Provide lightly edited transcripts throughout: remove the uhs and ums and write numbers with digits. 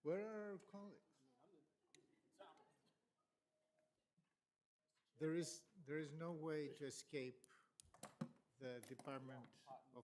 Where are our colleagues? There is no way to escape the Department of.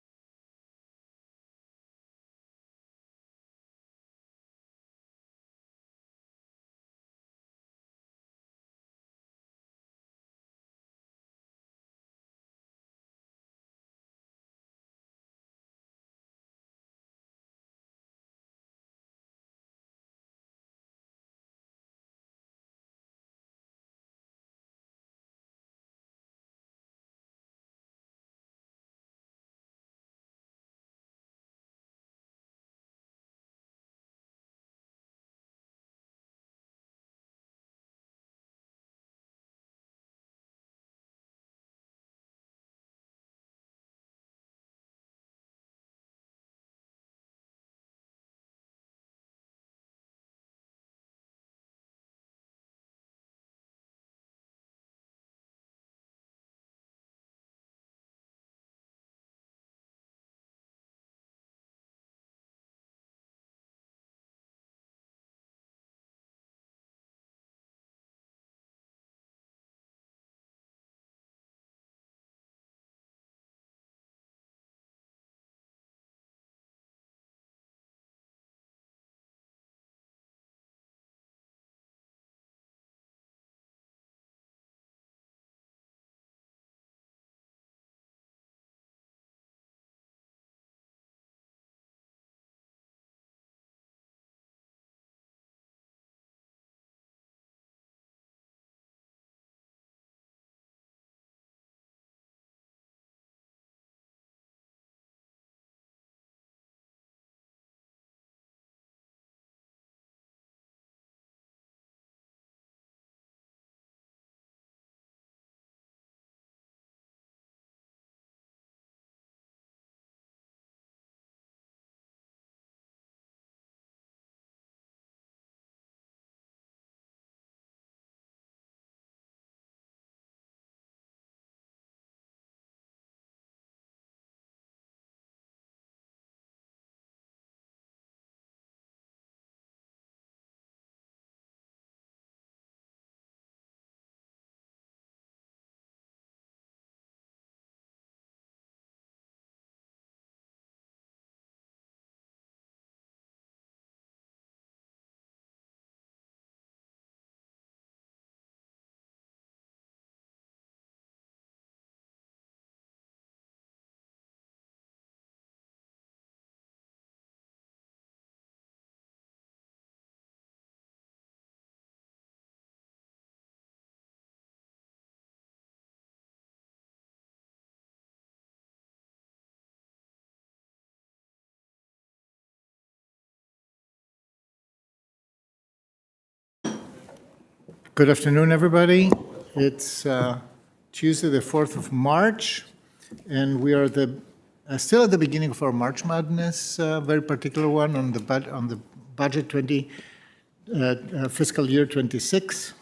Good afternoon, everybody. It's Tuesday, the 4th of March, and we are still at the beginning of our March Madness, very particular one on the budget fiscal year 26,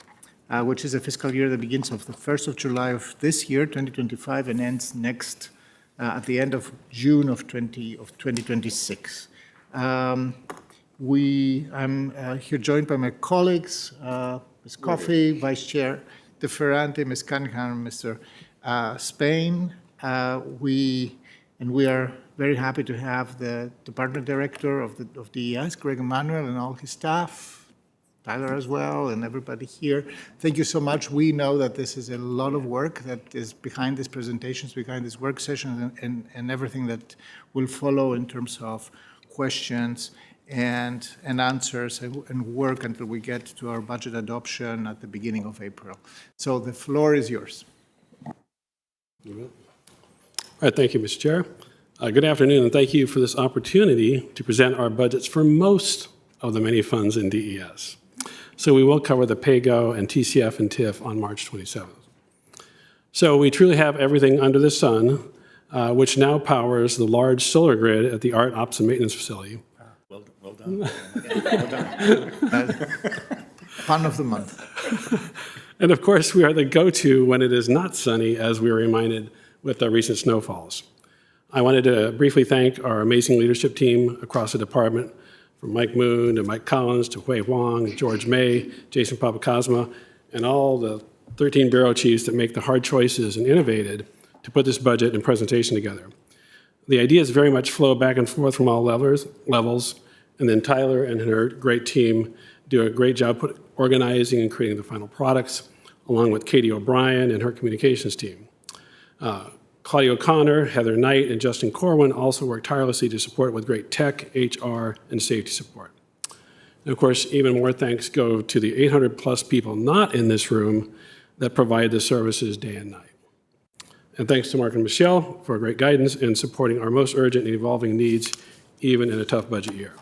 which is a fiscal year that begins of the 1st of July of this year, 2025, and ends next at the end of June of 2026. I'm here joined by my colleagues, Ms. Coffey, Vice Chair De Ferrante, Ms. Cunningham, Mr. Spain. We are very happy to have the Department Director of DES, Greg Emanuel, and all his staff, Tyler as well, and everybody here. Thank you so much. We know that this is a lot of work that is behind these presentations, behind this work session, and everything that will follow in terms of questions and answers and work until we get to our budget adoption at the beginning of April. So the floor is yours. All right, thank you, Mr. Chair. Good afternoon, and thank you for this opportunity to present our budgets for most of the many funds in DES. So we will cover the PAYGO and TCF and TIF on March 27th. So we truly have everything under the sun, which now powers the large solar grid at the Art Ops and Maintenance Facility. Well done. Well done. Fun of the month. And of course, we are the go-to when it is not sunny, as we were reminded with the recent snowfalls. I wanted to briefly thank our amazing leadership team across the department from Mike Moon to Mike Collins to Hui Huang, George May, Jason Papakasma, and all the 13 bureau chiefs that make the hard choices and innovated to put this budget and presentation together. The ideas very much flow back and forth from all levels, and then Tyler and her great team do a great job organizing and creating the final products, along with Katie O'Brien and her communications team. Claudia O'Connor, Heather Knight, and Justin Corwin also work tirelessly to support with great tech, HR, and safety support. And of course, even more thanks go to the 800 plus people not in this room that provide the services day and night. And thanks to Mark and Michelle for great guidance in supporting our most urgent and evolving needs, even in a tough budget year.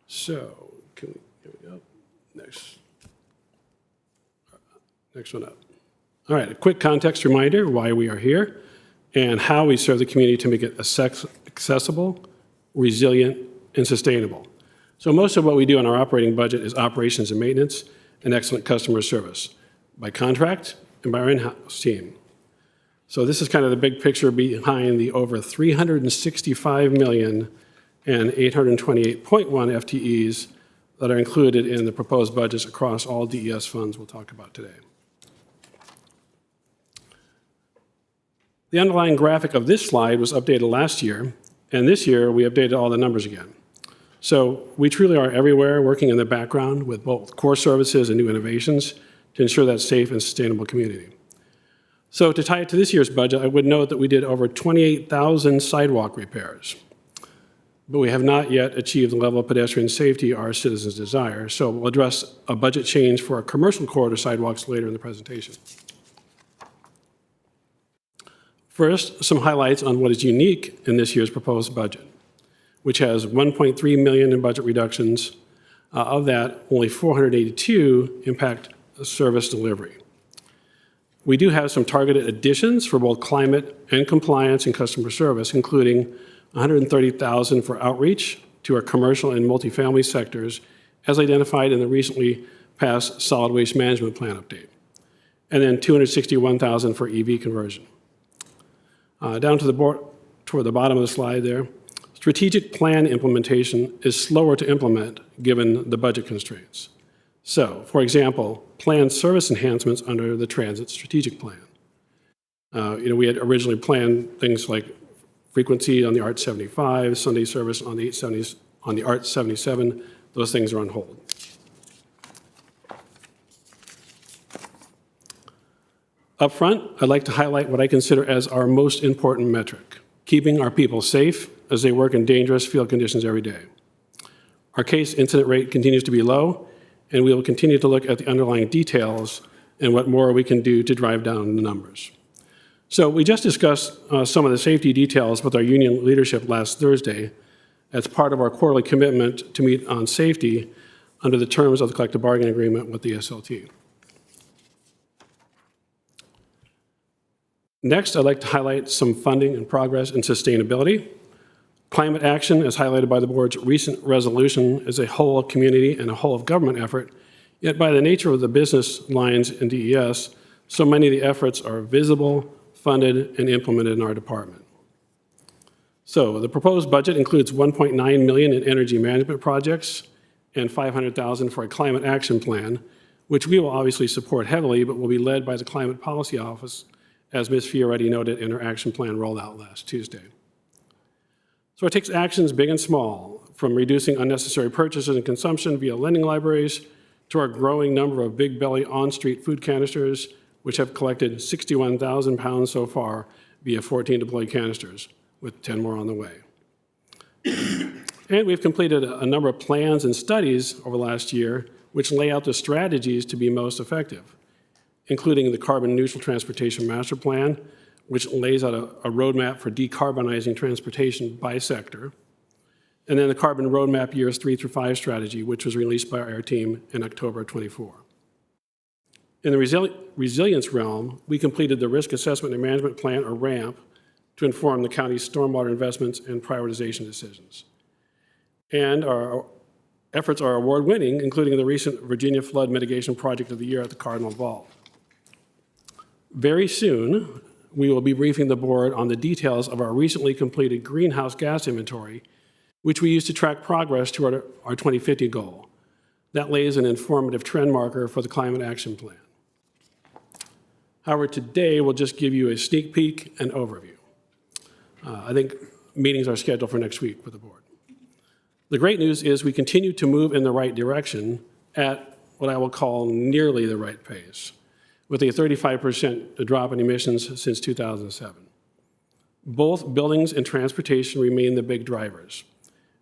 So, here we go. Next one up. All right, a quick context reminder why we are here and how we serve the community to make it accessible, resilient, and sustainable. So most of what we do in our operating budget is operations and maintenance and excellent customer service by contract and by our in-house team. So this is kind of the big picture behind the over 365 million and 828.1 FTEs that are included in the proposed budgets across all DES funds we'll talk about today. The underlying graphic of this slide was updated last year, and this year we updated all the numbers again. So we truly are everywhere, working in the background with both core services and new innovations to ensure that safe and sustainable community. So to tie it to this year's budget, I would note that we did over 28,000 sidewalk repairs, but we have not yet achieved the level of pedestrian safety our citizens desire. So we'll address a budget change for our commercial corridor sidewalks later in the presentation. First, some highlights on what is unique in this year's proposed budget, which has 1.3 million in budget reductions. Of that, only 482 impact service delivery. We do have some targeted additions for both climate and compliance and customer service, including 130,000 for outreach to our commercial and multifamily sectors, as identified in the recently passed solid waste management plan update, and then 261,000 for EV conversion. Down to toward the bottom of the slide there, strategic plan implementation is slower to implement given the budget constraints. So, for example, planned service enhancements under the transit strategic plan. We had originally planned things like frequency on the ART 75, Sunday service on the 870s, on the ART 77. Those things are on hold. Up front, I'd like to highlight what I consider as our most important metric, keeping our people safe as they work in dangerous field conditions every day. Our case incident rate continues to be low, and we will continue to look at the underlying details and what more we can do to drive down the numbers. So we just discussed some of the safety details with our union leadership last Thursday as part of our quarterly commitment to meet on safety under the terms of the collective bargaining agreement with the SLT. Next, I'd like to highlight some funding and progress in sustainability. Climate action, as highlighted by the board's recent resolution, is a whole of community and a whole of government effort, yet by the nature of the business lines in DES, so many of the efforts are visible, funded, and implemented in our department. So the proposed budget includes 1.9 million in energy management projects and 500,000 for a climate action plan, which we will obviously support heavily, but will be led by the Climate Policy Office, as Ms. Fioretti noted in her action plan rollout last Tuesday. So it takes actions big and small, from reducing unnecessary purchases and consumption via lending libraries to our growing number of Big Belly on-street food canisters, which have collected 61,000 pounds so far via 14 deployed canisters, with 10 more on the way. And we've completed a number of plans and studies over the last year which lay out the strategies to be most effective, including the Carbon Neutral Transportation Master Plan, which lays out a roadmap for decarbonizing transportation by sector, and then the Carbon Roadmap Years 3 through 5 strategy, which was released by our team in October 24. In the resilience realm, we completed the Risk Assessment and Management Plan, or RAMP, to inform the county's stormwater investments and prioritization decisions. And our efforts are award-winning, including the recent Virginia Flood Mitigation Project of the Year at the Cardinal Vault. Very soon, we will be briefing the board on the details of our recently completed greenhouse gas inventory, which we use to track progress toward our 2050 goal. That lays an informative trend marker for the Climate Action Plan. However, today we'll just give you a sneak peek and overview. I think meetings are scheduled for next week with the board. The great news is we continue to move in the right direction at what I will call nearly the right pace, with a 35% drop in emissions since 2007. Both buildings and transportation remain the big drivers,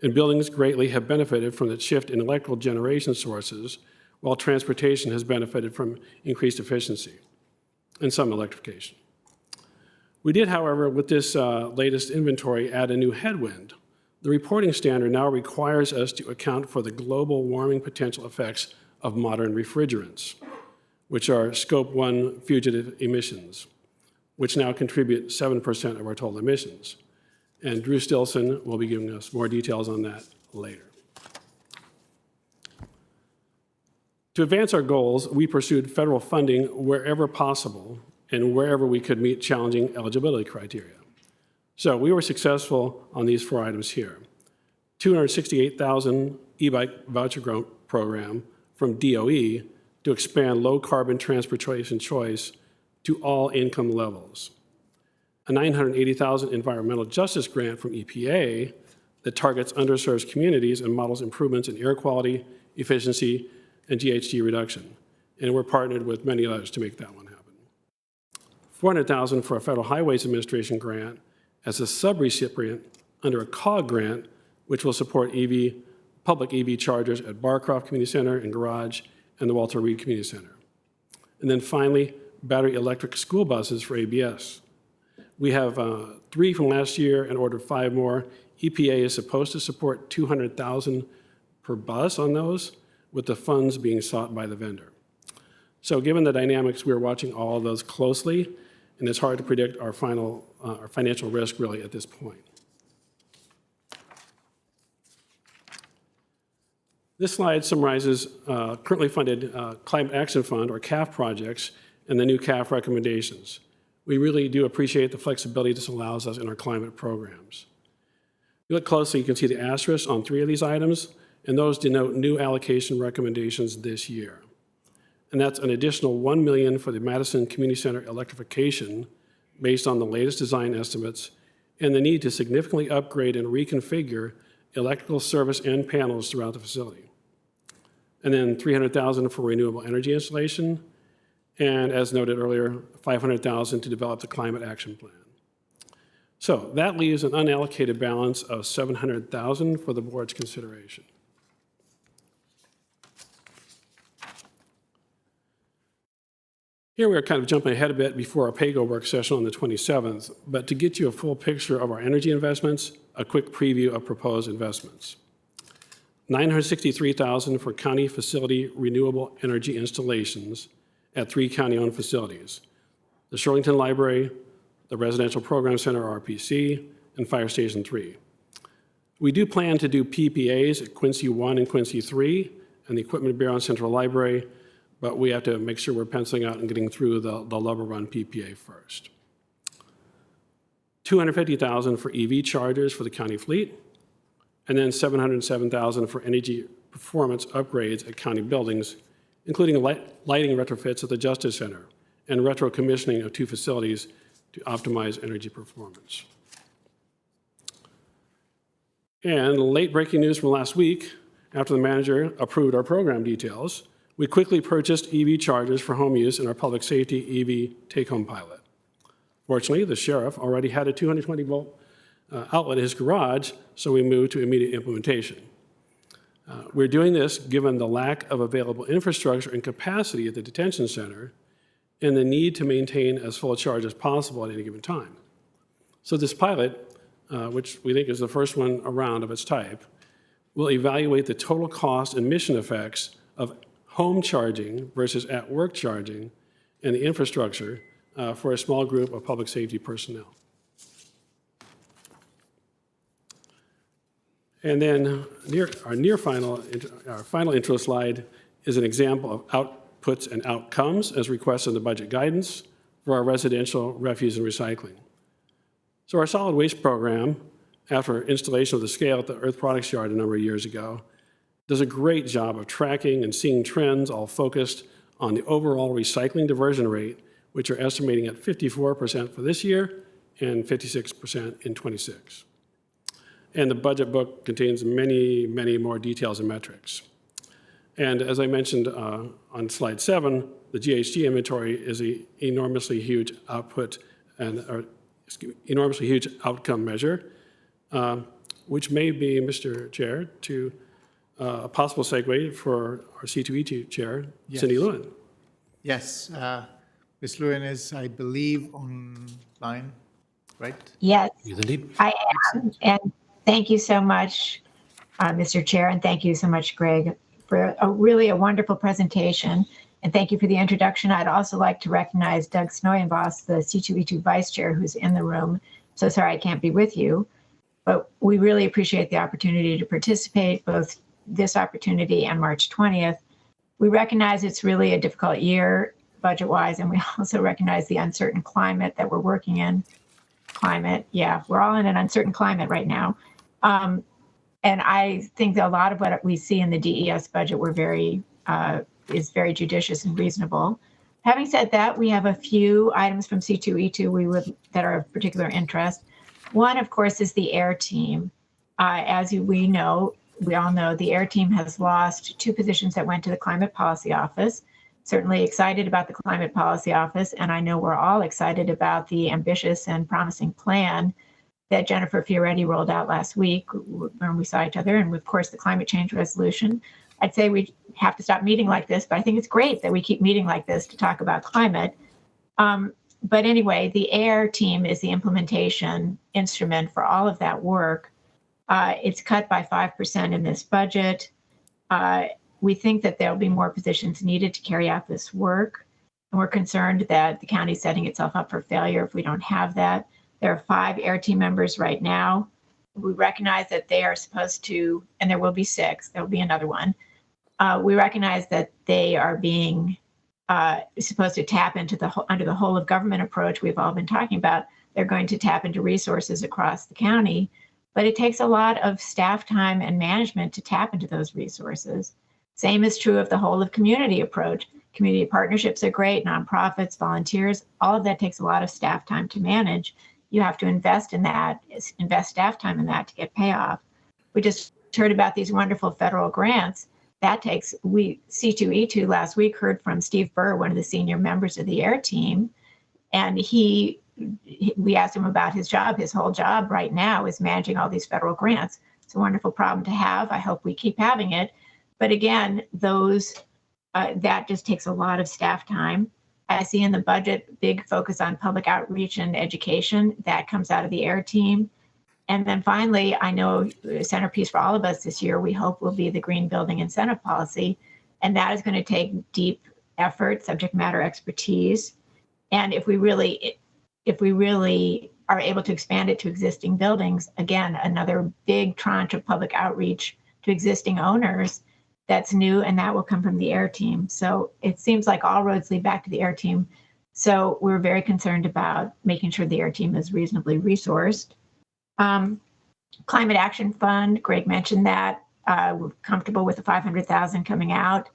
and buildings greatly have benefited from the shift in electrical generation sources, while transportation has benefited from increased efficiency and some electrification. We did, however, with this latest inventory, add a new headwind. The reporting standard now requires us to account for the global warming potential effects of modern refrigerants, which are Scope 1 fugitive emissions, which now contribute 7% of our total emissions. And Drew Stilson will be giving us more details on that later. To advance our goals, we pursued federal funding wherever possible and wherever we could meet challenging eligibility criteria. So we were successful on these 4 items here. $268,000 e-bike voucher program from DOE to expand low-carbon transportation choice to all income levels. A $980,000 environmental justice grant from EPA that targets underserved communities and models improvements in air quality, efficiency, and GHG reduction. And we're partnered with many others to make that one happen. $400,000 for a Federal Highways Administration grant as a subrecipient under a COG grant, which will support public EV chargers at Barcroft Community Center and Garage and the Walter Reed Community Center. And then finally, battery electric school buses for ABS. We have 3 from last year and ordered 5 more. EPA is supposed to support $200,000 per bus on those, with the funds being sought by the vendor. So given the dynamics, we're watching all of those closely, and it's hard to predict our financial risk really at this point. This slide summarizes currently funded Climate Action Fund, or CAF projects, and the new CAF recommendations. We really do appreciate the flexibility this allows us in our climate programs. If you look closely, you can see the asterisks on 3 of these items, and those denote new allocation recommendations this year. And that's an additional $1 million for the Madison Community Center electrification based on the latest design estimates and the need to significantly upgrade and reconfigure electrical service and panels throughout the facility. And then $300,000 for renewable energy installation, and as noted earlier, $500,000 to develop the Climate Action Plan. So that leaves an unallocated balance of $700,000 for the board's consideration. Here we are kind of jumping ahead a bit before our PAYGO work session on the 27th, but to get you a full picture of our energy investments, a quick preview of proposed investments. $963,000 for county facility renewable energy installations at 3 county-owned facilities: the Shirlington Library, the Residential Program Center, RPC, and Fire Station 3. We do plan to do PPAs at Quincy 1 and Quincy 3 and the Equipment Bureau and Central Library, but we have to make sure we're penciling out and getting through the Lover Run PPA first. $250,000 for EV chargers for the county fleet, and then $707,000 for energy performance upgrades at county buildings, including lighting retrofits at the Justice Center and retro commissioning of 2 facilities to optimize energy performance. And late breaking news from last week, after the manager approved our program details, we quickly purchased EV chargers for home use in our public safety EV take-home pilot. Fortunately, the sheriff already had a 220-volt outlet in his garage, so we moved to immediate implementation. We're doing this given the lack of available infrastructure and capacity at the detention center and the need to maintain as full a charge as possible at any given time. So this pilot, which we think is the first one around of its type, will evaluate the total cost and mission effects of home charging versus at-work charging and the infrastructure for a small group of public safety personnel. And then our final intro slide is an example of outputs and outcomes as requested in the budget guidance for our residential refuse and recycling. So our solid waste program after installation of the scale at the Earth Products Yard a number of years ago, does a great job of tracking and seeing trends, all focused on the overall recycling diversion rate, which are estimating at 54% for this year and 56% in '26. And the budget book contains many, many more details and metrics. And as I mentioned on slide 7, the GHG inventory is an enormously huge output enormously huge outcome measure, which may be, Mr. Chair, to a possible segue for our C2E2 chair, Yes. Cindy Lewin. Yes, Ms. Lewin is, I believe, online, right? Yes, Yes, indeed. I am. And thank you so much, Mr. Chair, and thank you so much, Greg, for really a wonderful presentation. And thank you for the introduction. I'd also like to recognize Doug Snoyenbos, the C2E2 Vice Chair, who's in the room. So sorry I can't be with you, but we really appreciate the opportunity to participate, both this opportunity and March 20th. We recognize it's really a difficult year budget-wise, and we also recognize the uncertain climate that we're working in. We're all in an uncertain climate right now. And I think that a lot of what we see in the DES budget is very judicious and reasonable. Having said that, we have a few items from C2E2 that are of particular interest. One, of course, is the AIR team. As we all know, the AIR team has lost 2 positions that went to the Climate Policy Office. Certainly excited about the Climate Policy Office, and I know we're all excited about the ambitious and promising plan that Jennifer Fioretti rolled out last week when we saw each other, and of course the climate change resolution. I'd say we have to stop meeting like this, but I think it's great that we keep meeting like this to talk about climate. But anyway, the AIR team is the implementation instrument for all of that work. It's cut by 5% in this budget. We think that there'll be more positions needed to carry out this work. And we're concerned that the county's setting itself up for failure if we don't have that. There are 5 AIR team members right now. We recognize that they are supposed to, and there will be 6, there will be another one. We recognize that they are being supposed to tap into under the whole of government approach we've all been talking about. They're going to tap into resources across the county, but it takes a lot of staff time and management to tap into those resources. Same is true of the whole of community approach. Community partnerships are great, nonprofits, volunteers, all of that takes a lot of staff time to manage. You have to invest in that, invest staff time in that to get payoff. We just heard about these wonderful federal grants. C2E2 last week heard from Steve Burr, one of the senior members of the AIR team, and we asked him about his job. His whole job right now is managing all these federal grants. It's a wonderful problem to have. I hope we keep having it. But again, that just takes a lot of staff time. I see in the budget, big focus on public outreach and education. That comes out of the AIR team. And then finally, I know a centerpiece for all of us this year, we hope will be the green building incentive policy. And that is going to take deep effort, subject matter expertise. And if we really are able to expand it to existing buildings, again, another big tranche of public outreach to existing owners that's new, and that will come from the AIR team. So it seems like all roads lead back to the AIR team. So we're very concerned about making sure the AIR team is reasonably resourced. Climate Action Fund, Greg mentioned that. We're comfortable with the $500,000 coming out.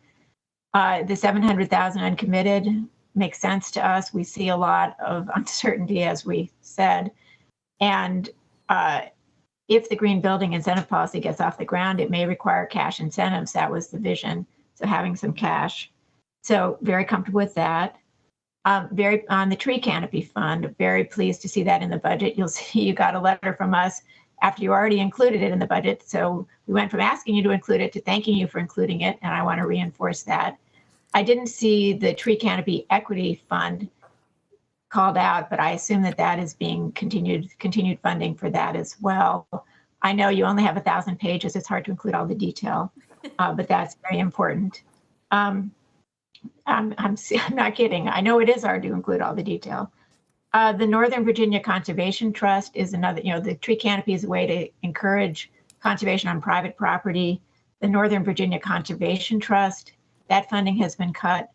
The $700,000 uncommitted makes sense to us. We see a lot of uncertainty, as we said. And if the green building incentive policy gets off the ground, it may require cash incentives. That was the vision. So having some cash. So very comfortable with that. On the tree canopy fund, very pleased to see that in the budget. You'll see you got a letter from us after you already included it in the budget. So we went from asking you to include it to thanking you for including it. And I want to reinforce that. I didn't see the tree canopy equity fund called out, but I assume that is being continued funding for that as well. I know you only have 1,000 pages. It's hard to include all the detail, but that's very important. I'm not kidding. I know it is hard to include all the detail. The Northern Virginia Conservation Trust is another, the tree canopy is a way to encourage conservation on private property. The Northern Virginia Conservation Trust, that funding has been cut,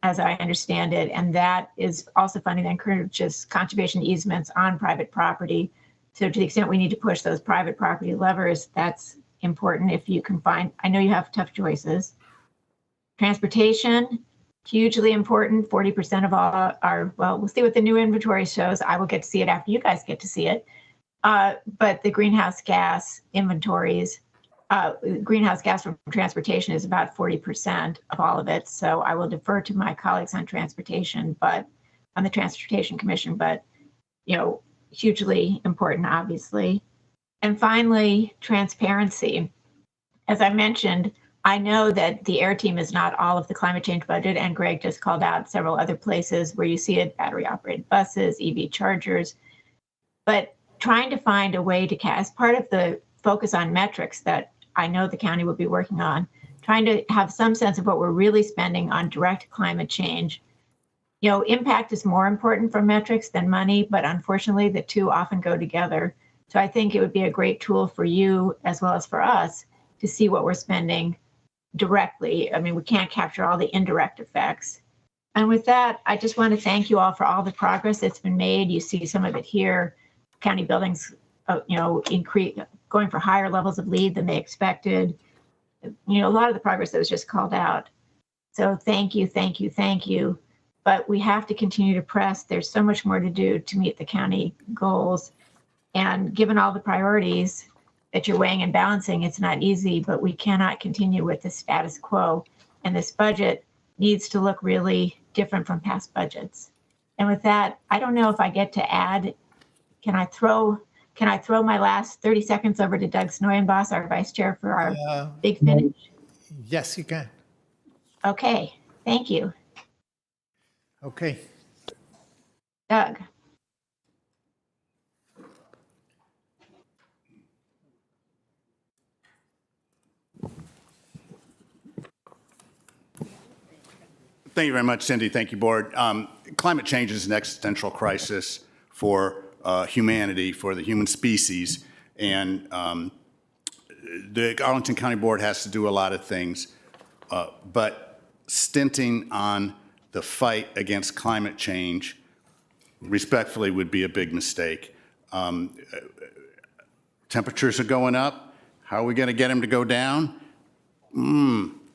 as I understand it, and that is also funding that encourages conservation easements on private property. So to the extent we need to push those private property levers, that's important if you can find, I know you have tough choices. Transportation, hugely important. 40% of all our, well, we'll see what the new inventory shows. I will get to see it after you guys get to see it. But the greenhouse gas inventories, greenhouse gas from transportation is about 40% of all of it. So I will defer to my colleagues on transportation, but on the Transportation Commission, but, you know, hugely important, obviously. And finally, transparency. As I mentioned, I know that the air team is not all of the climate change budget, and Greg just called out several other places where you see it, battery operated buses, EV chargers, but trying to find a way to, as part of the focus on metrics that I know the county will be working on, trying to have some sense of what we're really spending on direct climate change. You know, impact is more important for metrics than money, but unfortunately the two often go together. So I think it would be a great tool for you as well as for us to see what we're spending directly. I mean, we can't capture all the indirect effects. And with that, I just want to thank you all for all the progress that's been made. You see some of it here. County buildings, you know, going for higher levels of LEED than they expected. You know, a lot of the progress that was just called out. So thank you, thank you, thank you. But we have to continue to press. There's so much more to do to meet the county goals. And given all the priorities that you're weighing and balancing, it's not easy, but we cannot continue with the status quo. And this budget needs to look really different from past budgets. And with that, I don't know if I get to add, can I throw my last 30 seconds over to Doug Snoyenbos, our vice chair, for our big finish? Yes, you can. Okay, thank you. Okay. Doug. Thank you very much, Cindy. Thank you, Board. Climate change is an existential crisis for humanity, for the human species, and the Arlington County Board has to do a lot of things, but stinting on the fight against climate change, respectfully, would be a big mistake. Temperatures are going up. How are we going to get them to go down?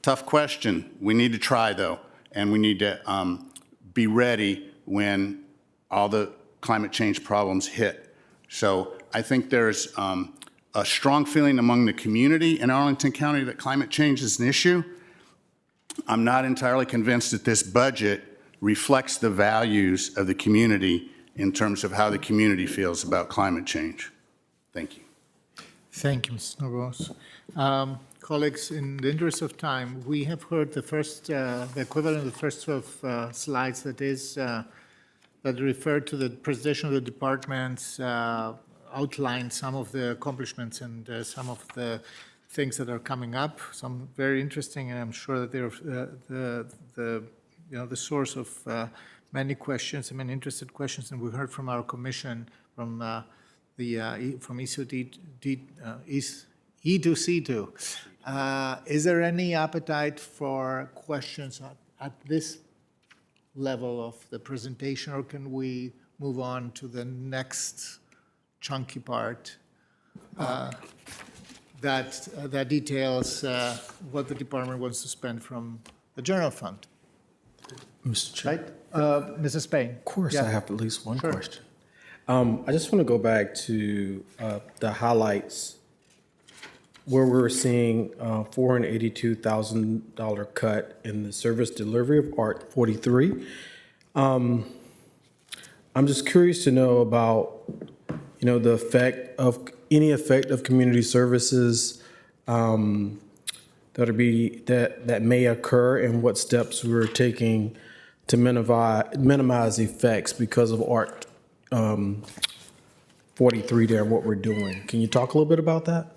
Tough question. We need to try, though. And we need to be ready when all the climate change problems hit. So I think there's a strong feeling among the community in Arlington County that climate change is an issue. I'm not entirely convinced that this budget reflects the values of the community in terms of how the community feels about climate change. Thank you. Thank you, Mr. Novos. Colleagues, in the interest of time, we have heard the first, the equivalent of the first 12 slides that refer to the presentation of the departments, outline some of the accomplishments and some of the things that are coming up. Some very interesting, and I'm sure that they're the source of many questions and many interested questions. And we heard from our commission, from E2C2. Is there any appetite for questions at this level of the presentation, or can we move on to the next chunky part that details what the department wants to spend from the general fund? Mr. Chair. Right? Mrs. Spain? Of course, Yeah. I have at least one Sure. question. I just want to go back to the highlights where we're seeing $482,000 cut in the service delivery of Art 43. I'm just curious to know about, the effect of community services that may occur, and what steps we're taking to minimize effects because of Art 43 there and what we're doing. Can you talk a little bit about that?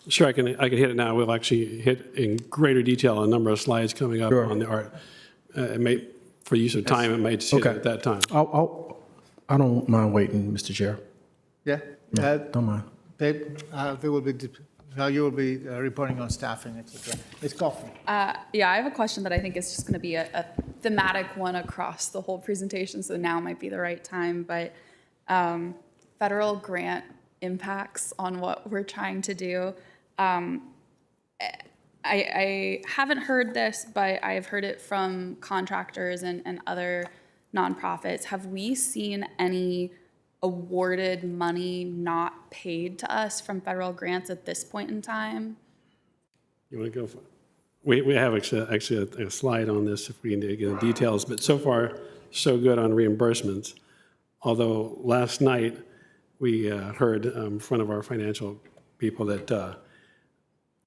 Sure, I can hit it now. We'll actually hit in greater detail a number of slides coming up Sure. on the art. For use of time, it might see it Okay. at that time. I don't mind waiting, Mr. Chair. Yeah? Don't mind. Babe, now you will be reporting on staffing, et cetera. Ms. Coffey? Yeah, I have a question that I think is just going to be a thematic one across the whole presentation, so now might be the right time. But federal grant impacts on what we're trying to do. I haven't heard this, but I've heard it from contractors and other nonprofits. Have we seen any awarded money not paid to us from federal grants at this point in time? You want to go for it? We have actually a slide on this if we need to get into details, but so far, so good on reimbursements. Although last night, we heard in front of our financial people that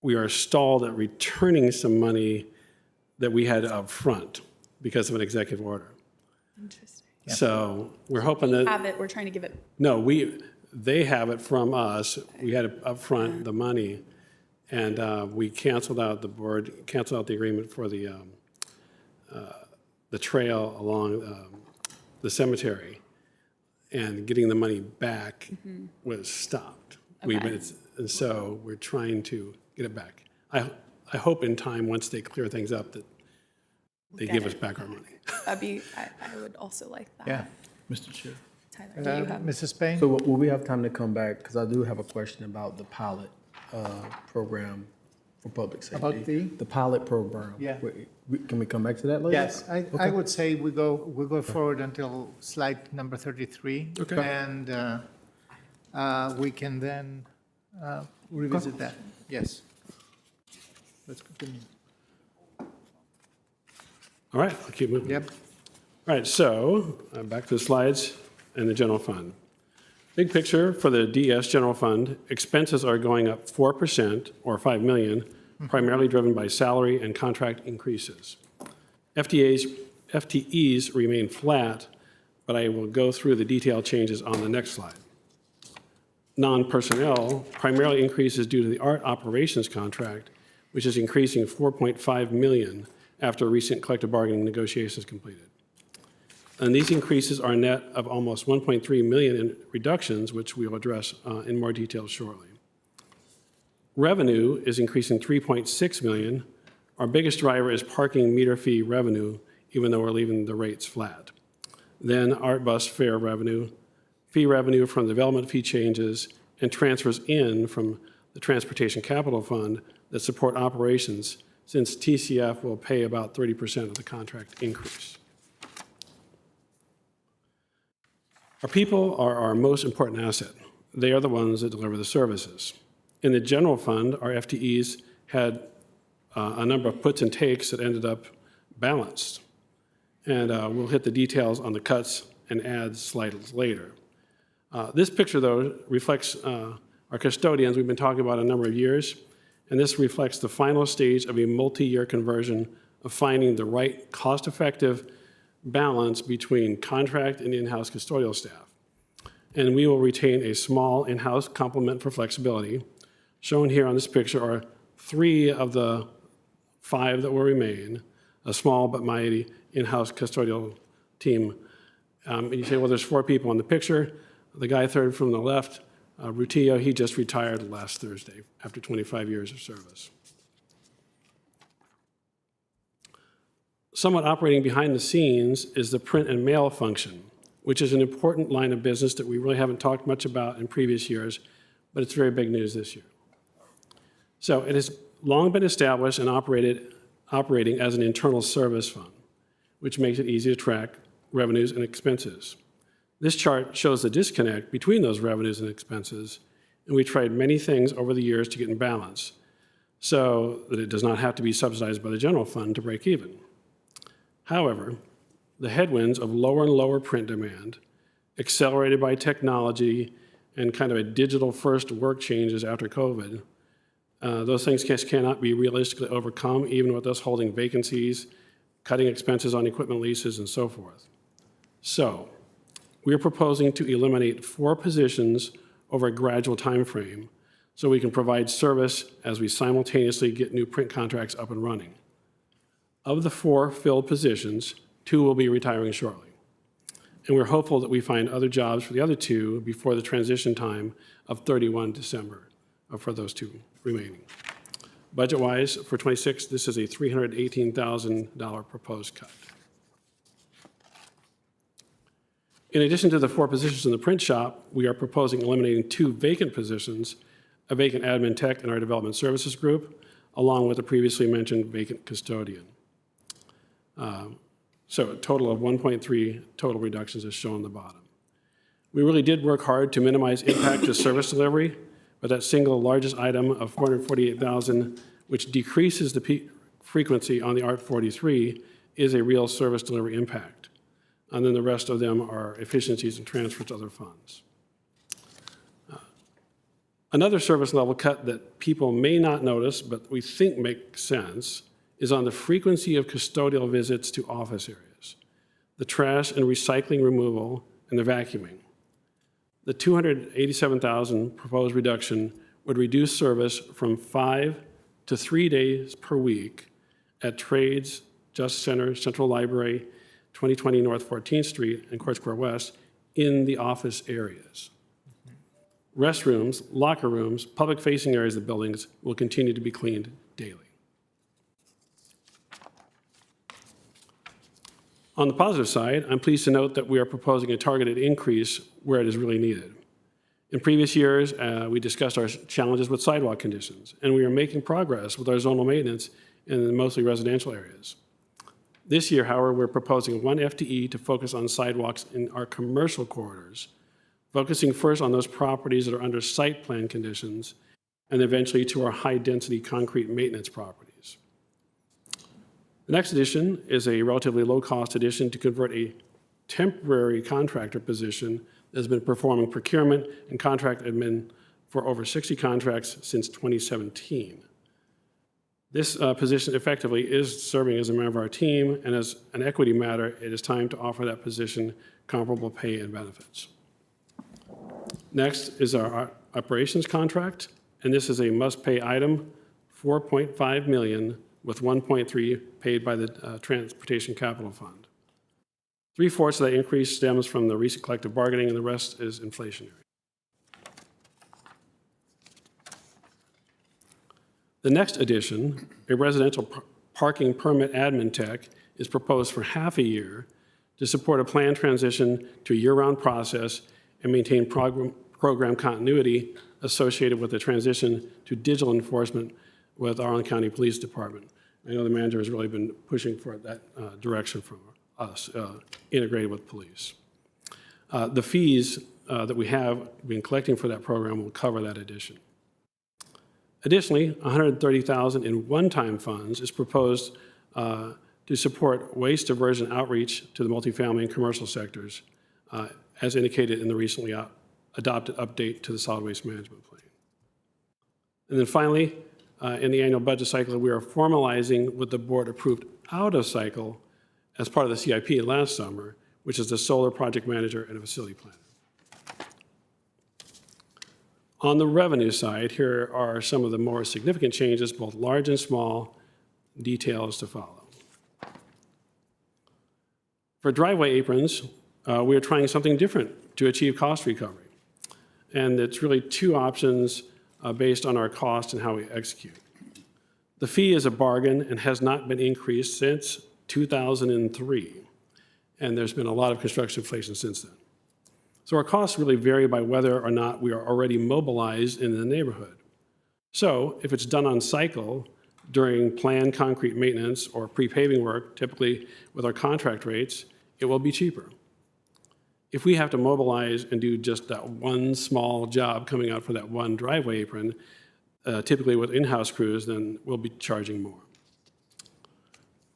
we are stalled at returning some money that we had up front because of an executive order. Interesting. So we're hoping that, Have it, we're trying to give it. no, they have it from us. We had it up front, the money, and we canceled out the agreement for the trail along the cemetery, and getting the money back was stopped. Okay. And so we're trying to get it back. I hope in time, once they clear things up, that they give us back our money. That'd be, I would also like that. Yeah. Mr. Chair. Tyler, do you have? Mrs. Spain? So will we have time to come back? Because I do have a question about the pilot program for public safety. About the pilot program. Yeah. Can we come back to that later? Yes, I would say we go forward until slide number 33. Okay. And we can then revisit that. Yes. Let's continue. All right, I'll keep moving. Yep. All right, so back to the slides and the general fund. Big picture for the DES general fund, expenses are going up 4% or $5 million, primarily driven by salary and contract increases. FTEs remain flat, but I will go through the detailed changes on the next slide. Non-personnel primarily increases due to the art operations contract, which is increasing $4.5 million after recent collective bargaining negotiations completed. And these increases are net of almost $1.3 million in reductions, which we will address in more detail shortly. Revenue is increasing $3.6 million. Our biggest driver is parking meter fee revenue, even though we're leaving the rates flat. Then art bus fare revenue, fee revenue from development fee changes, and transfers in from the Transportation Capital Fund that support operations, since TCF will pay about 30% of the contract increase. Our people are our most important asset. They are the ones that deliver the services. In the general fund, our FTEs had a number of puts and takes that ended up balanced. And we'll hit the details on the cuts and adds slides later. This picture, though, reflects our custodians we've been talking about a number of years, and this reflects the final stage of a multi-year conversion of finding the right cost-effective balance between contract and in-house custodial staff. And we will retain a small in-house complement for flexibility. Shown here on this picture are 3 of the 5 that will remain, a small but mighty in-house custodial team. And you say, well, there's 4 people in the picture. The guy third from the left, Rutillo, he just retired last Thursday after 25 years of service. Somewhat operating behind the scenes is the print and mail function, which is an important line of business that we really haven't talked much about in previous years, but it's very big news this year. So it has long been established and operating as an internal service fund, which makes it easy to track revenues and expenses. This chart shows the disconnect between those revenues and expenses, and we tried many things over the years to get in balance so that it does not have to be subsidized by the general fund to break even. However, the headwinds of lower and lower print demand, accelerated by technology and kind of a digital-first work changes after COVID, those things just cannot be realistically overcome, even with us holding vacancies, cutting expenses on equipment leases, and so forth. So, we are proposing to eliminate 4 positions over a gradual time frame so we can provide service as we simultaneously get new print contracts up and running. Of the 4 filled positions, 2 will be retiring shortly. And we're hopeful that we find other jobs for the other 2 before the transition time of 31 December for those 2 remaining. Budget-wise, for 26, this is a $318,000 proposed cut. In addition to the 4 positions in the print shop, we are proposing eliminating 2 vacant positions, a vacant admin tech in our development services group, along with the previously mentioned vacant custodian. So a total of 1.3 total reductions is shown on the bottom. We really did work hard to minimize impact to service delivery, but that single largest item of $448,000, which decreases the peak frequency on the ART 43, is a real service delivery impact. And then the rest of them are efficiencies and transfers to other funds. Another service level cut that people may not notice, but we think makes sense, is on the frequency of custodial visits to office areas, the trash and recycling removal, and the vacuuming. The $287,000 proposed reduction would reduce service from 5 to 3 days per week at Trades, Justice Center, Central Library, 2020 North 14th Street, and Court Square West in the office areas. Restrooms, locker rooms, public-facing areas of the buildings will continue to be cleaned daily. On the positive side, I'm pleased to note that we are proposing a targeted increase where it is really needed. In previous years, we discussed our challenges with sidewalk conditions, and we are making progress with our zonal maintenance in the mostly residential areas. This year, however, we're proposing 1 FTE to focus on sidewalks in our commercial corridors, focusing first on those properties that are under site plan conditions, and eventually to our high-density concrete maintenance properties. The next addition is a relatively low-cost addition to convert a temporary contractor position that has been performing procurement and contract admin for over 60 contracts since 2017. This position effectively is serving as a member of our team, and as an equity matter, it is time to offer that position comparable pay and benefits. Next is our operations contract, and this is a must-pay item, $4.5 million, with $1.3 paid by the Transportation Capital Fund. 3/4 of that increase stems from the recent collective bargaining, and the rest is inflationary. The next addition, a residential parking permit admin tech, is proposed for half a year to support a planned transition to a year-round process and maintain program continuity associated with the transition to digital enforcement with Arlington County Police Department. I know the manager has really been pushing for that direction from us, integrated with police. The fees that we have been collecting for that program will cover that addition. Additionally, $130,000 in one-time funds is proposed to support waste diversion outreach to the multifamily and commercial sectors, as indicated in the recently adopted update to the solid waste management plan. And then finally, in the annual budget cycle, we are formalizing what the board approved out of cycle as part of the CIP last summer, which is the solar project manager and a facility planner. On the revenue side, here are some of the more significant changes, both large and small, details to follow. For driveway aprons, we are trying something different to achieve cost recovery. And it's really 2 options based on our cost and how we execute. The fee is a bargain and has not been increased since 2003. And there's been a lot of construction inflation since then. So our costs really vary by whether or not we are already mobilized in the neighborhood. So if it's done on cycle during planned concrete maintenance or pre-paving work, typically with our contract rates, it will be cheaper. If we have to mobilize and do just that one small job coming out for that one driveway apron, typically with in-house crews, then we'll be charging more.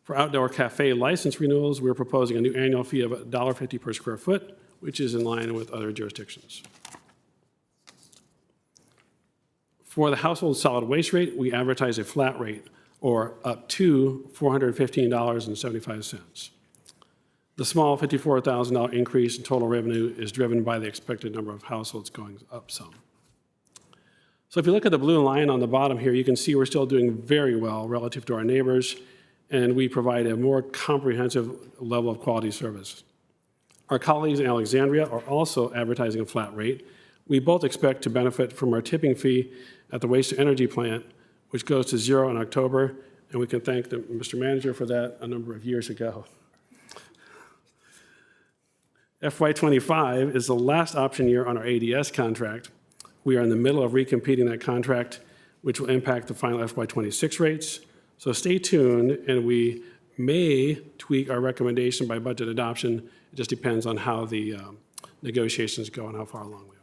For outdoor cafe license renewals, we're proposing a new annual fee of $1.50 per square foot, which is in line with other jurisdictions. For the household solid waste rate, we advertise a flat rate, or up to $415.75. The small $54,000 increase in total revenue is driven by the expected number of households going up some. So if you look at the blue line on the bottom here, you can see we're still doing very well relative to our neighbors, and we provide a more comprehensive level of quality service. Our colleagues in Alexandria are also advertising a flat rate. We both expect to benefit from our tipping fee at the waste-to-energy plant, which goes to 0 in October, and we can thank Mr. Manager for that a number of years ago. FY25 is the last option year on our ADS contract. We are in the middle of recompeting that contract, which will impact the final FY26 rates. So stay tuned, and we may tweak our recommendation by budget adoption. It just depends on how the negotiations go and how far along we are.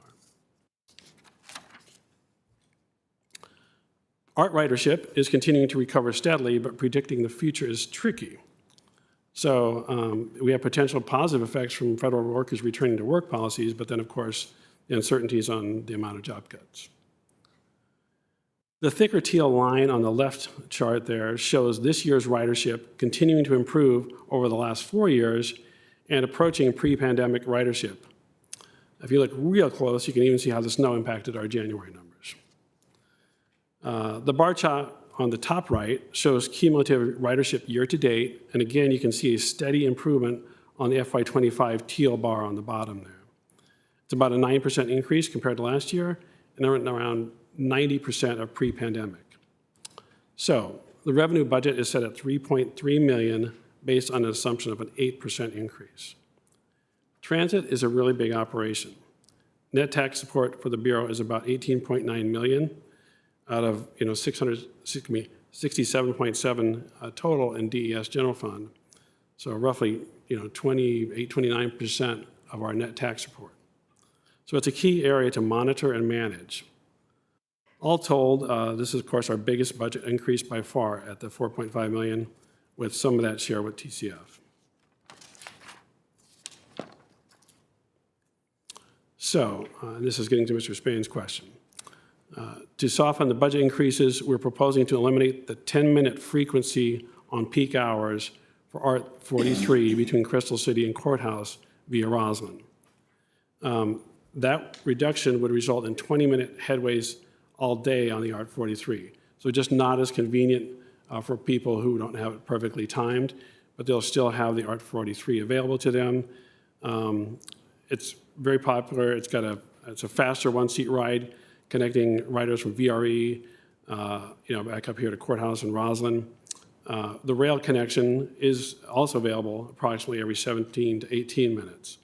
Art ridership is continuing to recover steadily, but predicting the future is tricky. So we have potential positive effects from federal workers returning to work policies, but then, of course, the uncertainties on the amount of job cuts. The thicker teal line on the left chart there shows this year's ridership continuing to improve over the last 4 years and approaching pre-pandemic ridership. If you look real close, you can even see how the snow impacted our January numbers. The bar chart on the top right shows cumulative ridership year to date, and again, you can see a steady improvement on the FY25 teal bar on the bottom there. It's about a 9% increase compared to last year, and around 90% of pre-pandemic. So the revenue budget is set at $3.3 million based on an assumption of an 8% increase. Transit is a really big operation. Net tax support for the Bureau is about $18.9 million out of 67.7 total in DES General Fund. So roughly 29% of our net tax support. So it's a key area to monitor and manage. All told, this is, of course, our biggest budget increase by far at the $4.5 million, with some of that share with TCF. So, and this is getting to Mr. Spain's question. To soften the budget increases, we're proposing to eliminate the 10-minute frequency on peak hours for ART 43 between Crystal City and Courthouse via Roslyn. That reduction would result in 20-minute headways all day on the ART 43. So just not as convenient for people who don't have it perfectly timed, but they'll still have the ART 43 available to them. It's very popular. It's a faster one-seat ride connecting riders from VRE, back up here to Courthouse and Roslyn. The rail connection is also available approximately every 17 to 18 minutes.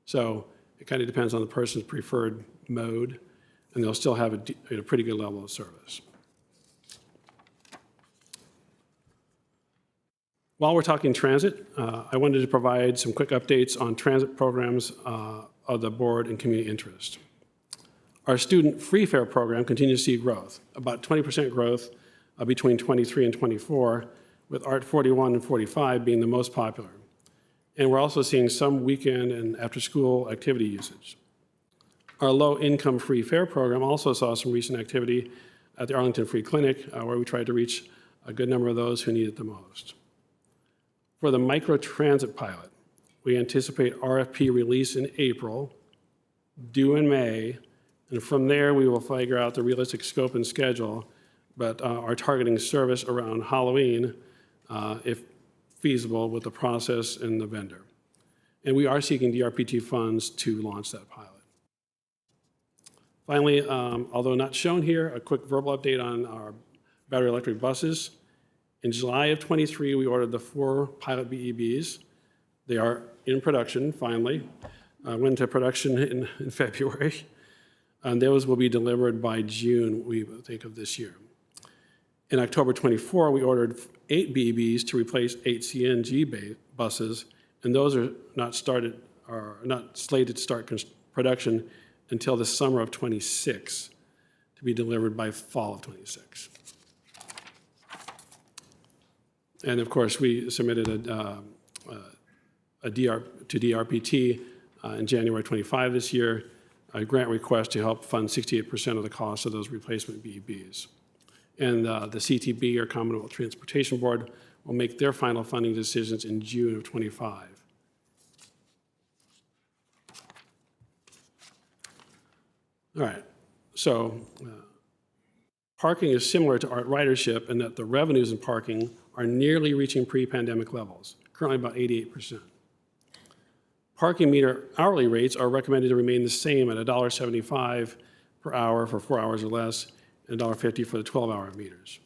So it kind of depends on the person's preferred mode, and they'll still have a pretty good level of service. While we're talking transit, I wanted to provide some quick updates on transit programs of the board and community interest. Our student free fare program continues to see growth, about 20% growth between 23 and 24, with ART 41 and 45 being the most popular. And we're also seeing some weekend and after-school activity usage. Our low-income free fare program also saw some recent activity at the Arlington Free Clinic, where we tried to reach a good number of those who need it the most. For the microtransit pilot, we anticipate RFP release in April, due in May, and from there we will figure out the realistic scope and schedule, but are targeting service around Halloween, if feasible, with the process and the vendor. And we are seeking DRPT funds to launch that pilot. Finally, although not shown here, a quick verbal update on our battery electric buses. In July of 23, we ordered the 4 pilot BEBs. They are in production, finally. Went into production in February. And those will be delivered by June, we think, of this year. In October 24, we ordered 8 BEBs to replace 8 CNG buses, and those are not slated to start production until the summer of 26, to be delivered by fall of 26. And of course, we submitted to DRPT in January 25 this year, a grant request to help fund 68% of the cost of those replacement BEBs. And the CTB, or Commonwealth Transportation Board, will make their final funding decisions in June of 25. All right, so parking is similar to ART ridership in that the revenues in parking are nearly reaching pre-pandemic levels, currently about 88%. Parking meter hourly rates are recommended to remain the same at $1.75 per hour for 4 hours or less, and $1.50 for the 12-hour meters.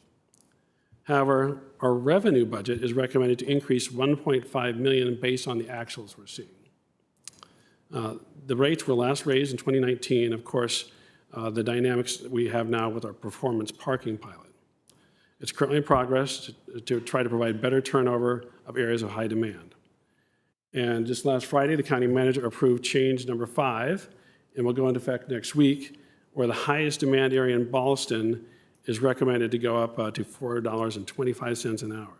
However, our revenue budget is recommended to increase $1.5 million based on the actuals we're seeing. The rates were last raised in 2019, of course, the dynamics that we have now with our performance parking pilot. It's currently in progress to try to provide better turnover of areas of high demand. And just last Friday, the county manager approved change number 5, and will go into effect next week, where the highest demand area in Ballston is recommended to go up to $4.25 an hour.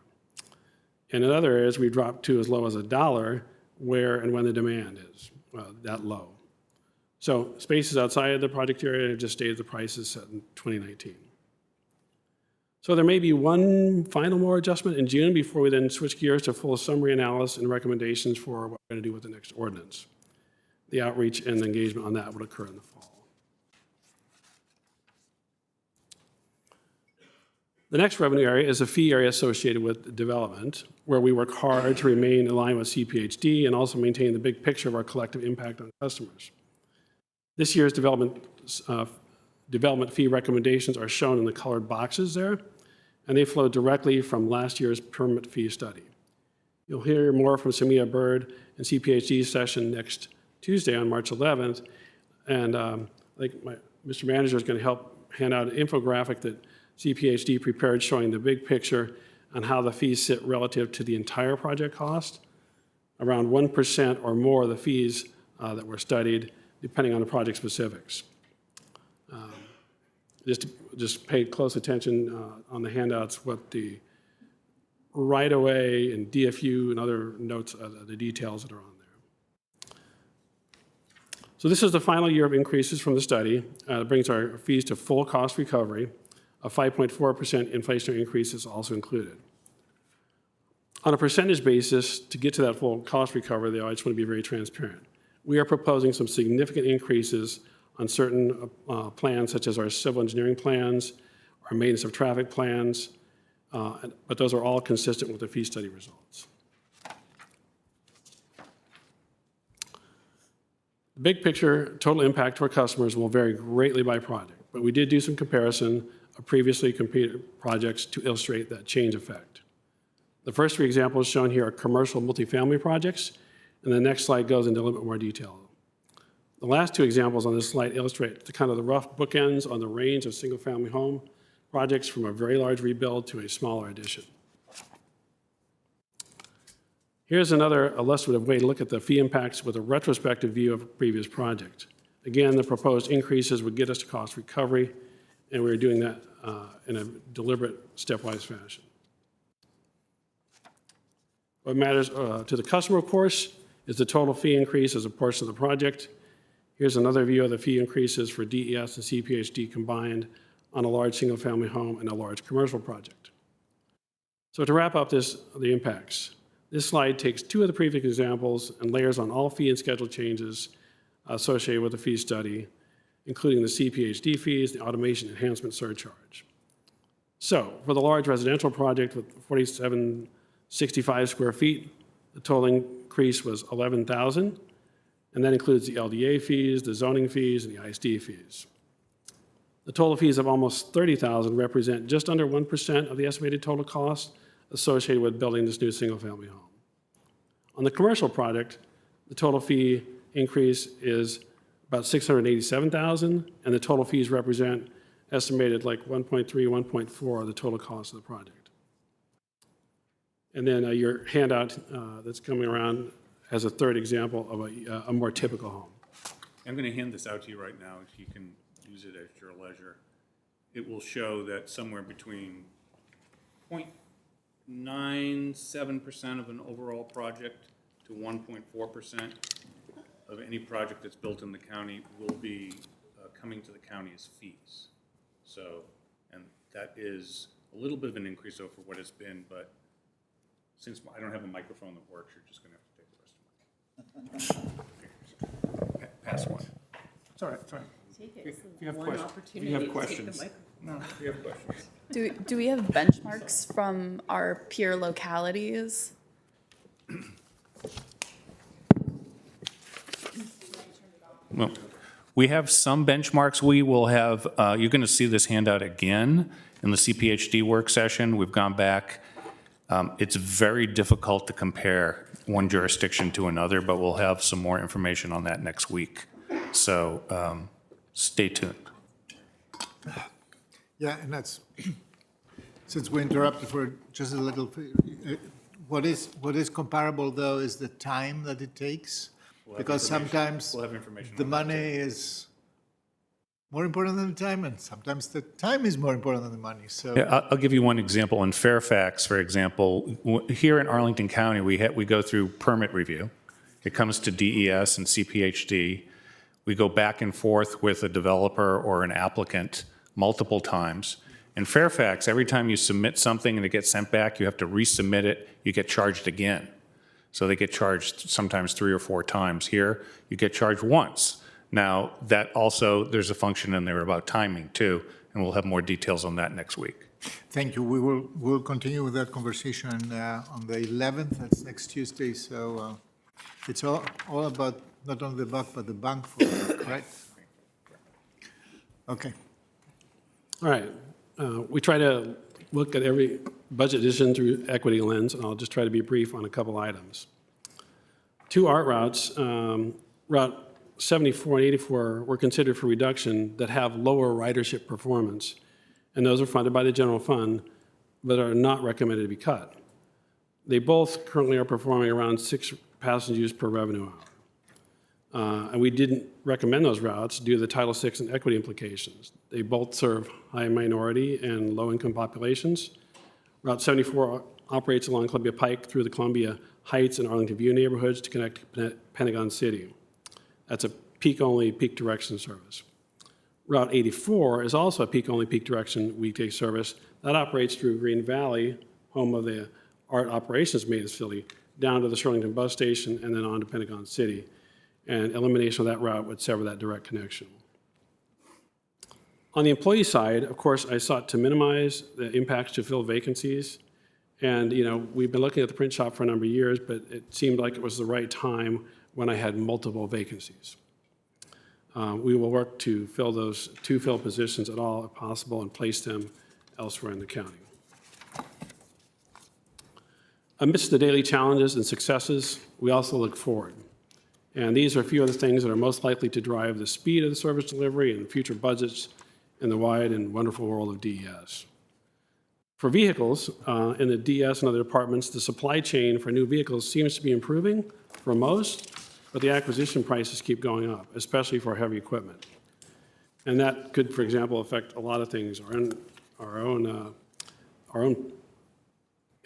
And in other areas, we dropped to as low as $1 where and when the demand is that low. So spaces outside of the project area have just stayed at the prices set in 2019. So there may be one final more adjustment in June before we then switch gears to full summary analysis and recommendations for what we're going to do with the next ordinance. The outreach and the engagement on that would occur in the fall. The next revenue area is a fee area associated with development, where we work hard to remain in line with CPHD and also maintain the big picture of our collective impact on customers. This year's development fee recommendations are shown in the colored boxes there, and they flow directly from last year's permit fee study. You'll hear more from Samia Bird in CPHD's session next Tuesday on March 11th, and I think Mr. Manager is going to help hand out an infographic that CPHD prepared showing the big picture on how the fees sit relative to the entire project cost. Around 1% or more of the fees that were studied, depending on the project specifics. Just pay close attention on the handouts what the right-of-way and DFU and other notes, the details that are on there. So this is the final year of increases from the study. It brings our fees to full cost recovery. A 5.4% inflationary increase is also included. On a percentage basis, to get to that full cost recovery, though, I just want to be very transparent. We are proposing some significant increases on certain plans, such as our civil engineering plans, our maintenance of traffic plans, but those are all consistent with the fee study results. The big picture total impact to our customers will vary greatly by project, but we did do some comparison of previously completed projects to illustrate that change effect. The first 3 examples shown here are commercial multifamily projects, and the next slide goes into a little bit more detail. The last 2 examples on this slide illustrate the rough bookends on the range of single-family home projects from a very large rebuild to a smaller addition. Here's another illustrative way to look at the fee impacts with a retrospective view of a previous project. Again, the proposed increases would get us to cost recovery, and we're doing that in a deliberate, stepwise fashion. What matters to the customer, of course, is the total fee increase as a portion of the project. Here's another view of the fee increases for DES and CPHD combined on a large single-family home and a large commercial project. So to wrap up the impacts, this slide takes 2 of the previous examples and layers on all fee and schedule changes associated with the fee study, including the CPHD fees, the automation enhancement surcharge. So for the large residential project with 4,765 square feet, the total increase was $11,000, and that includes the LDA fees, the zoning fees, and the ISD fees. The total fees of almost $30,000 represent just under 1% of the estimated total cost associated with building this new single-family home. On the commercial project, the total fee increase is about $687,000, and the total fees represent estimated like 1.3, 1.4 of the total cost of the project. And then your handout that's coming around has a third example of a more typical home. I'm going to hand this out to you right now, if you can use it at your leisure. It will show that somewhere between 0.97% of an overall project to 1.4% of any project that's built in the county will be coming to the county as fees. So, and that is a little bit of an increase over what it's been, but since I don't have a microphone that works, you're just going to have to take the rest of mine. Pass one. It's all right, it's all right. If you have questions. No, if you have questions. Do we have benchmarks from our peer localities? Well, we have some benchmarks. We will have, you're going to see this handout again in the CPHD work session. We've gone back. It's very difficult to compare one jurisdiction to another, but we'll have some more information on that next week. So stay tuned. Yeah, and that's, since we interrupted for just a little, what is comparable, though, is the time that it takes. Because sometimes We'll have information the on that, money is more important than the time, and sometimes the time is more important than the money, so. Yeah, I'll give you one example. In Fairfax, for example, here in Arlington County, we go through permit review. It comes to DES and CPHD. We go back and forth with a developer or an applicant multiple times. In Fairfax, every time you submit something and it gets sent back, you have to resubmit it, you get charged again. So they get charged sometimes 3 or 4 times. Here, you get charged once. Now, that also, there's a function in there about timing too, and we'll have more details on that next week. Thank you. We'll continue with that conversation on the 11th, that's next Tuesday, so it's all about not only the buck, but the bank for the buck, right? Okay. All right. We try to look at every budget addition through equity lens, and I'll just try to be brief on a couple items. 2 art routes, Route 74 and 84, were considered for reduction that have lower ridership performance, and those are funded by the general fund, but are not recommended to be cut. They both currently are performing around 6 passengers per revenue hour. And we didn't recommend those routes due to the Title VI and equity implications. They both serve high minority and low-income populations. Route 74 operates along Columbia Pike through the Columbia Heights and Arlington View neighborhoods to connect Pentagon City. That's a peak-only, peak direction service. Route 84 is also a peak-only, peak direction weekday service that operates through Green Valley, home of the Art Operations Maintenance Facility, down to the Shirlington bus station and then on to Pentagon City. And elimination of that route would sever that direct connection. On the employee side, of course, I sought to minimize the impacts to fill vacancies. And, we've been looking at the print shop for a number of years, but it seemed like it was the right time when I had multiple vacancies. We will work to fill those 2 fill positions at all if possible and place them elsewhere in the county. Amidst the daily challenges and successes, we also look forward. And these are a few of the things that are most likely to drive the speed of the service delivery and future budgets in the wide and wonderful world of DES. For vehicles, in the DES and other departments, the supply chain for new vehicles seems to be improving for most, but the acquisition prices keep going up, especially for heavy equipment. And that could, for example, affect a lot of things. Our own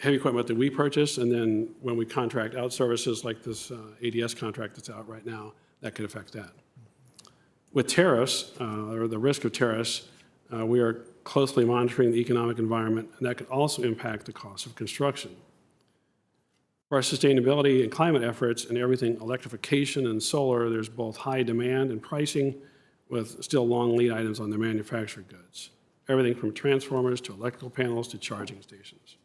heavy equipment that we purchase, and then when we contract out services like this ADS contract that's out right now, that could affect that. With tariffs, or the risk of tariffs, we are closely monitoring the economic environment, and that could also impact the cost of construction. For our sustainability and climate efforts and everything electrification and solar, there's both high demand and pricing with still long lead items on the manufactured goods. Everything from transformers to electrical panels to charging stations.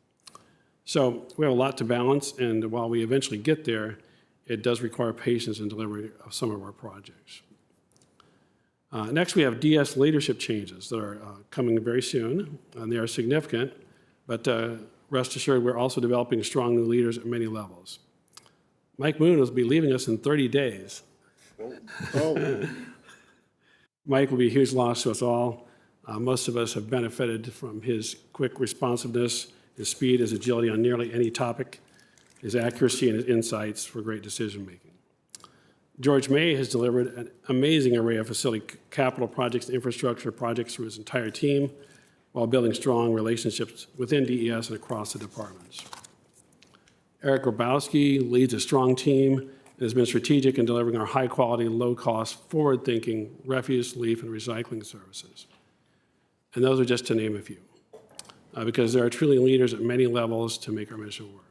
So we have a lot to balance, and while we eventually get there, it does require patience in delivery of some of our projects. Next, we have DS leadership changes that are coming very soon, and they are significant, but rest assured we're also developing strong new leaders at many levels. Mike Moon will be leaving us in 30 days. Mike will be a huge loss to us all. Most of us have benefited from his quick responsiveness, his speed, his agility on nearly any topic, his accuracy, and his insights for great decision-making. George May has delivered an amazing array of facility capital projects and infrastructure projects through his entire team while building strong relationships within DES and across the departments. Eric Grabowski leads a strong team and has been strategic in delivering our high-quality, low-cost, forward-thinking refuse, leaf, and recycling services. And those are just to name a few, because there are truly leaders at many levels to make our mission work.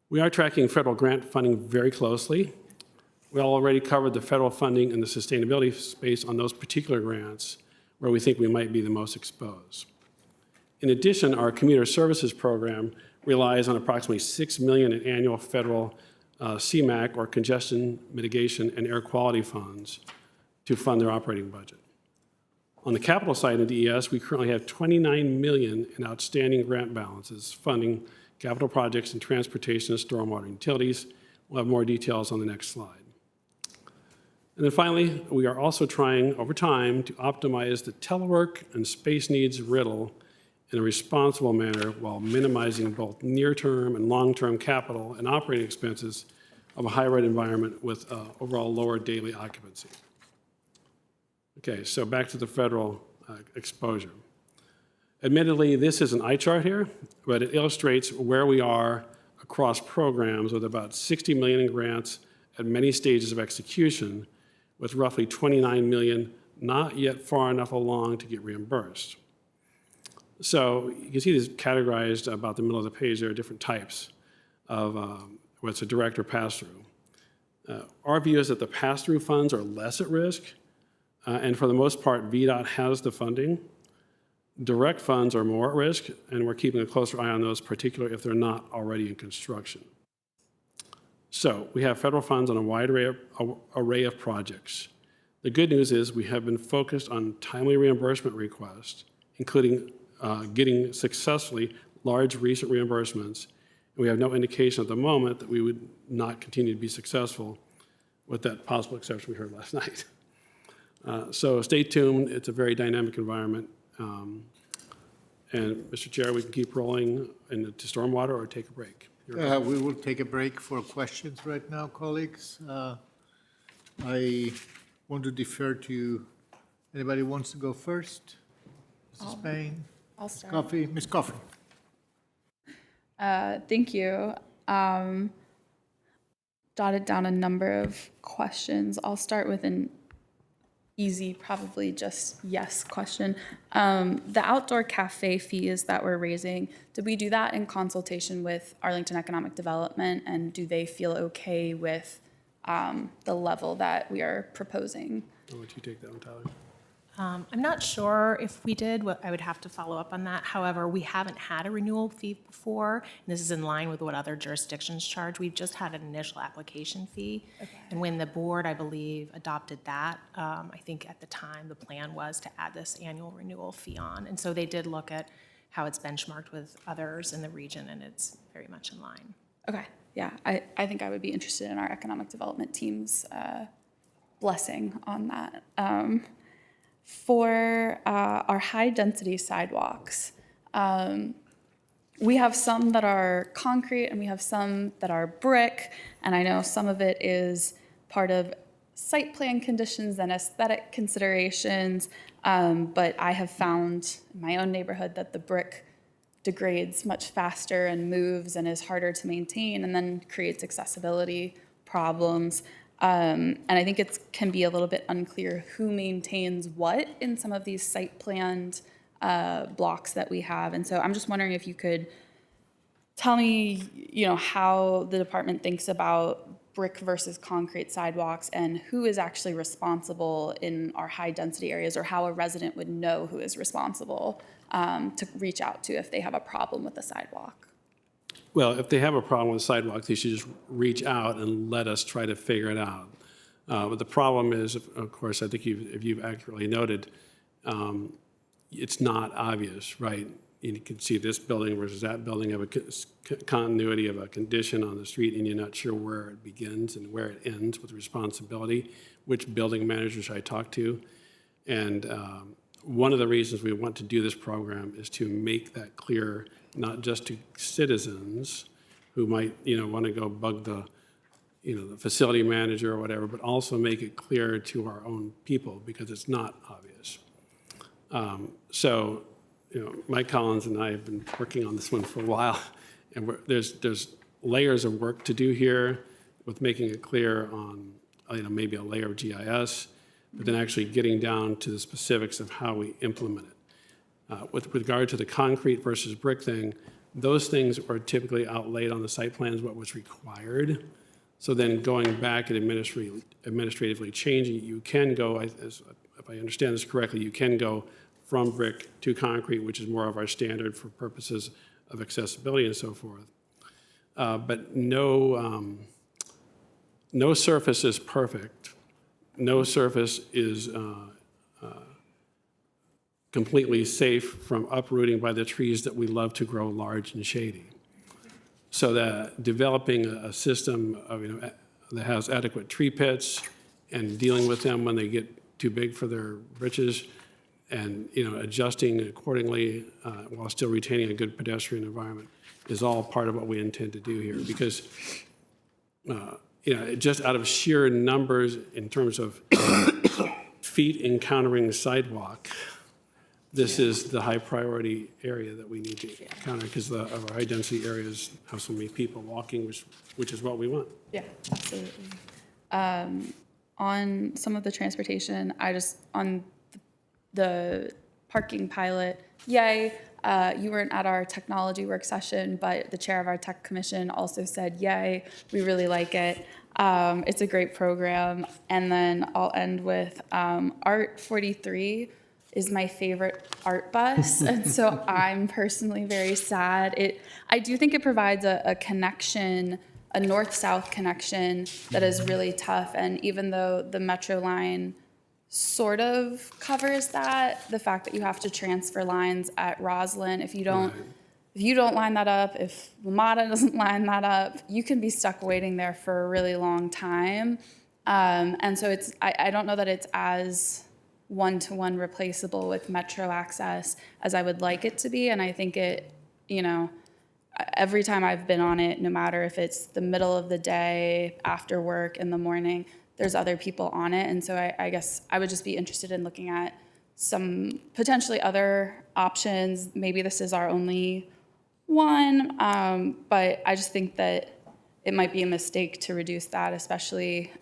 We are tracking federal grant funding very closely. We already covered the federal funding in the sustainability space on those particular grants where we think we might be the most exposed. In addition, our commuter services program relies on approximately $6 million in annual federal CMAQ, or congestion mitigation and air quality funds, to fund their operating budget. On the capital side of DES, we currently have $29 million in outstanding grant balances funding capital projects in transportation and stormwater utilities. We'll have more details on the next slide. And then finally, we are also trying over time to optimize the telework and space needs riddle in a responsible manner while minimizing both near-term and long-term capital and operating expenses of a high-rate environment with overall lower daily occupancy. Okay, so back to the federal exposure. Admittedly, this is an eye chart here, but it illustrates where we are across programs with about 60 million in grants at many stages of execution, with roughly 29 million not yet far enough along to get reimbursed. So you can see these categorized about the middle of the page. There are different types of what's a direct or pass-through. Our view is that the pass-through funds are less at risk, and for the most part, VDOT has the funding. Direct funds are more at risk, and we're keeping a closer eye on those, particularly if they're not already in construction. So we have federal funds on a wide array of projects. The good news is we have been focused on timely reimbursement requests, including getting successfully large recent reimbursements. And we have no indication at the moment that we would not continue to be successful with that possible exception we heard last night. So stay tuned. It's a very dynamic environment. And Mr. Chair, we can keep rolling into stormwater or take a break. We will take a break for questions right now, colleagues. I want to defer to, anybody wants to go first? Mrs. Spain? I'll start. Coffee? Ms. Coffee? Thank you. Jotted down a number of questions. I'll start with an easy, probably just yes question. The outdoor cafe fees that we're raising, did we do that in consultation with Arlington Economic Development, and do they feel okay with the level that we are proposing? I'll let you take that one, Tyler. I'm not sure if we did. I would have to follow up on that. However, we haven't had a renewal fee before, and this is in line with what other jurisdictions charge. We've just had an initial application fee. Okay. And when the board, I believe, adopted that, I think at the time the plan was to add this annual renewal fee on. And so they did look at how it's benchmarked with others in the region, and it's very much in line. Okay, yeah, I think I would be interested in our economic development team's blessing on that. For our high-density sidewalks, we have some that are concrete and we have some that are brick, and I know some of it is part of site plan conditions and aesthetic considerations, but I have found in my own neighborhood that the brick degrades much faster and moves and is harder to maintain and then creates accessibility problems. And I think it can be a little bit unclear who maintains what in some of these site planned blocks that we have. And so I'm just wondering if you could tell me, how the department thinks about brick versus concrete sidewalks and who is actually responsible in our high density areas, or how a resident would know who is responsible to reach out to if they have a problem with the sidewalk. Well, if they have a problem with sidewalks, they should just reach out and let us try to figure it out. But the problem is, of course, I think if you've accurately noted, it's not obvious, right? You can see this building versus that building have a continuity of a condition on the street, and you're not sure where it begins and where it ends with responsibility, which building manager should I talk to? And one of the reasons we want to do this program is to make that clear, not just to citizens who might, want to go bug the facility manager or whatever, but also make it clear to our own people because it's not obvious. So, Mike Collins and I have been working on this one for a while, and there's layers of work to do here with making it clear on, maybe a layer of GIS, but then actually getting down to the specifics of how we implement it. With regard to the concrete versus brick thing, those things are typically outlaid on the site plans, what was required. So then going back and administratively changing it, you can go, if I understand this correctly, you can go from brick to concrete, which is more of our standard for purposes of accessibility and so forth. But no surface is perfect. No surface is completely safe from uprooting by the trees that we love to grow large and shady. so that developing a system of, that has adequate tree pits and dealing with them when they get too big for their britches and, adjusting accordingly while still retaining a good pedestrian environment is all part of what we intend to do here. Because, just out of sheer numbers in terms of feet encountering sidewalk, this is the high priority area that we need to encounter because of our high density areas have so many people walking, which is what we want. Yeah, absolutely. On some of the transportation, on the parking pilot, yay. You weren't at our technology work session, but the chair of our tech commission also said, yay, we really like it. It's a great program. And then I'll end with Art 43 is my favorite art bus. And so I'm personally very sad. I do think it provides a connection, a north-south connection that is really tough. And even though the Metro line sort of covers that, the fact that you have to transfer lines at Roslyn, if you don't line that up, if WMATA doesn't line that up, you can be stuck waiting there for a really long time. And so I don't know that it's as one-to-one replaceable with Metro access as I would like it to be. And I think every time I've been on it, no matter if it's the middle of the day, after work, in the morning, there's other people on it. And so I guess I would just be interested in looking at some potentially other options. Maybe this is our only one, but I just think that it might be a mistake to reduce that, especially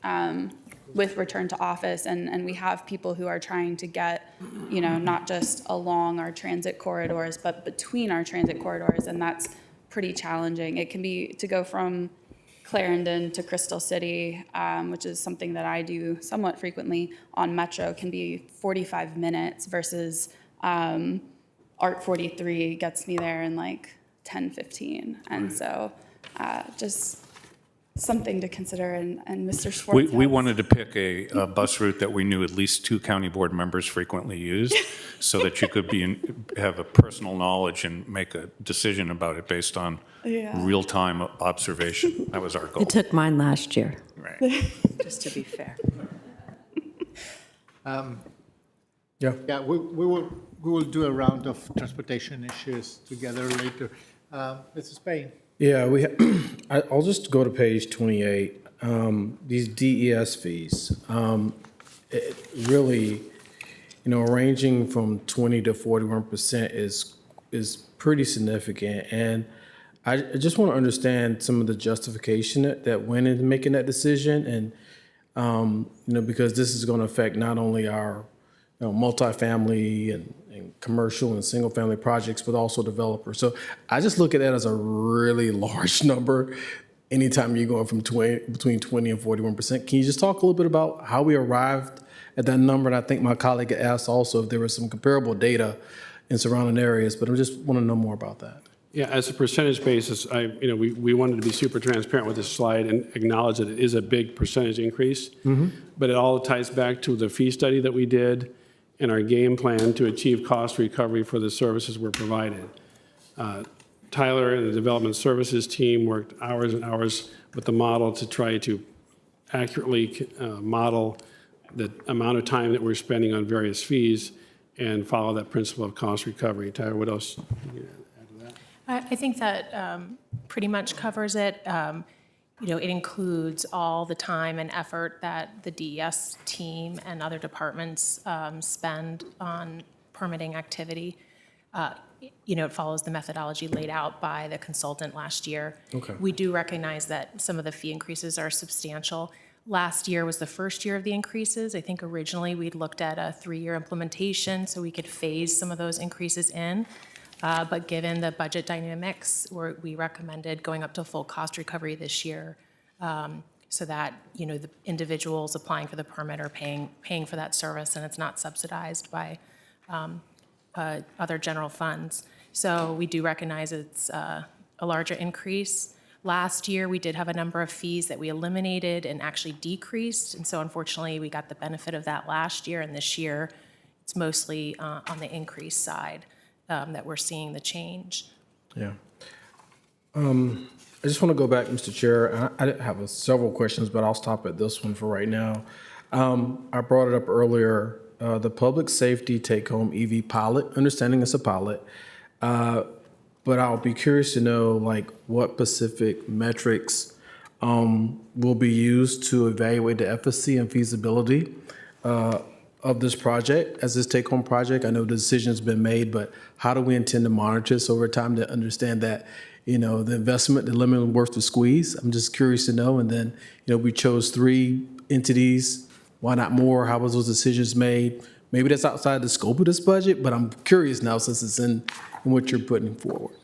with return to office. And we have people who are trying to get, not just along our transit corridors, but between our transit corridors. And that's pretty challenging. It can be to go from Clarendon to Crystal City, which is something that I do somewhat frequently on Metro, can be 45 minutes versus Art 43 gets me there in like 10-15. And so just something to consider. And Mr. Schwartz. We wanted to pick a bus route that we knew at least 2 county board members frequently used so that you could have a personal knowledge and make a decision about it based on real-time observation. That was our goal. It took mine last year. Right. Just to be fair. Yeah, we will do a round of transportation issues together later. Mrs. Spain. Yeah, I'll just go to page 28. These DES fees, it really, ranging from 20 to 41% is pretty significant. And I just want to understand some of the justification that went into making that decision. And, because this is going to affect not only our multifamily and commercial and single family projects, but also developers. So I just look at that as a really large number anytime you're going from between 20 and 41%. Can you just talk a little bit about how we arrived at that number? And I think my colleague asked also if there was some comparable data in surrounding areas, but I just want to know more about that. Yeah, as a percentage basis, we wanted to be super transparent with this slide and acknowledge that it is a big percentage increase. But it all ties back to the fee study that we did and our game plan to achieve cost recovery for the services we're provided. Tyler and the development services team worked hours and hours with the model to try to accurately model the amount of time that we're spending on various fees and follow that principle of cost recovery. Tyler, what else? I think that pretty much covers it. It includes all the time and effort that the DES team and other departments spend on permitting activity. It follows the methodology laid out by the consultant last year. Okay. We do recognize that some of the fee increases are substantial. Last year was the first year of the increases. I think originally we'd looked at a 3-year implementation so we could phase some of those increases in. But given the budget dynamics, we recommended going up to full cost recovery this year so that, the individuals applying for the permit are paying for that service and it's not subsidized by other general funds. So we do recognize it's a larger increase. Last year, we did have a number of fees that we eliminated and actually decreased. And so unfortunately, we got the benefit of that last year. And this year, it's mostly on the increase side that we're seeing the change. Yeah. I just want to go back, Mr. Chair. And I have several questions, but I'll stop at this one for right now. I brought it up earlier, the public safety take-home EV pilot, understanding it's a pilot. But I'll be curious to know, like, what specific metrics will be used to evaluate the efficacy and feasibility of this project as this take-home project. I know the decision's been made, but how do we intend to monitor this over time to understand that, the investment, the limit worth the squeeze? I'm just curious to know. And then, we chose 3 entities. Why not more? How was those decisions made? Maybe that's outside the scope of this budget, but I'm curious now since it's in what you're putting forward.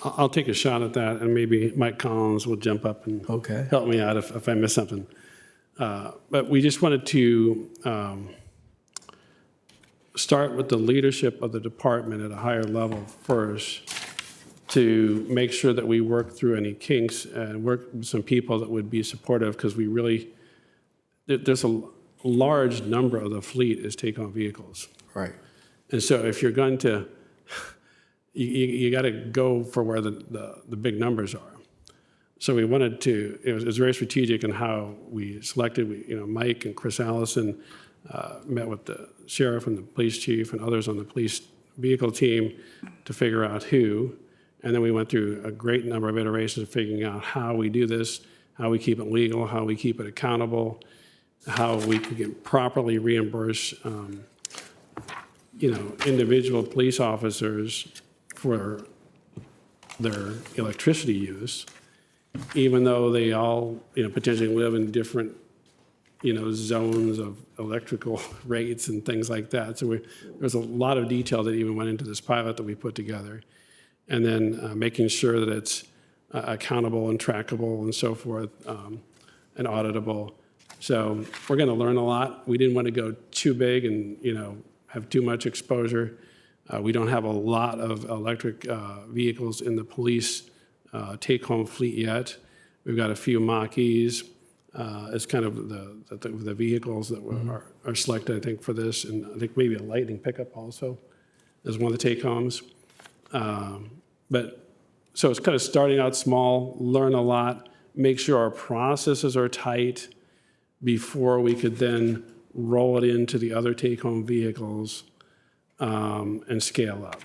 I'll take a shot at that, and maybe Mike Collins will jump up and Okay. help me out if I miss something. But we just wanted to start with the leadership of the department at a higher level first to make sure that we work through any kinks and work with some people that would be supportive, because we really, there's a large number of the fleet is take-home vehicles. Right. And so if you're going to, you got to go for where the big numbers are. So we wanted to, it was very strategic in how we selected, Mike and Chris Allison met with the sheriff and the police chief and others on the police vehicle team to figure out who. And then we went through a great number of iterations of figuring out how we do this, how we keep it legal, how we keep it accountable, how we can properly reimburse, individual police officers for their electricity use, even though they all, potentially live in different, zones of electrical rates and things like that. So there's a lot of detail that even went into this pilot that we put together. And then making sure that it's accountable and trackable and so forth, and auditable. So we're going to learn a lot. We didn't want to go too big and, have too much exposure. We don't have a lot of electric vehicles in the police take-home fleet yet. We've got a few Mach-E's as kind of the vehicles that are selected, I think, for this. And I think maybe a Lightning pickup also is one of the take-homes. But so it's kind of starting out small, learn a lot, make sure our processes are tight before we could then roll it into the other take-home vehicles and scale up.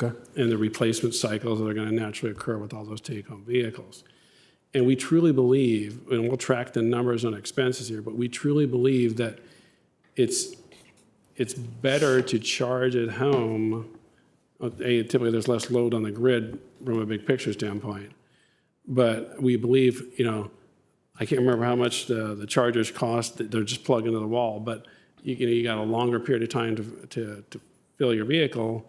Okay. And the replacement cycles that are going to naturally occur with all those take-home vehicles. And we truly believe, and we'll track the numbers on expenses here, but we truly believe that it's better to charge at home. Typically, there's less load on the grid from a big picture standpoint. But we believe, I can't remember how much the chargers cost. They're just plugged into the wall. But you got a longer period of time to fill your vehicle,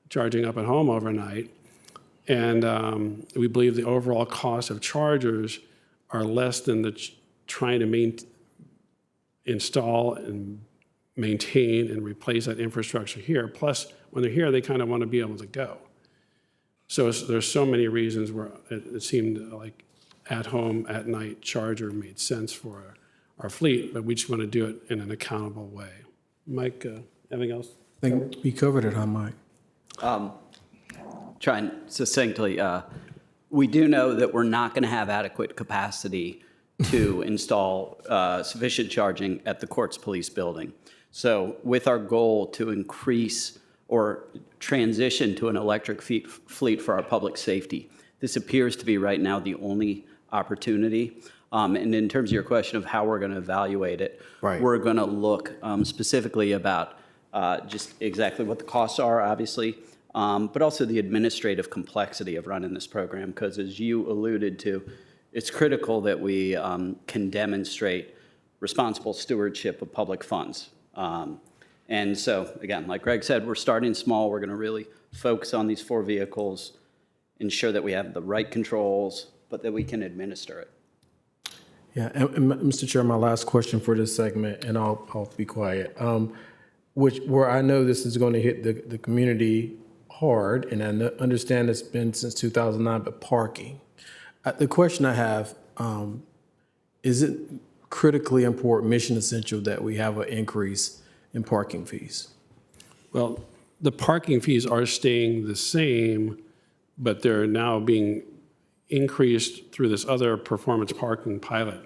charging up at home overnight. And we believe the overall cost of chargers are less than trying to install and maintain and replace that infrastructure here. Plus, when they're here, they kind of want to be able to go. So there's so many reasons where it seemed like at home, at night charger made sense for our fleet, but we just want to do it in an accountable way. Mike, anything else? I think we covered it, huh, Mike? Trying succinctly, we do know that we're not going to have adequate capacity to install sufficient charging at the Courts Police Building. So with our goal to increase or transition to an electric fleet for our public safety, this appears to be right now the only opportunity. And in terms of your question of how we're going to evaluate it, Right. we're going to look specifically about just exactly what the costs are, obviously, but also the administrative complexity of running this program, because as you alluded to, it's critical that we can demonstrate responsible stewardship of public funds. And so, again, like Greg said, we're starting small. We're going to really focus on these 4 vehicles, ensure that we have the right controls, but that we can administer it. Yeah, and Mr. Chair, my last question for this segment, and I'll be quiet. Where I know this is going to hit the community hard, and I understand it's been since 2009, but parking. The question I have, is it critically important, mission essential, that we have an increase in parking fees? Well, the parking fees are staying the same, but they're now being increased through this other performance parking pilot.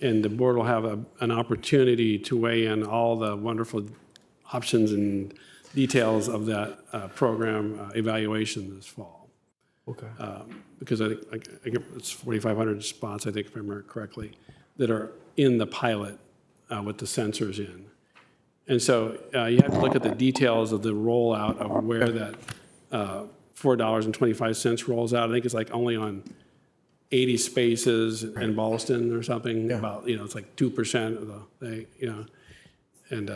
And the board will have an opportunity to weigh in all the wonderful options and details of that program evaluation this fall. Okay. Because I think it's 4,500 spots, I think, if I remember correctly, that are in the pilot with the sensors in. And so you have to look at the details of the rollout of where that $4.25 rolls out. I think it's like only on 80 spaces in Ballston or something, about, it's like 2% of the, and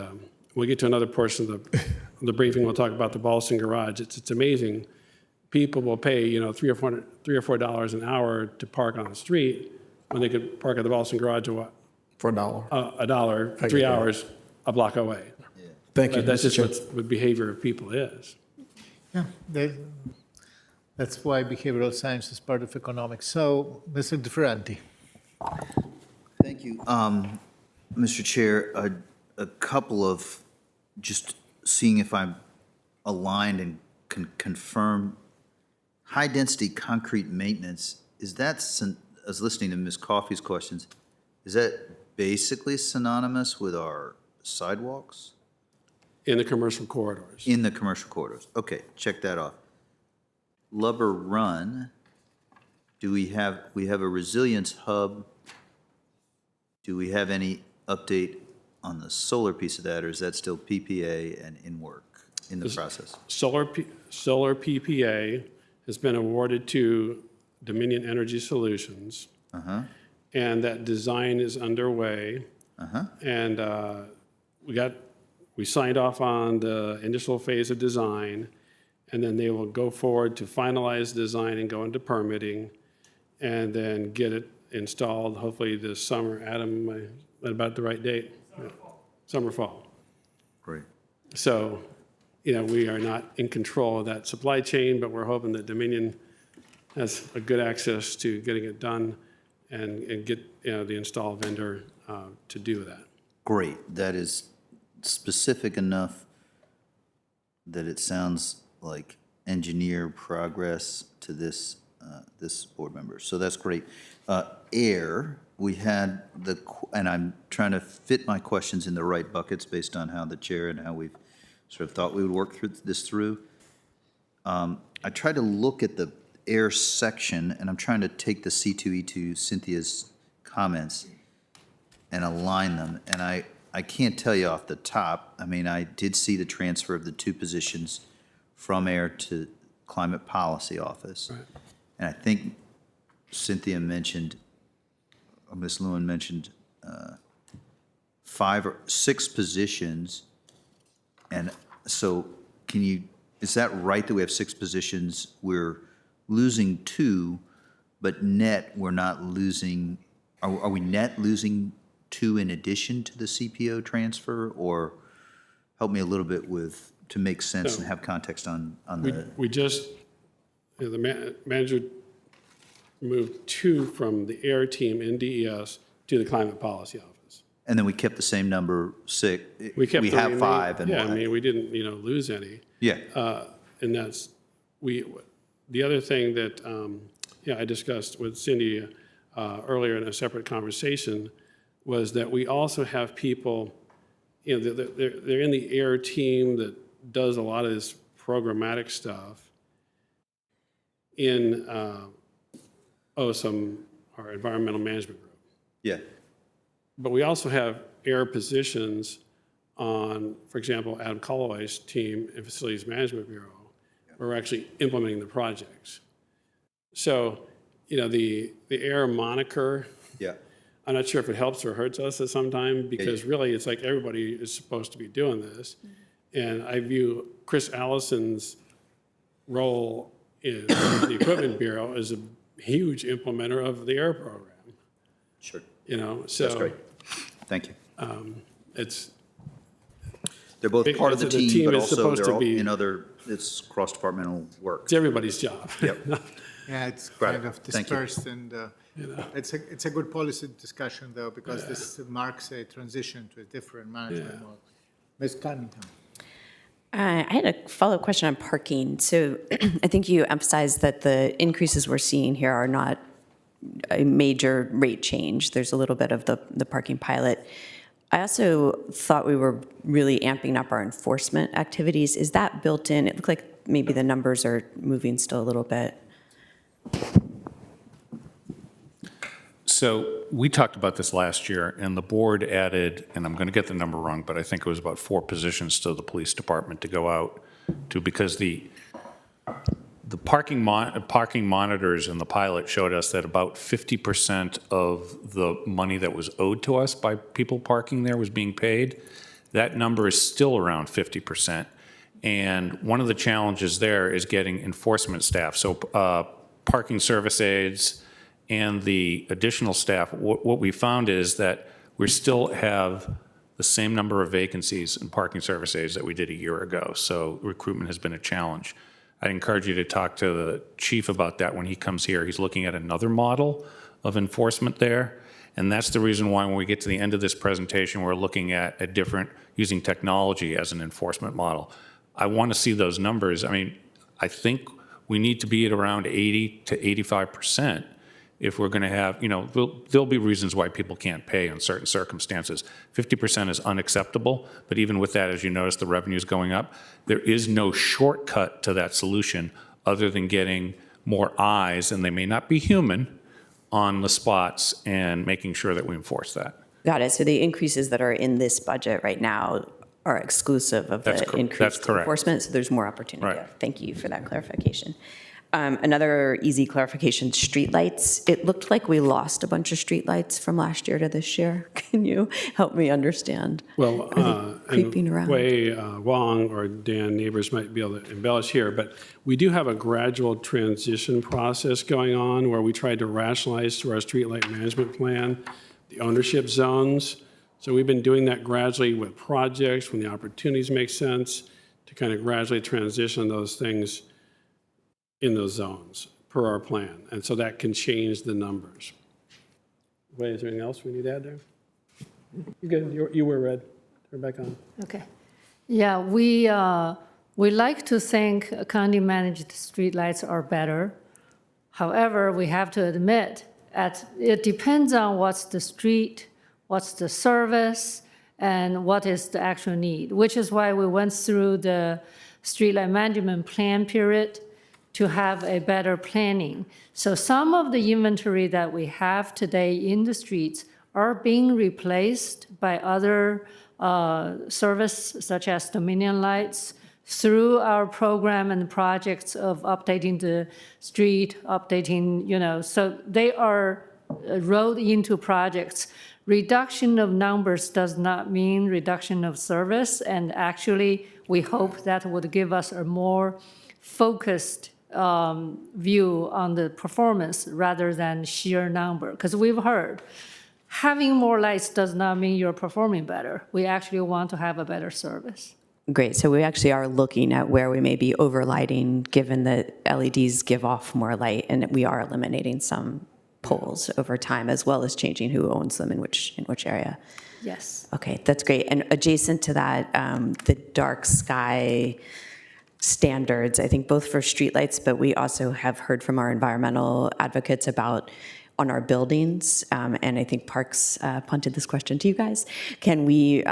we'll get to another portion of the briefing. We'll talk about the Ballston garage. It's amazing. People will pay, $3 or $4 an hour to park on the street when they could park at the Ballston garage For $1. $1 for 3 hours a block away. Thank you. But that's Mr. just Chair. what behavior of people is. Yeah, that's why behavioral science is part of economics. So, Mr. DeFerranti. Thank you. Mr. Chair, a couple of, just seeing if I'm aligned and can confirm, high-density concrete maintenance, is that, I was listening to Ms. Coffey's questions, is that basically synonymous with our sidewalks? In the commercial corridors. In the commercial corridors. Okay, check that off. Lubber Run, we have a resilience hub. Do we have any update on the solar piece of that, or is that still PPA and in work, in the process? Solar PPA has been awarded to Dominion Energy Solutions. And that design is underway. And we signed off on the initial phase of design, and then they will go forward to finalize design and go into permitting, and then get it installed hopefully this summer. Adam, at about the right date? Summer, fall. Great. So, we are not in control of that supply chain, but we're hoping that Dominion has a good access to getting it done and get the install vendor to do that. Great. That is specific enough that it sounds like engineer progress to this board member. So that's great. Air, we had and I'm trying to fit my questions in the right buckets based on how the chair and how we've sort of thought we would work through. I tried to look at the air section, and I'm trying to take the C2E2 Cynthia's comments and align them. And I can't tell you off the top. I mean, I did see the transfer of the 2 positions from air to climate policy office. Right. And I think Cynthia mentioned, or Ms. Lewin mentioned 5 or 6 positions. And so is that right that we have 6 positions? We're losing 2, but net we're not losing, are we net losing 2 in addition to the CPO transfer? Or help me a little bit to make sense and have context on the. We just, the manager moved 2 from the air team in DES to the climate policy office. And then we kept the same number, 6. We kept We the have remaining- 5 and Yeah, what? I mean, we didn't, lose any. Yeah. And that's, the other thing that, I discussed with Cindy earlier in a separate conversation was that we also have people, they're in the air team that does a lot of this programmatic stuff in our environmental management group. Yeah. But we also have air positions on, for example, Adam Calloway's team in Facilities Management Bureau, where we're actually implementing the projects. So, the air moniker, Yeah. I'm not sure if it helps or hurts us at some time, because really it's like everybody is supposed to be doing this. And I view Chris Allison's role in the Equipment Bureau as a huge implementer of the air program. Sure. So. That's great. Thank you. It's. They're both part of the The team, but is also supposed they're to all be- in it's cross-departmental work. It's everybody's job. Yep. Yeah, it's Got kind it. of Thank you. dispersed, and it's a good policy discussion, though, because this marks a transition to a different management model. Ms. Cunningham. I had a follow-up question on parking. So I think you emphasized that the increases we're seeing here are not a major rate change. There's a little bit of the parking pilot. I also thought we were really amping up our enforcement activities. Is that built in? It looked like maybe the numbers are moving still a little bit. So we talked about this last year, and the board added, and I'm going to get the number wrong, but I think it was about 4 positions to the police department to go out to, because the parking monitors in the pilot showed us that about 50% of the money that was owed to us by people parking there was being paid. That number is still around 50%. And one of the challenges there is getting enforcement staff. So parking service aides and the additional staff, what we found is that we still have the same number of vacancies in parking service aides that we did a year ago. So recruitment has been a challenge. I'd encourage you to talk to the chief about that when he comes here. He's looking at another model of enforcement there. And that's the reason why when we get to the end of this presentation, we're looking at a different, using technology as an enforcement model. I want to see those numbers. I mean, I think we need to be at around 80 to 85% if we're going to have, there'll be reasons why people can't pay in certain circumstances. 50% is unacceptable, but even with that, as you notice, the revenue is going up. There is no shortcut to that solution other than getting more eyes, and they may not be human, on the spots and making sure that we enforce that. Got it. So the increases that are in this budget right now are exclusive of the increased enforcement, so there's more opportunity there. Thank you for that clarification. Another easy clarification, streetlights. It looked like we lost a bunch of streetlights from last year to this year. Can you help me understand? Well, creeping around? Wei Wong or Dan Neighbors might be able to embellish here, but we do have a gradual transition process going on where we tried to rationalize through our streetlight management plan the ownership zones. So we've been doing that gradually with projects when the opportunities make sense to kind of gradually transition those things in those zones per our plan. And so that can change the numbers. Wait, is there anything else we need to add there? You're good. You were red. Turn back on. Okay. Yeah, we like to think county-managed streetlights are better. However, we have to admit, it depends on what's the street, what's the service, and what is the actual need, which is why we went through the streetlight management plan period to have a better planning. So some of the inventory that we have today in the streets are being replaced by other service such as Dominion Lights through our program and projects of updating the street, so they are rolled into projects. Reduction of numbers does not mean reduction of service, and actually we hope that would give us a more focused view on the performance rather than sheer number. Because we've heard having more lights does not mean you're performing better. We actually want to have a better service. Great. So we actually are looking at where we may be overlighting, given that LEDs give off more light, and we are eliminating some poles over time, as well as changing who owns them in which area. Yes. Okay, that's great. And adjacent to that, the dark sky standards, I think both for streetlights, but we also have heard from our environmental advocates about on our buildings, and I think Parks punted this question to you guys. Can we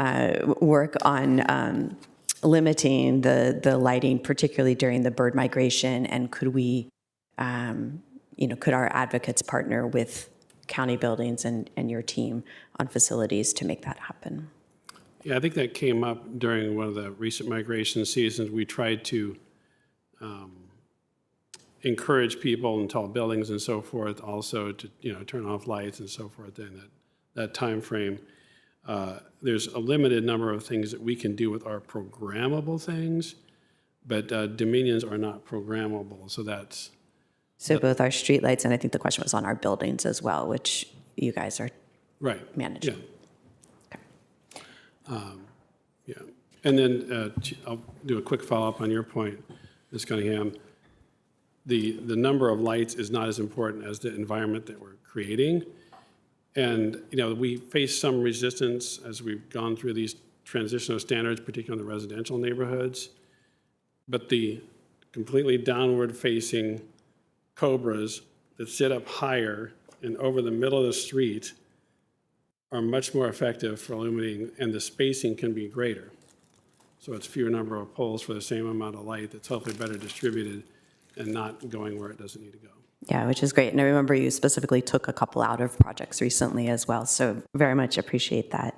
work on limiting the lighting, particularly during the bird migration, and could we, could our advocates partner with county buildings and your team on facilities to make that happen? Yeah, I think that came up during one of the recent migration seasons. We tried to encourage people in tall buildings and so forth also to turn off lights and so forth in that time frame. There's a limited number of things that we can do with our programmable things, but Dominions are not programmable, so that's... So both our streetlights, and I think the question was on our buildings as well, which you guys are managing. Yeah. Yeah, and then I'll do a quick follow-up on your point, Ms. Cunningham. The number of lights is not as important as the environment that we're creating. And, we face some resistance as we've gone through these transitional standards, particularly in the residential neighborhoods. but the completely downward-facing Cobras that sit up higher and over the middle of the street are much more effective for illuminating, and the spacing can be greater. So it's fewer number of poles for the same amount of light that's hopefully better distributed and not going where it doesn't need to go. Yeah, which is great. And I remember you specifically took a couple out of projects recently as well, so very much appreciate that.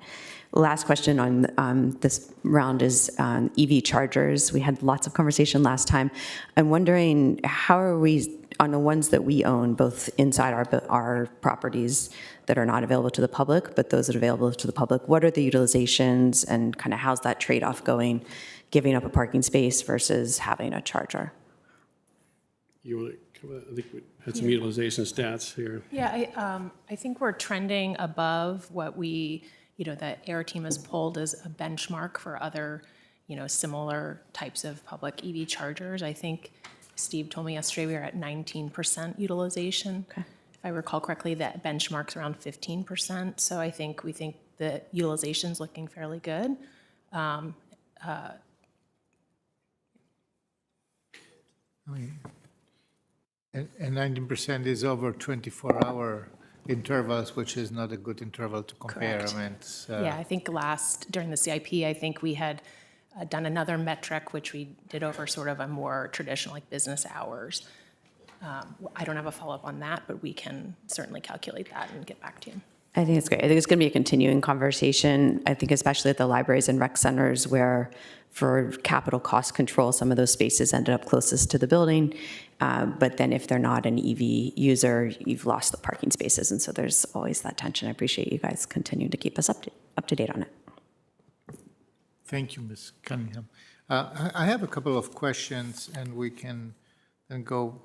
Last question on this round is EV chargers. We had lots of conversation last time. I'm wondering, how are we, on the ones that we own, both inside our properties that are not available to the public, but those that are available to the public, what are the utilizations and kind of how's that trade-off going, giving up a parking space versus having a charger? You want to cover that? I think we had some utilization stats here. Yeah, I think we're trending above what we, the AIR team has pulled as a benchmark for other, similar types of public EV chargers. I think Steve told me yesterday we were at 19% utilization. Okay. If I recall correctly, that benchmark's around 15%. So we think the utilization's looking fairly good. And 19% is over 24-hour intervals, which is not a good interval to compare. Correct. I mean, it's, Yeah, I think during the CIP, I think we had done another metric, which we did over sort of a more traditional, like business hours. I don't have a follow-up on that, but we can certainly calculate that and get back to you. I think it's great. I think it's going to be a continuing conversation. I think especially at the libraries and rec centers where for capital cost control, some of those spaces ended up closest to the building. But then if they're not an EV user, you've lost the parking spaces. And so there's always that tension. I appreciate you guys continuing to keep us up to date on it. thank you, Ms. Cunningham. I have a couple of questions, and we can then go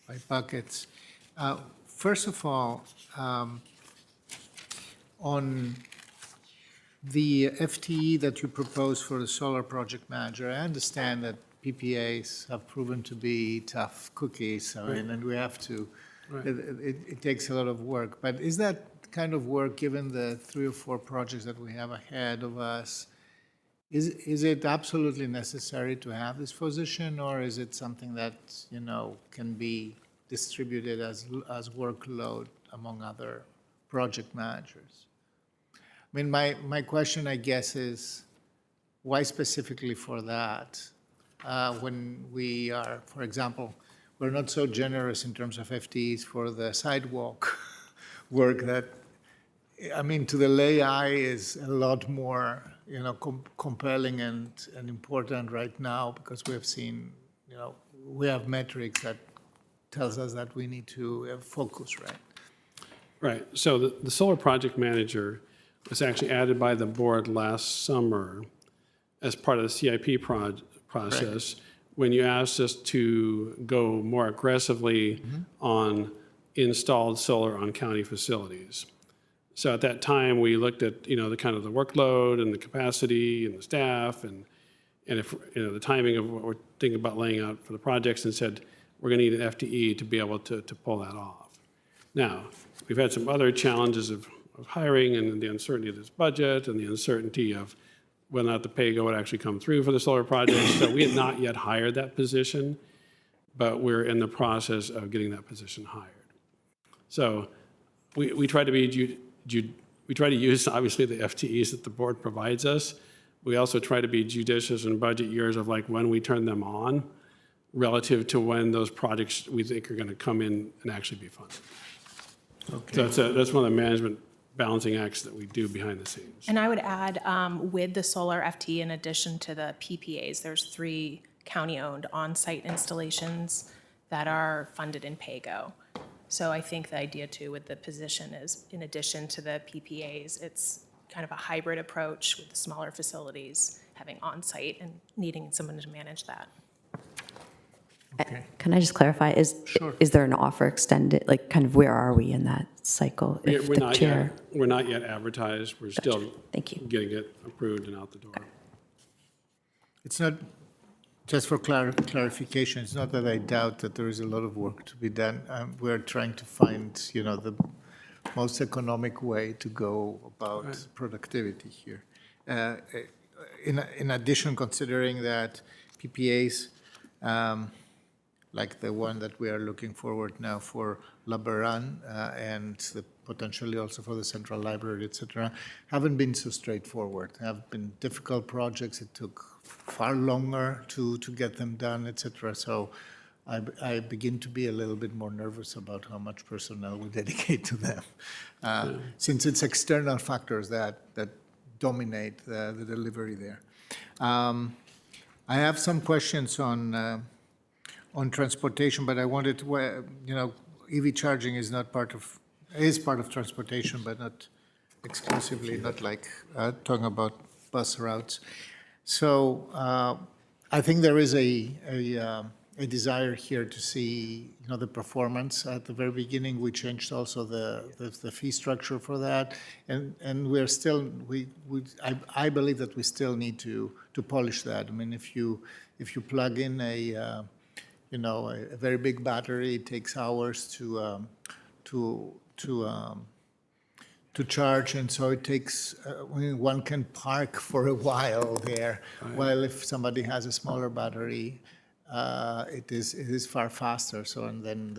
by buckets. First of all, on the FTE that you propose for the solar project manager, I understand that PPAs have proven to be tough cookies, and we have to, it takes a lot of work. But is that kind of work, given the 3 or 4 projects that we have ahead of us, is it absolutely necessary to have this position, or is it something that, can be distributed as workload among other project managers? I mean, my question, I guess, is why specifically for that? When we are, for example, we're not so generous in terms of FTEs for the sidewalk work that, I mean, to the lay eye is a lot more, compelling and important right now, because we have seen, we have metrics that tells us that we need to focus, right? Right. So the solar project manager was actually added by the board last summer as part of the CIP process when you asked us to go more aggressively on installed solar on county facilities. So at that time, we looked at, the kind of the workload and the capacity and the staff and if, the timing of what we're thinking about laying out for the projects, and said, we're going to need an FTE to be able to pull that off. Now, we've had some other challenges of hiring and the uncertainty of this budget and the uncertainty of whether or not the pay-go would actually come through for the solar project. So we had not yet hired that position, but we're in the process of getting that position hired. So we try to use, obviously, the FTEs that the board provides us. We also try to be judicious in budget years of like when we turn them on relative to when those projects we think are going to come in and actually be funded. Okay. So that's one of the management balancing acts that we do behind the scenes. And I would add, with the solar FT, in addition to the PPAs, there's 3 county-owned on-site installations that are funded in pay-go. So I think the idea too with the position is, in addition to the PPAs, it's kind of a hybrid approach with the smaller facilities having on-site and needing someone to manage that. Okay. Can I just clarify, is there an offer extended, like kind of where are we in that cycle? If We're the not chair- yet. We're not yet advertised. We're still Thank you. getting it approved and out the door. It's not, just for clarification, it's not that I doubt that there is a lot of work to be done. We're trying to find, the most economic way to go about productivity here. In addition, considering that PPAs, like the one that we are looking forward now for La Baran, and potentially also for the Central Library, et cetera, haven't been so straightforward. Have been difficult projects. It took far longer to get them done, et cetera. So I begin to be a little bit more nervous about how much personnel we dedicate to them, since it's external factors that dominate the delivery there. I have some questions on transportation, but I wanted to, EV charging is part of transportation, but not exclusively, not like talking about bus routes. So I think there is a desire here to see, the performance. At the very beginning, we changed also the fee structure for that, and we're still, I believe that we still need to polish that. I mean, if you plug in a very big battery, it takes hours to charge, and so it takes, one can park for a while there. Right. While if somebody has a smaller battery, it is far faster. So, and then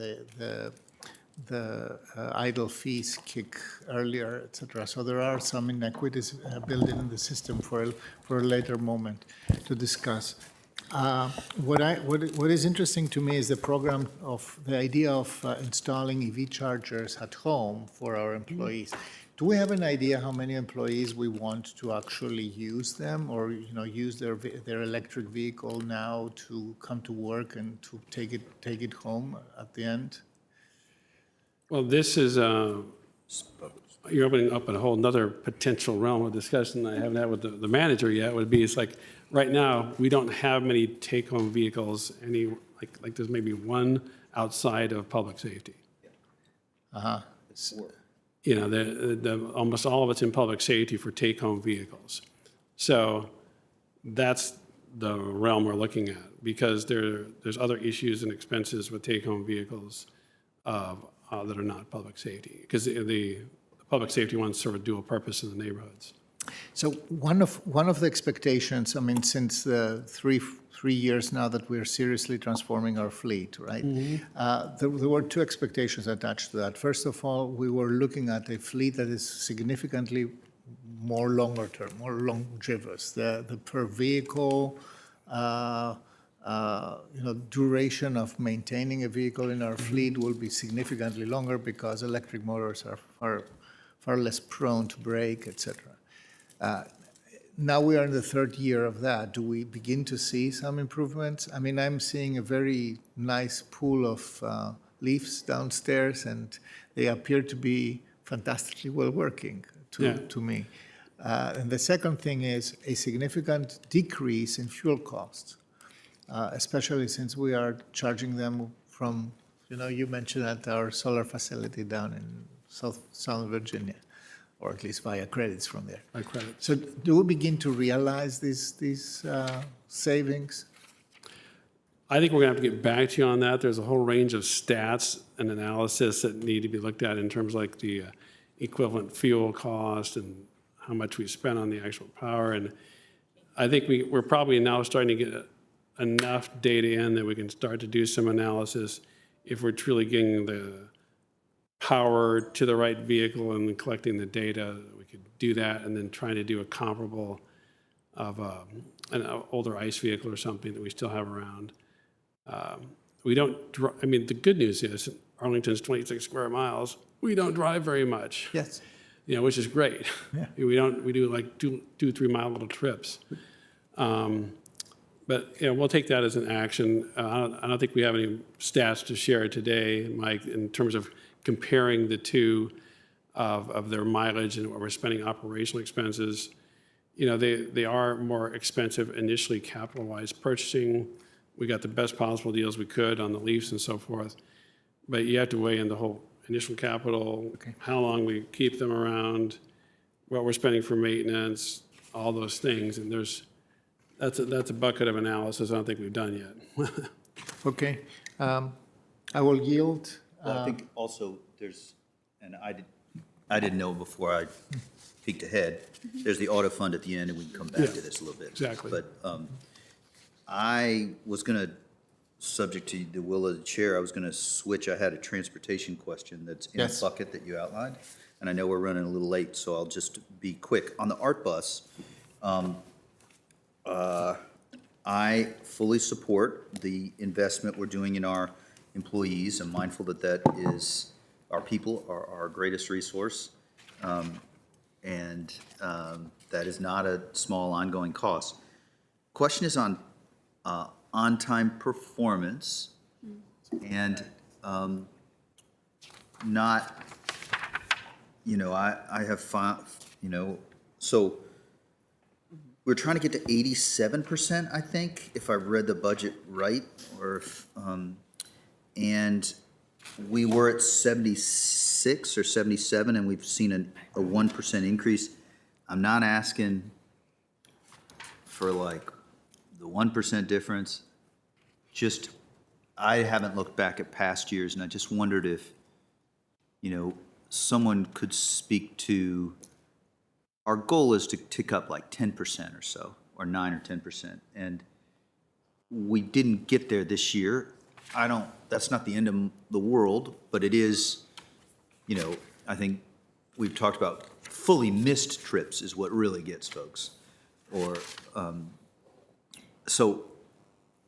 the idle fees kick earlier, et cetera. So there are some inequities built in the system for a later moment to discuss. What is interesting to me is the idea of installing EV chargers at home for our employees. Do we have an idea how many employees we want to actually use them, or use their electric vehicle now to come to work and to take it home at the end? Well, this is, you're opening up a whole nother potential realm of discussion I haven't had with the manager yet. It's like, right now, we don't have many take-home vehicles, like there's maybe one outside of public safety. Uh-huh. Almost all of it's in public safety for take-home vehicles. So that's the realm we're looking at, because there's other issues and expenses with take-home vehicles that are not public safety, because the public safety ones serve a dual purpose in the neighborhoods. So one of the expectations, I mean, since the three years now that we're seriously transforming our fleet, right? Mm-hmm. There were two expectations attached to that. First of all, we were looking at a fleet that is significantly more longer term, more longevous. The per vehicle, duration of maintaining a vehicle in our fleet will be significantly longer because electric motors are far less prone to break, et cetera. Now we are in the third year of that. Do we begin to see some improvements? I mean, I'm seeing a very nice pool of leaves downstairs, and they appear to be fantastically well working to me. And the second thing is a significant decrease in fuel costs, especially since we are charging them from, you mentioned at our solar facility down in South Virginia, or at least via credits from there. By credits. So do we begin to realize these savings? I think we're going to have to get back to you on that. There's a whole range of stats and analysis that need to be looked at in terms of like the equivalent fuel cost and how much we spend on the actual power. And I think we're probably now starting to get enough data in that we can start to do some analysis if we're truly getting the power to the right vehicle and collecting the data. We could do that and then trying to do a comparable of an older ICE vehicle or something that we still have around. We don't, I mean, the good news is Arlington's 26 square miles. We don't drive very much. Yes. Which is great. Yeah. We do like 2-3 mile little trips. But we'll take that as an action. I don't think we have any stats to share today, Mike, in terms of comparing the two of their mileage and what we're spending operational expenses. They are more expensive initially capital-wise purchasing. We got the best possible deals we could on the Leafs and so forth. But you have to weigh in the whole initial capital, how long we keep them around, what we're spending for maintenance, all those things. And that's a bucket of analysis I don't think we've done yet. Okay. I will yield. Well, I think also there's, and I didn't know before I peeked ahead, there's the auto fund at the end, and we can come back to this a little bit. Exactly. But I was going to, subject to the will of the chair, I was going to switch. I had a transportation question that's in a Yes. bucket that you outlined, and I know we're running a little late, so I'll just be quick. On the art bus, I fully support the investment we're doing in our employees. I'm mindful that that is, our people are our greatest resource, and that is not a small ongoing cost. Question is on-time performance, and not, I have found, so we're trying to get to 87%, I think, if I read the budget right, or if, and we were at 76 or 77, and we've seen a 1% increase. I'm not asking for like the 1% difference. Just, I haven't looked back at past years, and I just wondered if, someone could speak to, our goal is to tick up like 10% or so, or 9 or 10%, and we didn't get there this year. That's not the end of the world, but it is, I think we've talked about fully missed trips is what really gets folks. Or, so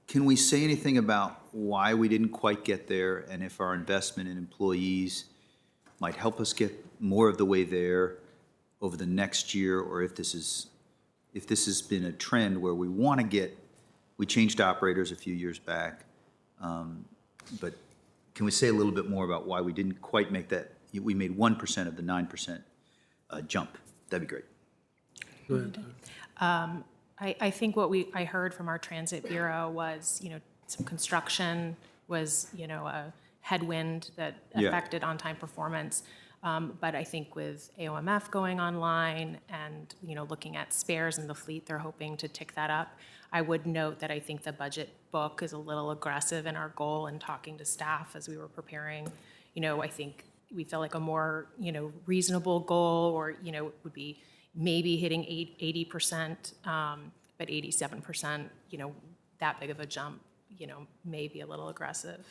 can we say anything about why we didn't quite get there, and if our investment in employees might help us get more of the way there over the next year, or if this has been a trend where we changed operators a few years back, but can we say a little bit more about why we didn't quite make that, we made 1% of the 9% jump? That'd be great. Go ahead. I think what I heard from our transit bureau was, some construction was, a headwind that Yeah. affected on-time performance. But I think with AOMF going online and, looking at spares in the fleet, they're hoping to tick that up. I would note that I think the budget book is a little aggressive in our goal, and talking to staff as we were preparing, I think we felt like a more, reasonable goal, or, would be maybe hitting 80%, but 87%, that big of a jump, may be a little aggressive.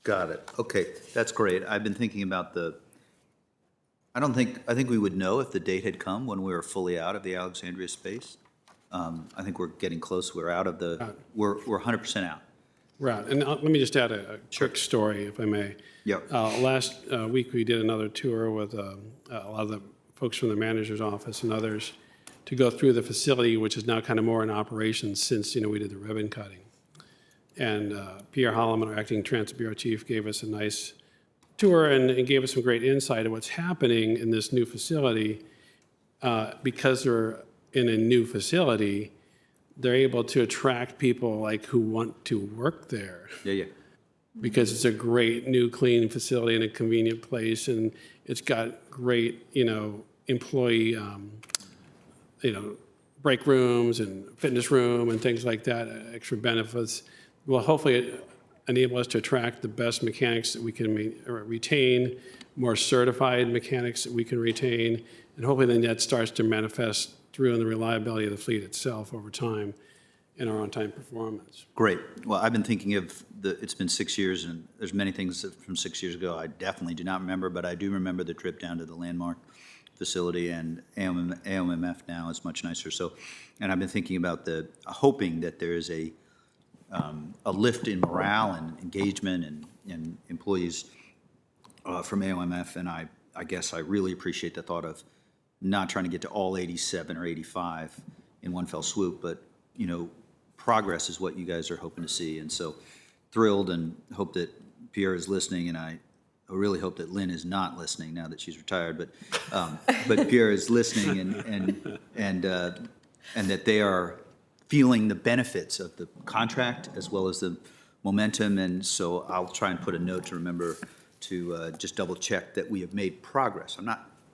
Got it. Okay, that's great. I've been thinking about I think we would know if the date had come when we were fully out of the Alexandria space. I think we're getting close. We're out of we're 100% out. Right, and let me just add a quick story, if I may. Yep. Last week, we did another tour with a lot of the folks from the manager's office and others to go through the facility, which is now kind of more in operation since, we did the ribbon cutting. And Pierre Holloman, our acting transit bureau chief, gave us a nice tour and gave us some great insight into what's happening in this new facility. Because they're in a new facility, they're able to attract people like who want to work there. Yeah. Because it's a great new clean facility in a convenient place, and it's got great, employee, break rooms and fitness room and things like that, extra benefits. Will hopefully enable us to attract the best mechanics that we can retain, more certified mechanics that we can retain, and hopefully then that starts to manifest through in the reliability of the fleet itself over time in our on-time performance. Great. Well, I've been thinking of it's been 6 years, and there's many things from 6 years ago I definitely do not remember, but I do remember the trip down to the Landmark facility, and AOMF now is much nicer. So, and I've been thinking about hoping that there is a lift in morale and engagement and employees from AOMF, and I guess I really appreciate the thought of not trying to get to all 87 or 85 in one fell swoop, but, progress is what you guys are hoping to see. And so thrilled, and hope that Pierre is listening, and I really hope that Lynn is not listening now that she's retired, but Pierre is listening, and that they are feeling the benefits of the contract as well as the momentum. And so I'll try and put a note to remember to just double check that we have made progress.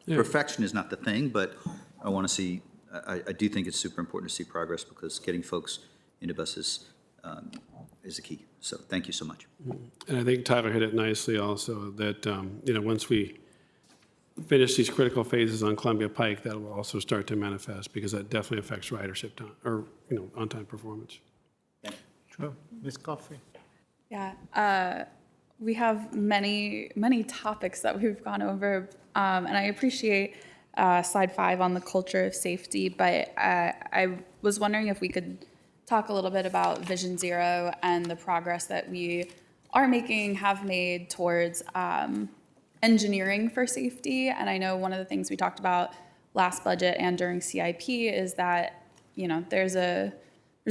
Perfection is not the thing, but I want to see, I do think it's super important to see progress, because getting folks into buses is the key. So thank you so much. And I think Tyler hit it nicely also, that, once we finish these critical phases on Columbia Pike, that will also start to manifest, because that definitely affects ridership time, or, on-time performance. Sure. Ms. Coffey? Yeah, we have many topics that we've gone over, and I appreciate slide 5 on the culture of safety, but I was wondering if we could talk a little bit about Vision Zero and the progress that we are making, have made towards engineering for safety. And I know one of the things we talked about last budget and during CIP is that, you know, there's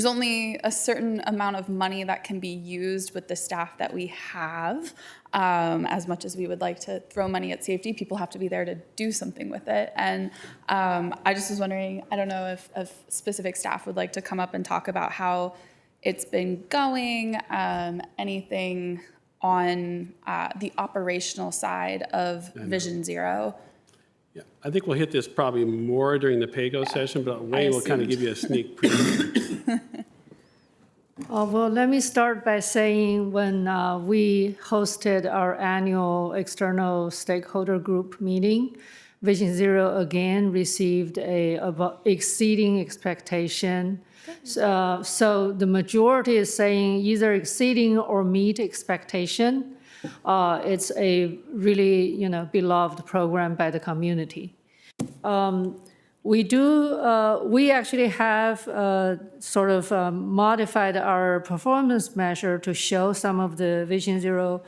only a certain amount of money that can be used with the staff that we have. As much as we would like to throw money at safety, people have to be there to do something with it. And I just was wondering, I don't know if specific staff would like to come up and talk about how it's been going, anything on the operational side of Vision Zero. Yeah, I think we'll hit this probably more during the PAYGO session, but Wei will kind of give you a sneak preview. Well, let me start by saying when we hosted our annual external stakeholder group meeting, Vision Zero again received exceeding expectation. So the majority is saying either exceeding or meet expectation. It's a really, beloved program by the community. We actually have sort of modified our performance measure to show some of the Vision Zero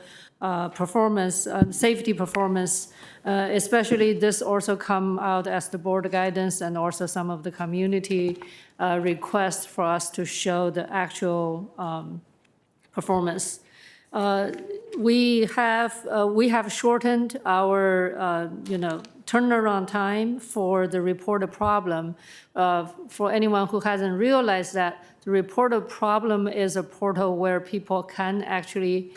performance, safety performance, especially this also come out as the board guidance and also some of the community requests for us to show the actual performance. We have shortened our, turnaround time for the reported problem. For anyone who hasn't realized that, the reported problem is a portal where people can actually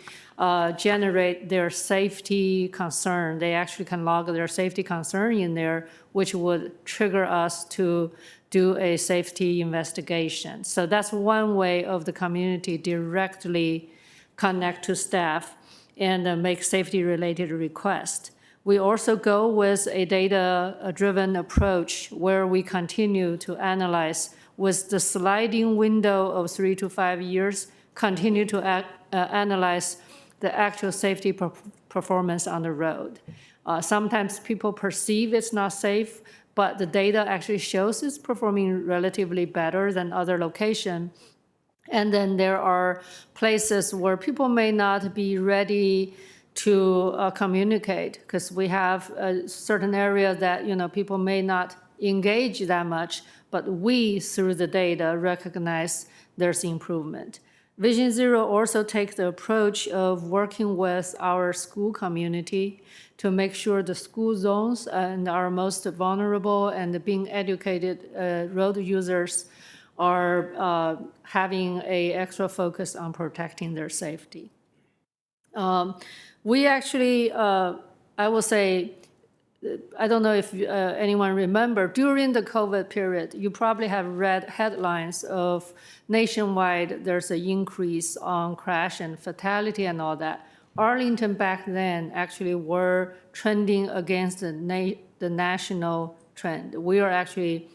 generate their safety concern. They actually can log their safety concern in there, which would trigger us to do a safety investigation. So that's one way of the community directly connect to staff and make safety-related requests. We also go with a data-driven approach where we continue to analyze with the sliding window of 3 to 5 years, continue to analyze the actual safety performance on the road. Sometimes people perceive it's not safe, but the data actually shows it's performing relatively better than other locations. And then there are places where people may not be ready to communicate because we have a certain area that people may not engage that much, but we, through the data, recognize there's improvement. Vision Zero also takes the approach of working with our school community to make sure the school zones and our most vulnerable and being educated road users are having an extra focus on protecting their safety. We actually, I will say, I don't know if anyone remember, during the COVID period, you probably have read headlines of nationwide, there's an increase on crash and fatality and all that. Arlington back then actually were trending against the national trend. We are actually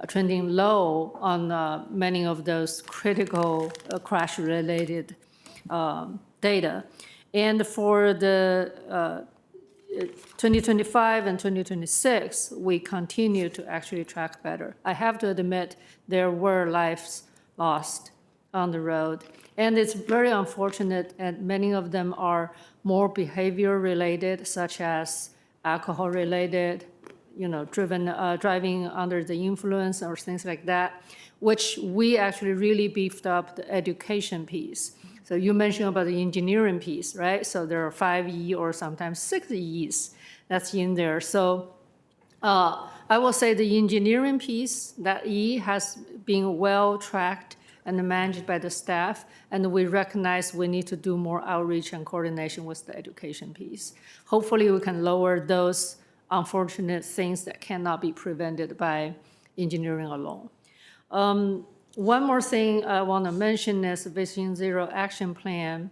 trending low on many of those critical crash-related data. And for the 2025 and 2026, we continue to actually track better. I have to admit, there were lives lost on the road. And it's very unfortunate, and many of them are more behavior-related, such as alcohol-related, driving under the influence or things like that, which we actually really beefed up the education piece. So you mentioned about the engineering piece, right? So there are 5 E or sometimes 6 E's that's in there. So I will say the engineering piece, that E, has been well tracked and managed by the staff, and we recognize we need to do more outreach and coordination with the education piece. Hopefully we can lower those unfortunate things that cannot be prevented by engineering alone. One more thing I want to mention is Vision Zero Action Plan.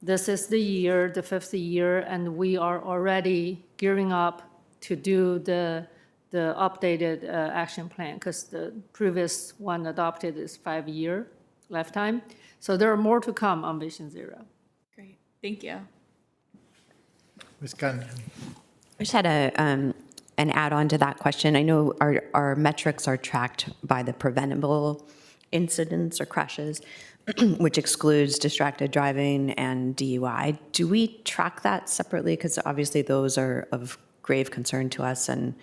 This is the year, the 5th year, and we are already gearing up to do the updated action plan because the previous one adopted is 5 year. lifetime. So there are more to come on Vision Zero. Great, thank you. Ms. Cunningham. I just had an add-on to that question. I know our metrics are tracked by the preventable incidents or crashes, which excludes distracted driving and DUI. Do we track that separately? Because obviously those are of grave concern to us and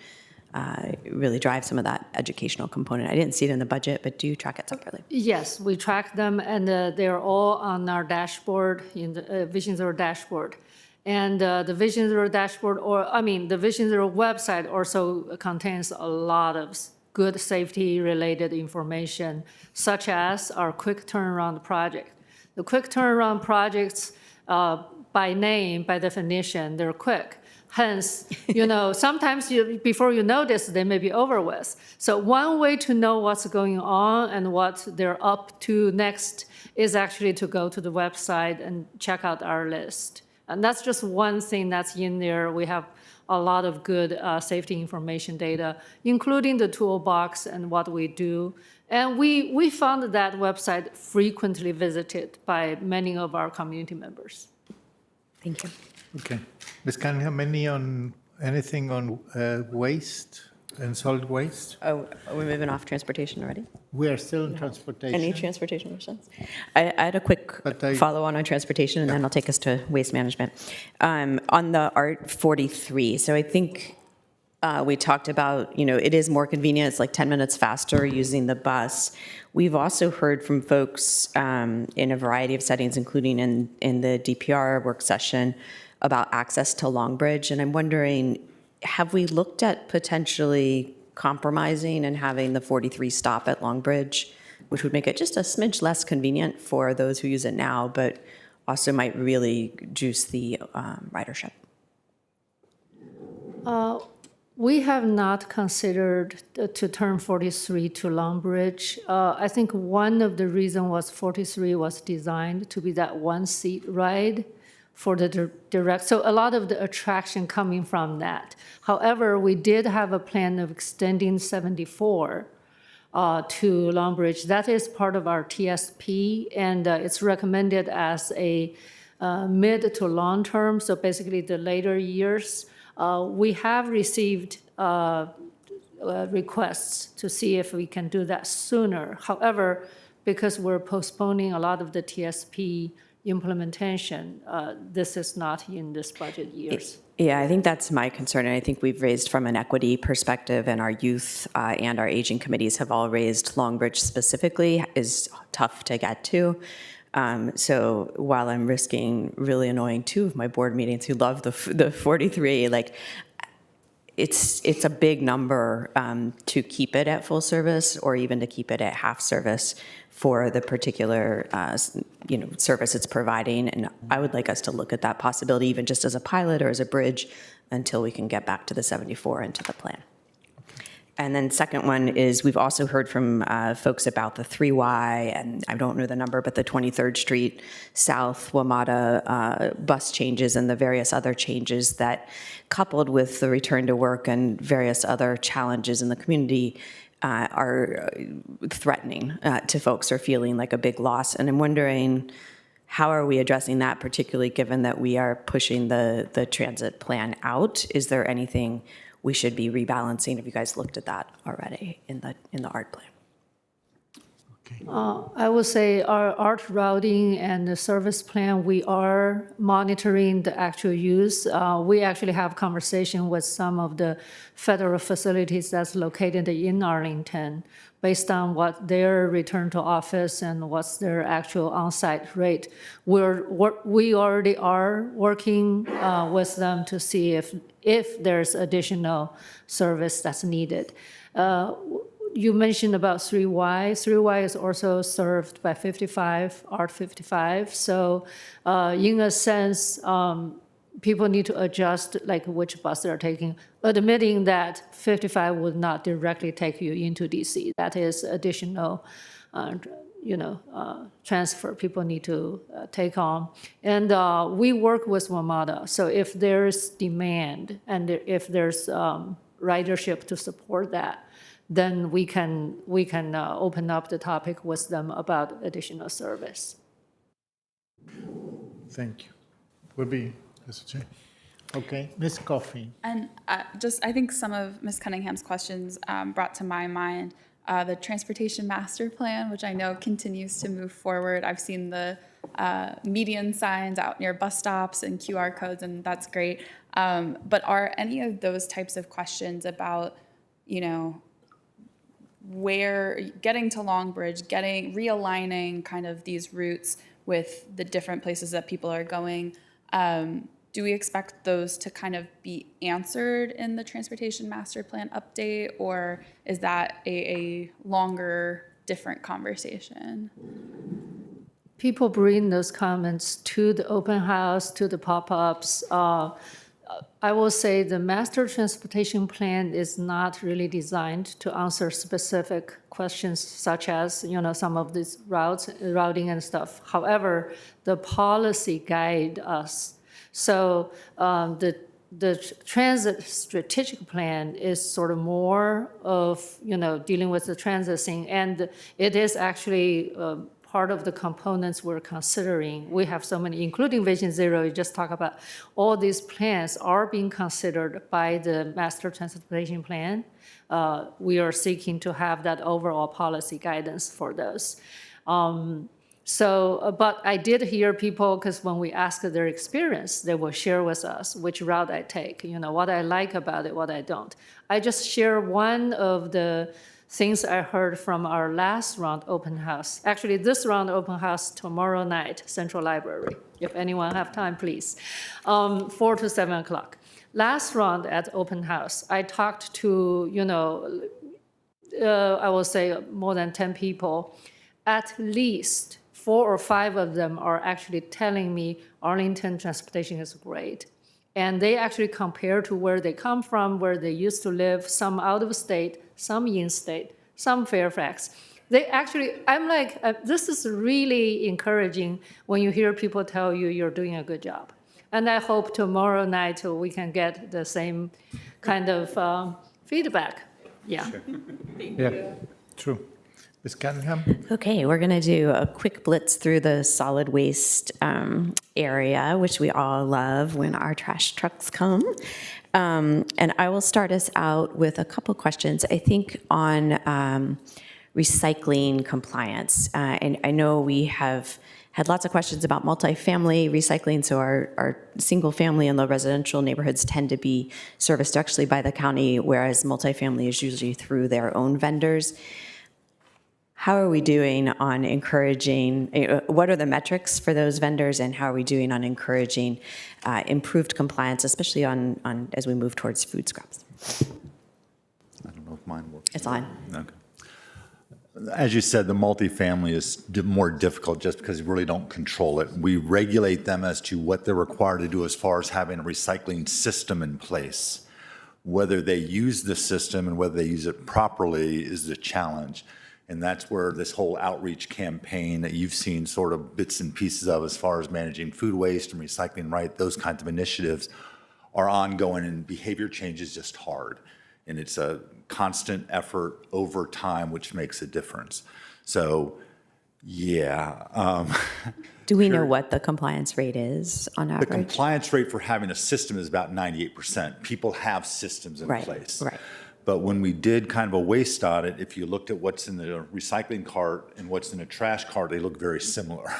really drive some of that educational component. I didn't see it in the budget, but do you track it separately? Yes, we track them, and they're all on our dashboard, in the Vision Zero dashboard. And the Vision Zero dashboard, the Vision Zero website also contains a lot of good safety-related information, such as our quick turnaround project. The quick turnaround projects, by name, by definition, they're quick. Hence, sometimes before you notice, they may be over with. So one way to know what's going on and what they're up to next is actually to go to the website and check out our list. And that's just one thing that's in there. We have a lot of good safety information data, including the toolbox and what we do. And we found that website frequently visited by many of our community members. Thank you. Okay. Ms. Cunningham, anything on waste and solid waste? Oh, are we moving off transportation already? We are still in transportation. Any transportation questions? I had a quick follow-on on transportation, and then I'll take us to waste management. On the ART 43, so I think we talked about, it is more convenient. It's like 10 minutes faster using the bus. We've also heard from folks in a variety of settings, including in the DPR work session, about access to Longbridge. And I'm wondering, have we looked at potentially compromising and having the 43 stop at Longbridge, which would make it just a smidge less convenient for those who use it now, but also might really juice the ridership? We have not considered to turn 43 to Longbridge. I think one of the reasons was 43 was designed to be that one-seat ride for the direct. So a lot of the attraction coming from that. However, we did have a plan of extending 74 to Longbridge. That is part of our TSP, and it's recommended as a mid to long term, so basically the later years. We have received requests to see if we can do that sooner. However, because we're postponing a lot of the TSP implementation, this is not in this budget years. Yeah, I think that's my concern, and I think we've raised from an equity perspective, and our youth and our aging committees have all raised Longbridge specifically is tough to get to. So while I'm risking really annoying two of my board meetings who love the 43, it's a big number to keep it at full service or even to keep it at half service for the particular service it's providing. And I would like us to look at that possibility even just as a pilot or as a bridge until we can get back to the 74 into the plan. And then second one is we've also heard from folks about the 3Y, and I don't know the number, but the 23rd Street South WMATA bus changes and the various other changes that, coupled with the return to work and various other challenges in the community, are threatening to folks or feeling like a big loss. And I'm wondering, how are we addressing that, particularly given that we are pushing the transit plan out? Is there anything we should be rebalancing? Have you guys looked at that already in the ART plan? I would say our ART routing and the service plan, we are monitoring the actual use. We actually have conversation with some of the federal facilities that's located in Arlington based on what their return to office and what's their actual on-site rate. We already are working with them to see if there's additional service that's needed. You mentioned about 3Y. 3Y is also served by 55, ART 55. So in a sense, people need to adjust like which bus they're taking, admitting that 55 would not directly take you into DC. That is additional transfer people need to take on. And we work with WMATA. So if there's demand and if there's ridership to support that, then we can open up the topic with them about additional service. Thank you. Would be, Mr. Chair. Okay, Ms. Coffey. And I think some of Ms. Cunningham's questions brought to my mind the transportation master plan, which I know continues to move forward. I've seen the median signs out near bus stops and QR codes, and that's great. But are any of those types of questions about, where getting to Long Bridge, realigning kind of these routes with the different places that people are going, do we expect those to kind of be answered in the transportation master plan update, or is that a longer, different conversation? People bring those comments to the open house, to the pop-ups. I will say the master transportation plan is not really designed to answer specific questions such as, some of these routing and stuff. However, the policy guide us. So the transit strategic plan is sort of more of, dealing with the transit thing. And it is actually part of the components we're considering. We have so many, including Vision Zero. You just talk about all these plans are being considered by the master transportation plan. We are seeking to have that overall policy guidance for those. But I did hear people, because when we ask their experience, they will share with us which route I take, what I like about it, what I don't. I just share one of the things I heard from our last round open house. Actually, this round open house tomorrow night, Central Library. If anyone have time, please. 4 to 7 o'clock. Last round at open house, I talked to, I will say more than 10 people. At least 4 or 5 of them are actually telling me Arlington transportation is great. And they actually compare to where they come from, where they used to live, some out of state, some in-state, some Fairfax. They actually, I'm like, this is really encouraging when you hear people tell you you're doing a good job. And I hope tomorrow night we can get the same kind of feedback. Yeah. Sure. Yeah, true. Ms. Cunningham? Okay, we're going to do a quick blitz through the solid waste area, which we all love when our trash trucks come. And I will start us out with a couple questions, I think, on recycling compliance. And I know we have had lots of questions about multifamily recycling, so our single-family and low residential neighborhoods tend to be serviced actually by the county, whereas multifamily is usually through their own vendors. How are we doing on encouraging, what are the metrics for those vendors, and how are we doing on encouraging improved compliance, especially on as we move towards food scraps? I don't know if mine works. It's on. Okay. As you said, the multifamily is more difficult just because we really don't control it. We regulate them as to what they're required to do as far as having a recycling system in place. Whether they use the system and whether they use it properly is the challenge. And that's where this whole outreach campaign that you've seen sort of bits and pieces of as far as managing food waste and recycling right, those kinds of initiatives are ongoing, and behavior change is just hard. And it's a constant effort over time, which makes a difference. So, yeah. Do we know what the compliance rate is on average? The compliance rate for having a system is about 98%. People have systems in place. Right. But when we did kind of a waste audit, if you looked at what's in the recycling cart and what's in the trash cart, they look very similar.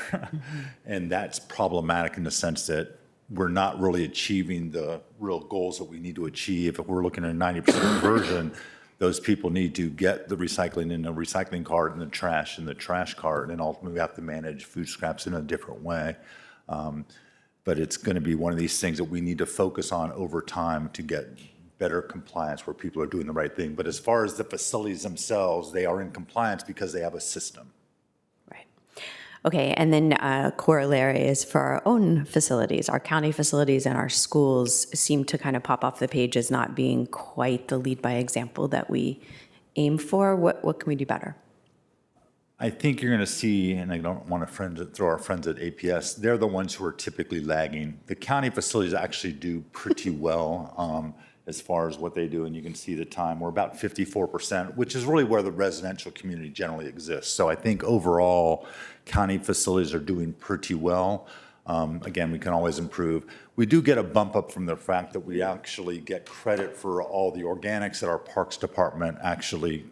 And that's problematic in the sense that we're not really achieving the real goals that we need to achieve. If we're looking at a 90% conversion, those people need to get the recycling in the recycling cart and the trash in the trash cart. And ultimately, we have to manage food scraps in a different way. But it's going to be one of these things that we need to focus on over time to get better compliance where people are doing the right thing. But as far as the facilities themselves, they are in compliance because they have a system. Right. Okay, and then corollary is for our own facilities. Our county facilities and our schools seem to kind of pop off the page as not being quite the lead by example that we aim for. What can we do better? I think you're going to see, and I don't want to throw our friends at APS, they're the ones who are typically lagging. The county facilities actually do pretty well. as far as what they do, and you can see the time. We're about 54%, which is really where the residential community generally exists. So I think overall, county facilities are doing pretty well. Again, we can always improve. We do get a bump up from the fact that we actually get credit for all the organics that our Parks Department actually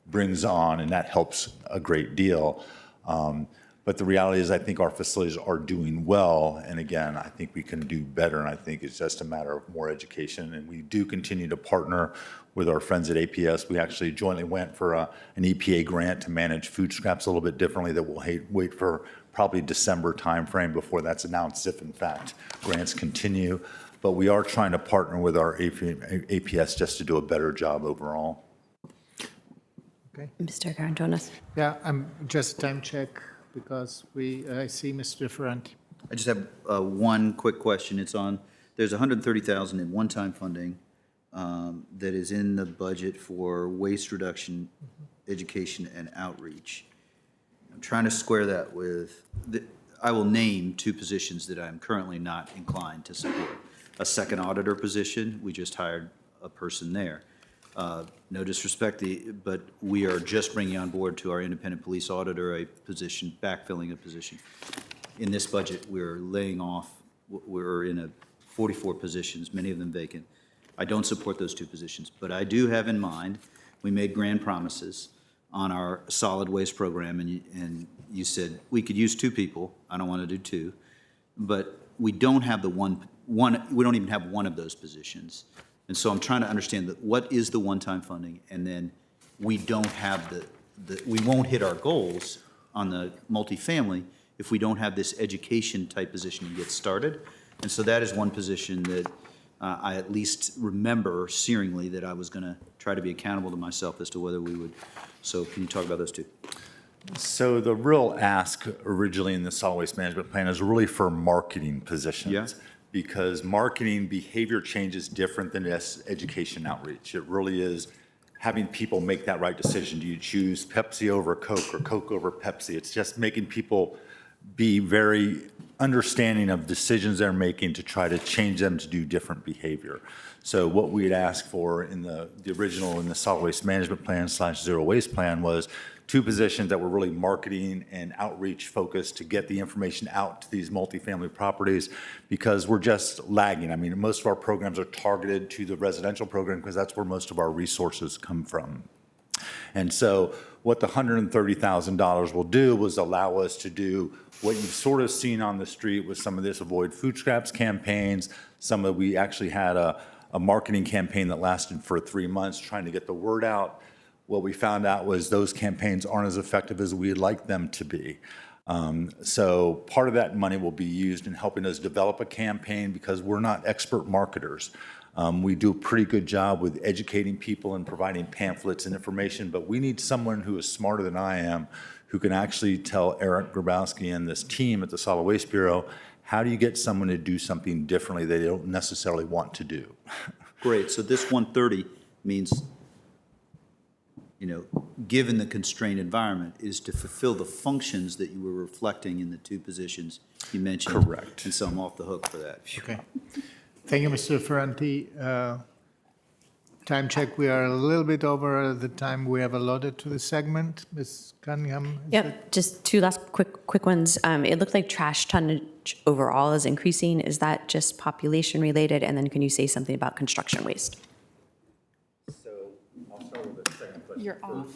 brings on, and that helps a great deal. But the reality is, I think our facilities are doing well, and again, I think we can do better, and I think it's just a matter of more education, and we do continue to partner with our friends at APS. We actually jointly went for an EPA grant to manage food scraps a little bit differently that we'll wait for probably December timeframe before that's announced, if in fact grants continue. But we are trying to partner with our APS just to do a better job overall. Okay. Mr. Carantonis? Yeah, just time check because I see Mr. Ferranti. I just have one quick question. There's $130,000 in one-time funding that is in the budget for waste reduction, education, and outreach. I'm trying to square that with, I will name two positions that I'm currently not inclined to support. A second auditor position, we just hired a person there. No disrespect, but we are just bringing on board to our independent police auditor a position, backfilling a position. In this budget, we're laying off, we're in 44 positions, many of them vacant. I don't support those two positions, but I do have in mind, we made grand promises on our solid waste program, and you said we could use two people. I don't want to do two, but we don't have we don't even have one of those positions. And so I'm trying to understand what is the one-time funding, and then we don't have we won't hit our goals on the multifamily if we don't have this education type position to get started. And so that is one position that I at least remember searingly that I was going to try to be accountable to myself as to whether we would. So can you talk about those two? So the real ask originally in the solid waste management plan is really for marketing positions. Yeah. Because marketing behavior change is different than education outreach. It really is having people make that right decision. Do you choose Pepsi over Coke or Coke over Pepsi? It's just making people be very understanding of decisions they're making to try to change them to do different behavior. So what we'd ask for in the original, in the solid waste management plan / zero waste plan was two positions that were really marketing and outreach focused to get the information out to these multifamily properties because we're just lagging. I mean, most of our programs are targeted to the residential program because that's where most of our resources come from. And so what the $130,000 will do was allow us to do what you've sort of seen on the street with some of this Avoid Food Scraps campaigns. We actually had a marketing campaign that lasted for 3 months trying to get the word out. What we found out was those campaigns aren't as effective as we'd like them to be. So part of that money will be used in helping us develop a campaign because we're not expert marketers. We do a pretty good job with educating people and providing pamphlets and information, but we need someone who is smarter than I am who can actually tell Eric Grabowski and this team at the Solid Waste Bureau, how do you get someone to do something differently they don't necessarily want to do? Great. So this 130 means, given the constrained environment, is to fulfill the functions that you were reflecting in the two positions you mentioned. Correct. And so I'm off the hook for that. Okay. Thank you, Mr. Ferranti. Time check, we are a little bit over the time we have allotted to the segment. Ms. Cunningham? Yep, just two last quick ones. It looked like trash tonnage overall is increasing. Is that just population related? And then can you say something about construction waste? So I'll start with the second question. You're off.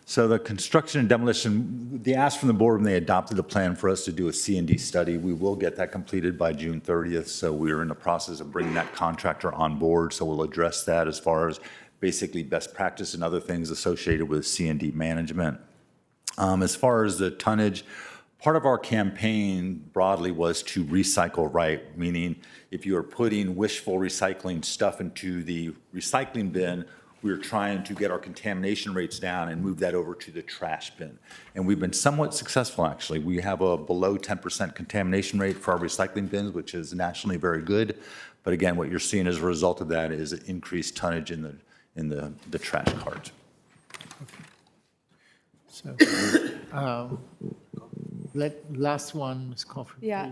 So the construction and demolition, the ask from the board when they adopted the plan for us to do a C&D study, we will get that completed by June 30th. So we're in the process of bringing that contractor on board. So we'll address that as far as basically best practice and other things associated with C&D management. As far as the tonnage, part of our campaign broadly was to recycle right, meaning if you are putting wishful recycling stuff into the recycling bin, we're trying to get our contamination rates down and move that over to the trash bin. And we've been somewhat successful, actually. We have a below 10% contamination rate for our recycling bins, which is nationally very good. But again, what you're seeing as a result of that is increased tonnage in the trash carts. So, last one, Ms. Coffey. Yeah.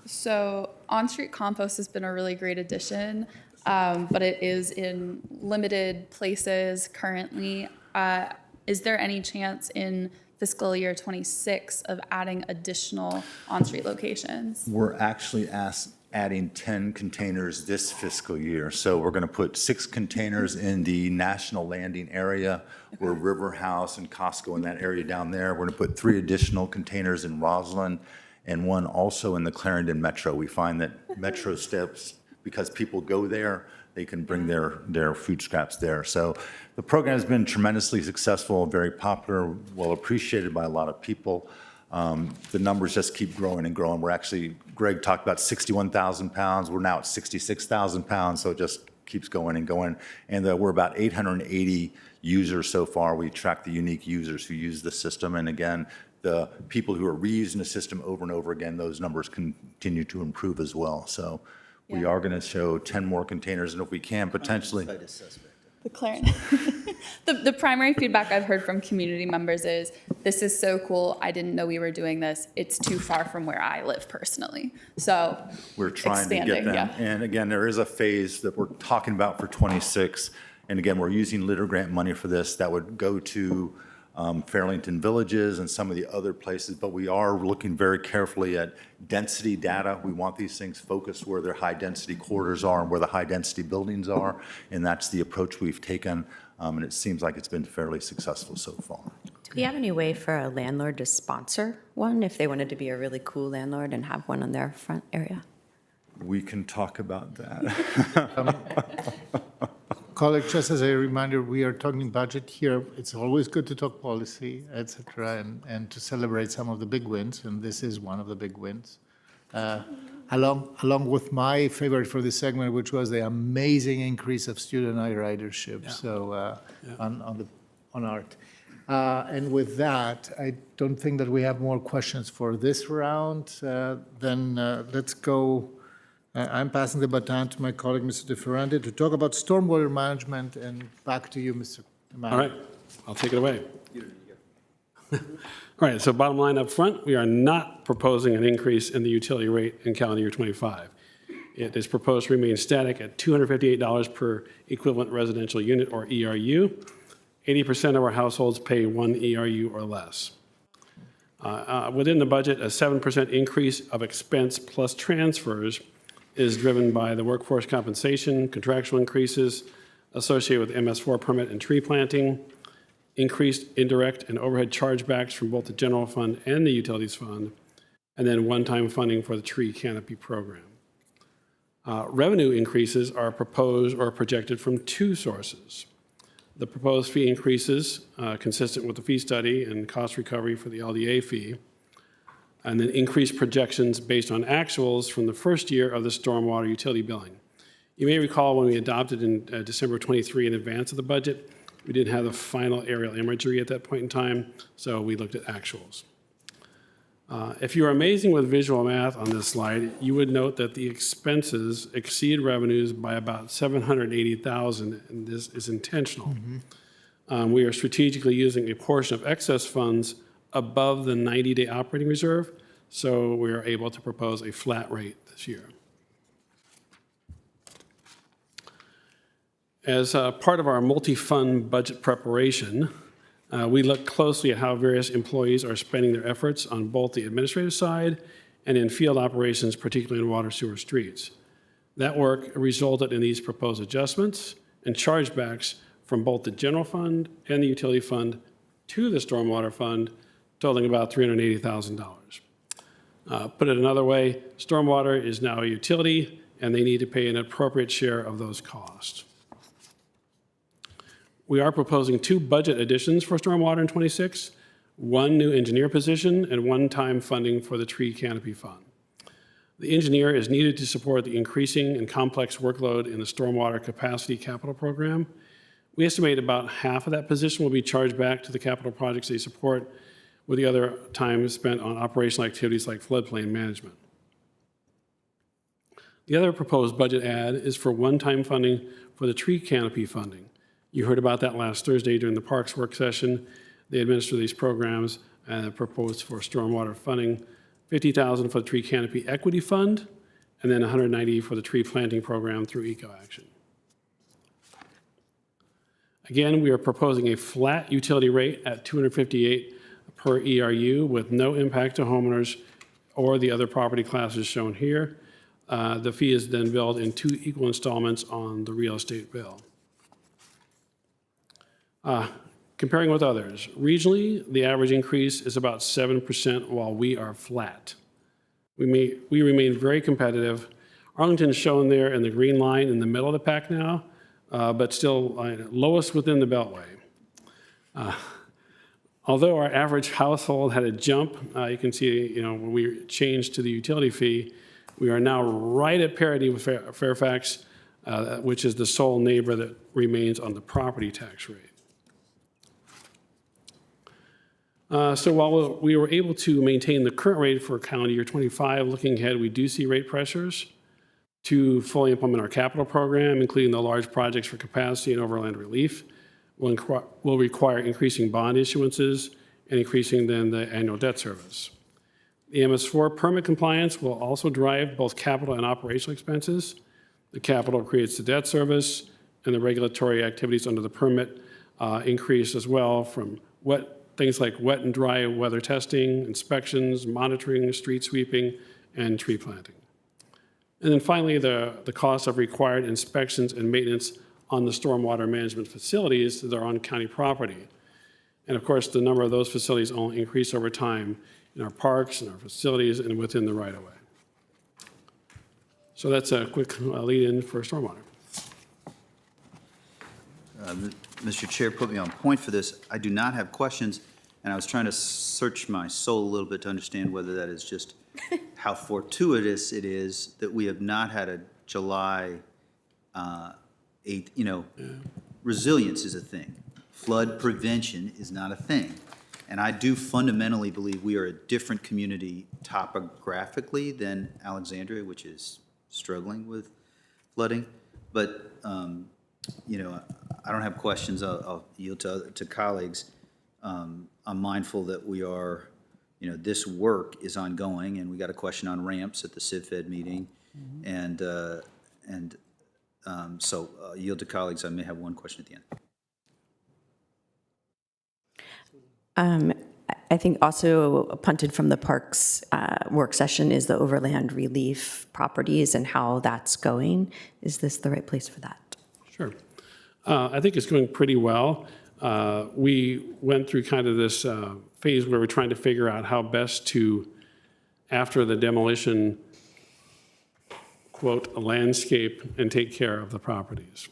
So on-street compost has been a really great addition. but it is in limited places currently. Is there any chance in fiscal year 26 of adding additional on-street locations? We're actually adding 10 containers this fiscal year. So we're going to put 6 containers in the National Landing area where River House and Costco in that area down there. We're going to put 3 additional containers in Roslyn and 1 also in the Clarendon Metro. We find that Metro steps, because people go there, they can bring their food scraps there. So the program has been tremendously successful, very popular, well appreciated by a lot of people. The numbers just keep growing and growing. We're actually, Greg talked about 61,000 pounds. We're now at 66,000 pounds, so it just keeps going and going. And we're about 880 users so far. We track the unique users who use the system. And again, the people who are reusing the system over and over again, those numbers continue to improve as well. So we are going to show 10 more containers, and if we can, potentially. The Clarendon. The primary feedback I've heard from community members is, this is so cool, I didn't know we were doing this. It's too far from where I live personally. So We're trying to get them. yeah. And again, there is a phase that we're talking about for 26. And again, we're using litter grant money for this. That would go to Fairlington Villages and some of the other places, but we are looking very carefully at density data. We want these things focused where their high-density corridors are and where the high-density buildings are, and that's the approach we've taken, and it seems like it's been fairly successful so far. Do we have any way for a landlord to sponsor one if they wanted to be a really cool landlord and have one on their front area? We can talk about that. Colleague, just as a reminder, we are talking budget here. It's always good to talk policy, et cetera, and to celebrate some of the big wins, and this is one of the big wins. Along with my favorite for this segment, which was the amazing increase of student ridership, so on art. And with that, I don't think that we have more questions for this round. Then let's go. I'm passing the baton to my colleague, Mr. De Ferrante, to talk about stormwater management, and back to you, Mr. Mann. All right, I'll take it away. All right, so bottom line up front, we are not proposing an increase in the utility rate in calendar year 25. It is proposed to remain static at $258 per equivalent residential unit, or ERU. 80% of our households pay 1 ERU or less. Within the budget, a 7% increase of expense plus transfers is driven by the workforce compensation, contractual increases associated with MS4 permit and tree planting, increased indirect and overhead chargebacks from both the general fund and the utilities fund, and then one-time funding for the tree canopy program. Revenue increases are proposed or projected from 2 sources. The proposed fee increases, consistent with the fee study and cost recovery for the LDA fee, and then increased projections based on actuals from the first year of the stormwater utility billing. You may recall when we adopted in December 23 in advance of the budget, we didn't have the final aerial imagery at that point in time, so we looked at actuals. If you're amazing with visual math on this slide, you would note that the expenses exceed revenues by about $780,000, and this is intentional. We are strategically using a portion of excess funds above the 90-day operating reserve, so we are able to propose a flat rate this year. As part of our multi-fund budget preparation, we look closely at how various employees are spending their efforts on both the administrative side and in field operations, particularly in water, sewer, streets. That work resulted in these proposed adjustments and chargebacks from both the general fund and the utility fund to the stormwater fund, totaling about $380,000. Put it another way, stormwater is now a utility, and they need to pay an appropriate share of those costs. We are proposing 2 budget additions for stormwater in 26, 1 new engineer position and one-time funding for the tree canopy fund. The engineer is needed to support the increasing and complex workload in the stormwater capacity capital program. We estimate about half of that position will be charged back to the capital projects they support, with the other time spent on operational activities like floodplain management. The other proposed budget add is for one-time funding for the tree canopy funding. You heard about that last Thursday during the Parks work session. They administer these programs and proposed for stormwater funding, $50,000 for the tree canopy equity fund, and then 190 for the tree planting program through Eco Action. Again, we are proposing a flat utility rate at $258 per ERU with no impact to homeowners or the other property classes shown here. The fee is then billed in 2 equal installments on the real estate bill. Comparing with others, regionally, the average increase is about 7% while we are flat. We remain very competitive. Arlington is shown there in the green line in the middle of the pack now, but still lowest within the Beltway. Although our average household had a jump, you can see, when we changed to the utility fee, we are now right at parity with Fairfax, which is the sole neighbor that remains on the property tax rate. So while we were able to maintain the current rate for calendar year 25, looking ahead, we do see rate pressures to fully implement our capital program, including the large projects for capacity and overland relief, will require increasing bond issuances and increasing then the annual debt service. The MS4 permit compliance will also drive both capital and operational expenses. The capital creates the debt service, and the regulatory activities under the permit increase as well from things like wet and dry weather testing, inspections, monitoring, street sweeping, and tree planting. And then finally, the cost of required inspections and maintenance on the stormwater management facilities that are on county property. And of course, the number of those facilities only increase over time in our parks and our facilities and within the right-of-way. So that's a quick lead-in for stormwater. Mr. Chair, put me on point for this. I do not have questions, and I was trying to search my soul a little bit to understand whether that is just how fortuitous it is that we have not had a July 8th, resilience is a thing. Flood prevention is not a thing. And I do fundamentally believe we are a different community topographically than Alexandria, which is struggling with flooding. But, I don't have questions. I'll yield to colleagues. I'm mindful that we are, this work is ongoing, and we got a question on ramps at the CivFed meeting. Mm-hmm. So yield to colleagues. I may have one question at the end. I think also punted from the parks work session is the overland relief properties and how that's going. Is this the right place for that? Sure. I think it's going pretty well. We went through kind of this phase where we're trying to figure out how best to, after the demolition, quote, landscape and take care of the properties.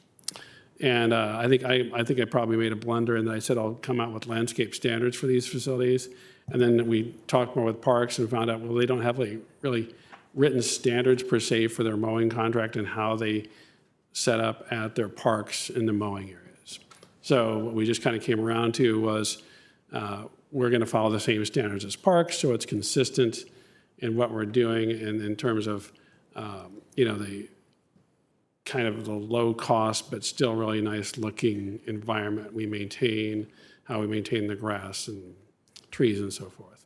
And I think I probably made a blunder in that I said I'll come out with landscape standards for these facilities. And then we talked more with parks and found out, well, they don't have really written standards per se for their mowing contract and how they set up at their parks in the mowing areas. So what we just kind of came around to was we're going to follow the same standards as parks, so it's consistent in what we're doing and in terms of, the kind of the low cost but still really nice looking environment we maintain, how we maintain the grass and trees and so forth.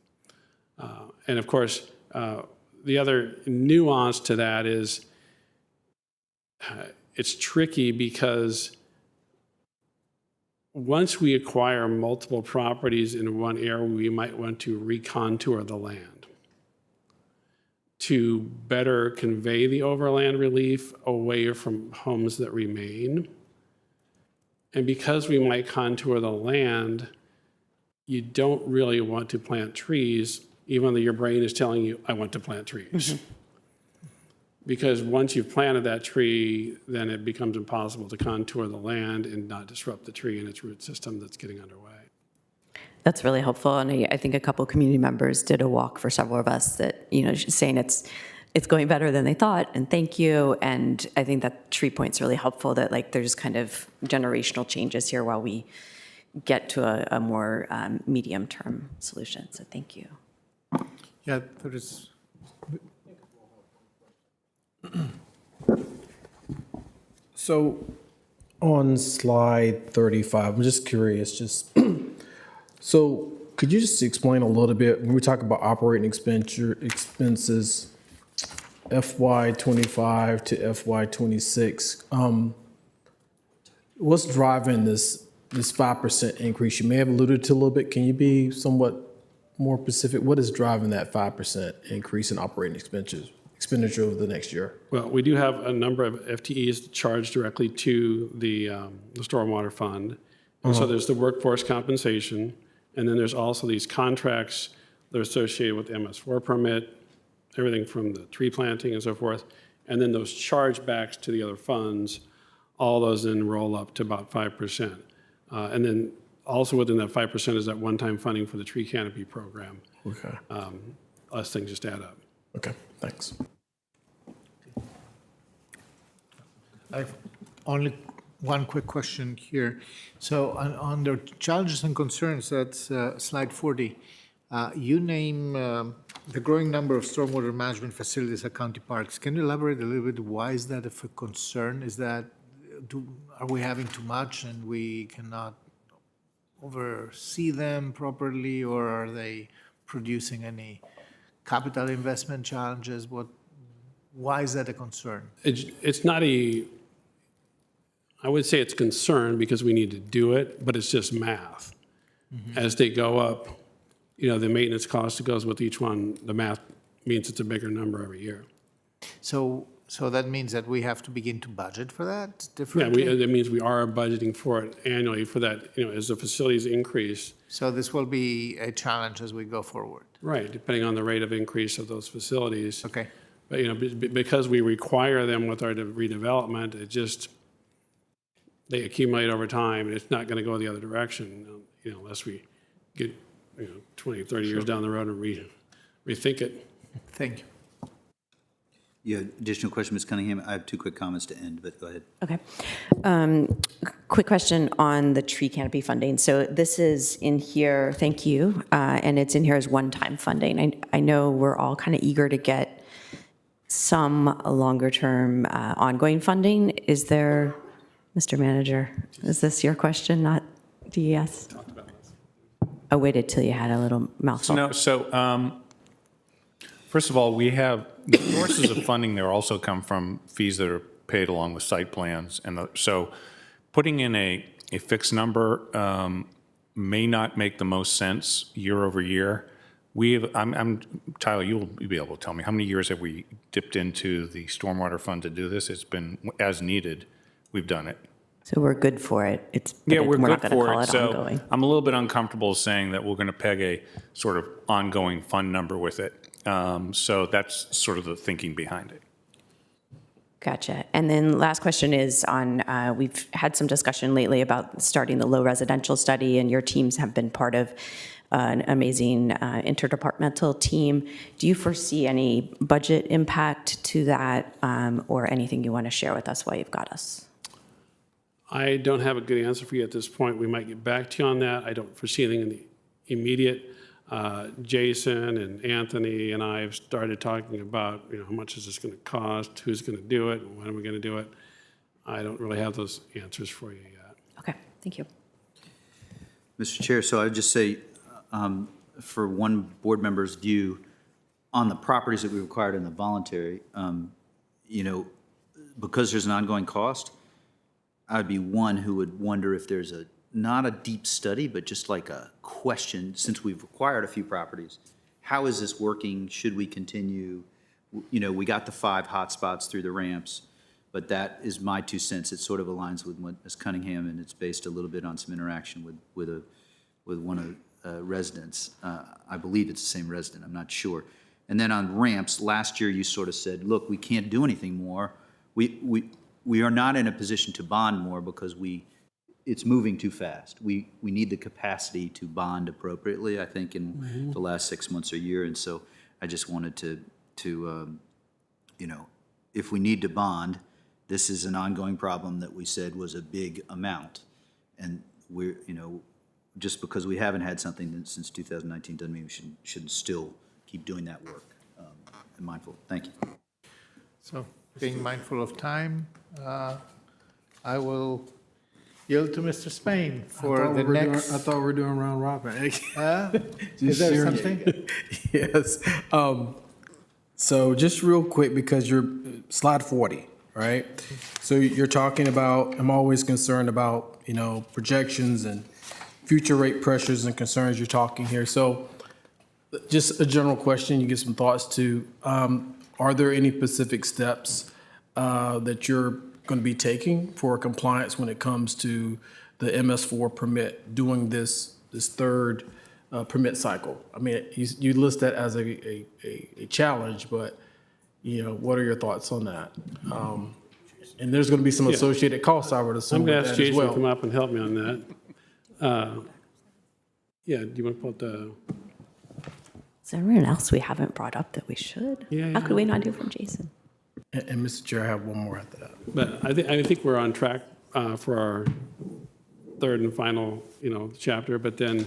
And of course, the other nuance to that is it's tricky because once we acquire multiple properties in one area, we might want to recontour the land to better convey the overland relief away from homes that remain. And because we might contour the land, you don't really want to plant trees, even though your brain is telling you, I want to plant trees. Mm-hmm. Because once you've planted that tree, then it becomes impossible to contour the land and not disrupt the tree and its root system that's getting underway. That's really helpful, and I think a couple community members did a walk for several of us that, saying it's going better than they thought, and thank you, and I think that tree point's really helpful, that there's kind of generational changes here while we get to a more medium-term solution, so thank you. Yeah, there is. So on slide 35, I'm just curious, so could you just explain a little bit, when we talk about operating expenses, FY '25 to FY '26. What's driving this 5% increase? You may have alluded to a little bit. Can you be somewhat more specific? What is driving that 5% increase in operating expenditure over the next year? Well, we do have a number of FTEs charged directly to the Stormwater Fund. And so there's the workforce compensation, and then there's also these contracts that are associated with the MS4 permit, everything from the tree planting and so forth, and then those chargebacks to the other funds, all those then roll up to about 5%. And then also within that 5% is that one-time funding for the tree canopy program. Okay. Those things just add up. Okay, thanks. I have only one quick question here. So on the challenges and concerns, that's slide 40. You name the growing number of stormwater management facilities at county parks. Can you elaborate a little bit? Why is that of a concern? Is that, are we having too much and we cannot oversee them properly, or are they producing any capital investment challenges? Why is that a concern? It's not I would say it's concern because we need to do it, but it's just math. As they go up, the maintenance cost that goes with each one, the math means it's a bigger number every year. So that means that we have to begin to budget for that Yeah, differently? that means we are budgeting for it annually for that, as the facilities increase. So this will be a challenge as we go forward? Right, depending on the rate of increase of those facilities. Okay. But, because we require them with our redevelopment, they accumulate over time, and it's not going to go the other direction, unless we get, 20, 30 years down the road and rethink it. Thank you. Yeah, additional question, Ms. Cunningham? I have two quick comments to end, but go ahead. Okay. Quick question on the tree canopy funding. So this is in here, thank you, and it's in here as one-time funding. I know we're all kind of eager to get some longer-term ongoing funding. Is there, Mr. Manager, is this your question, not DES? I waited till you had a little mouthful. No, first of all, we have, the sources of funding there also come from fees that are paid along with site plans. And so putting in a fixed number may not make the most sense year over year. Tyler, you'll be able to tell me, how many years have we dipped into the stormwater fund to do this? It's been as needed, we've done it. So we're good for it. We're not good gonna for call it. ongoing. So I'm a little bit uncomfortable saying that we're going to peg a sort of ongoing fund number with it. So that's sort of the thinking behind it. Gotcha. And then last question is on, we've had some discussion lately about starting the low residential study, and your teams have been part of an amazing interdepartmental team. Do you foresee any budget impact to that, or anything you want to share with us while you've got us? I don't have a good answer for you at this point. We might get back to you on that. I don't foresee anything in the immediate. Jason and Anthony and I have started talking about, how much is this going to cost, who's going to do it, and when are we going to do it. I don't really have those answers for you yet. Okay, thank you. Mr. Chair, so I would just say, for one board member's view, on the properties that we required in the voluntary, because there's an ongoing cost, I would be one who would wonder if there's not a deep study, but just like a question, since we've acquired a few properties, how is this working? Should we continue? We got the 5 hotspots through the ramps, but that is my 2 cents. It sort of aligns with what Ms. Cunningham, and it's based a little bit on some interaction with one of residents. I believe it's the same resident, I'm not sure. And then on ramps, last year you sort of said, look, we can't do anything more. We are not in a position to bond more because it's moving too fast. We need the capacity to bond appropriately, I think, in the last 6 months or year. And so I just wanted to if we need to bond, this is an ongoing problem that we said was a big amount. And we're, just because we haven't had something since 2019 doesn't mean we shouldn't still keep doing that work. I'm mindful. Thank you. So being mindful of time, I will yield to Mr. Spain for the next. I thought we were doing round robin. Is there something? Yes. So just real quick, because you're slide 40, right? So you're talking about, I'm always concerned about, projections and future rate pressures and concerns you're talking here. So just a general question, you get some thoughts to, are there any specific steps that you're going to be taking for compliance when it comes to the MS4 permit, doing this third permit cycle? I mean, you list that as a challenge, but, what are your thoughts on that? And there's going to be some associated costs, I would assume, I'm going with to ask that as Jason to come well. up and help me on that. Yeah, do you want to put the, Is there anyone else we haven't brought up that we should? Yeah, How yeah. could we not do from Jason? And Mr. Chair, I have one more after that. but I think we're on track for our third and final, chapter, but then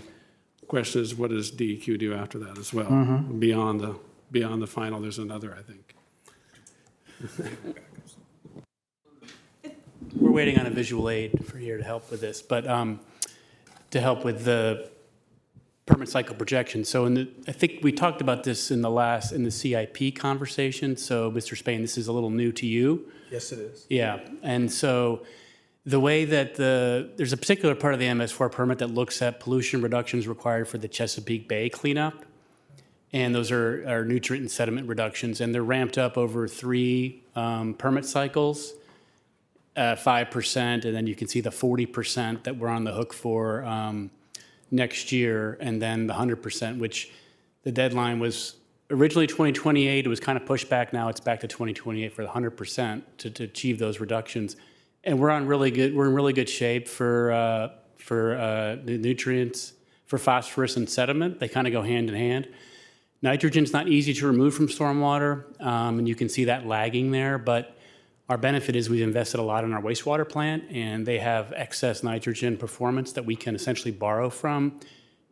the question is, what does DEQ do after that as well? Beyond the final, there's another, I think. We're waiting on a visual aid for here to help with this, but to help with the permit cycle projection. So I think we talked about this in the CIP conversation. So Mr. Spain, this is a little new to you. Yes, it is. Yeah, and so the way that there's a particular part of the MS4 permit that looks at pollution reductions required for the Chesapeake Bay cleanup. And those are nutrient and sediment reductions, and they're ramped up over 3 permit cycles, 5%, and then you can see the 40% that we're on the hook for next year, and then the 100%, which the deadline was originally 2028. It was kind of pushed back. Now it's back to 2028 for the 100% to achieve those reductions. And we're in really good shape for the nutrients, for phosphorus and sediment. They kind of go hand in hand. Nitrogen's not easy to remove from stormwater, and you can see that lagging there, but our benefit is we've invested a lot in our wastewater plant, and they have excess nitrogen performance that we can essentially borrow from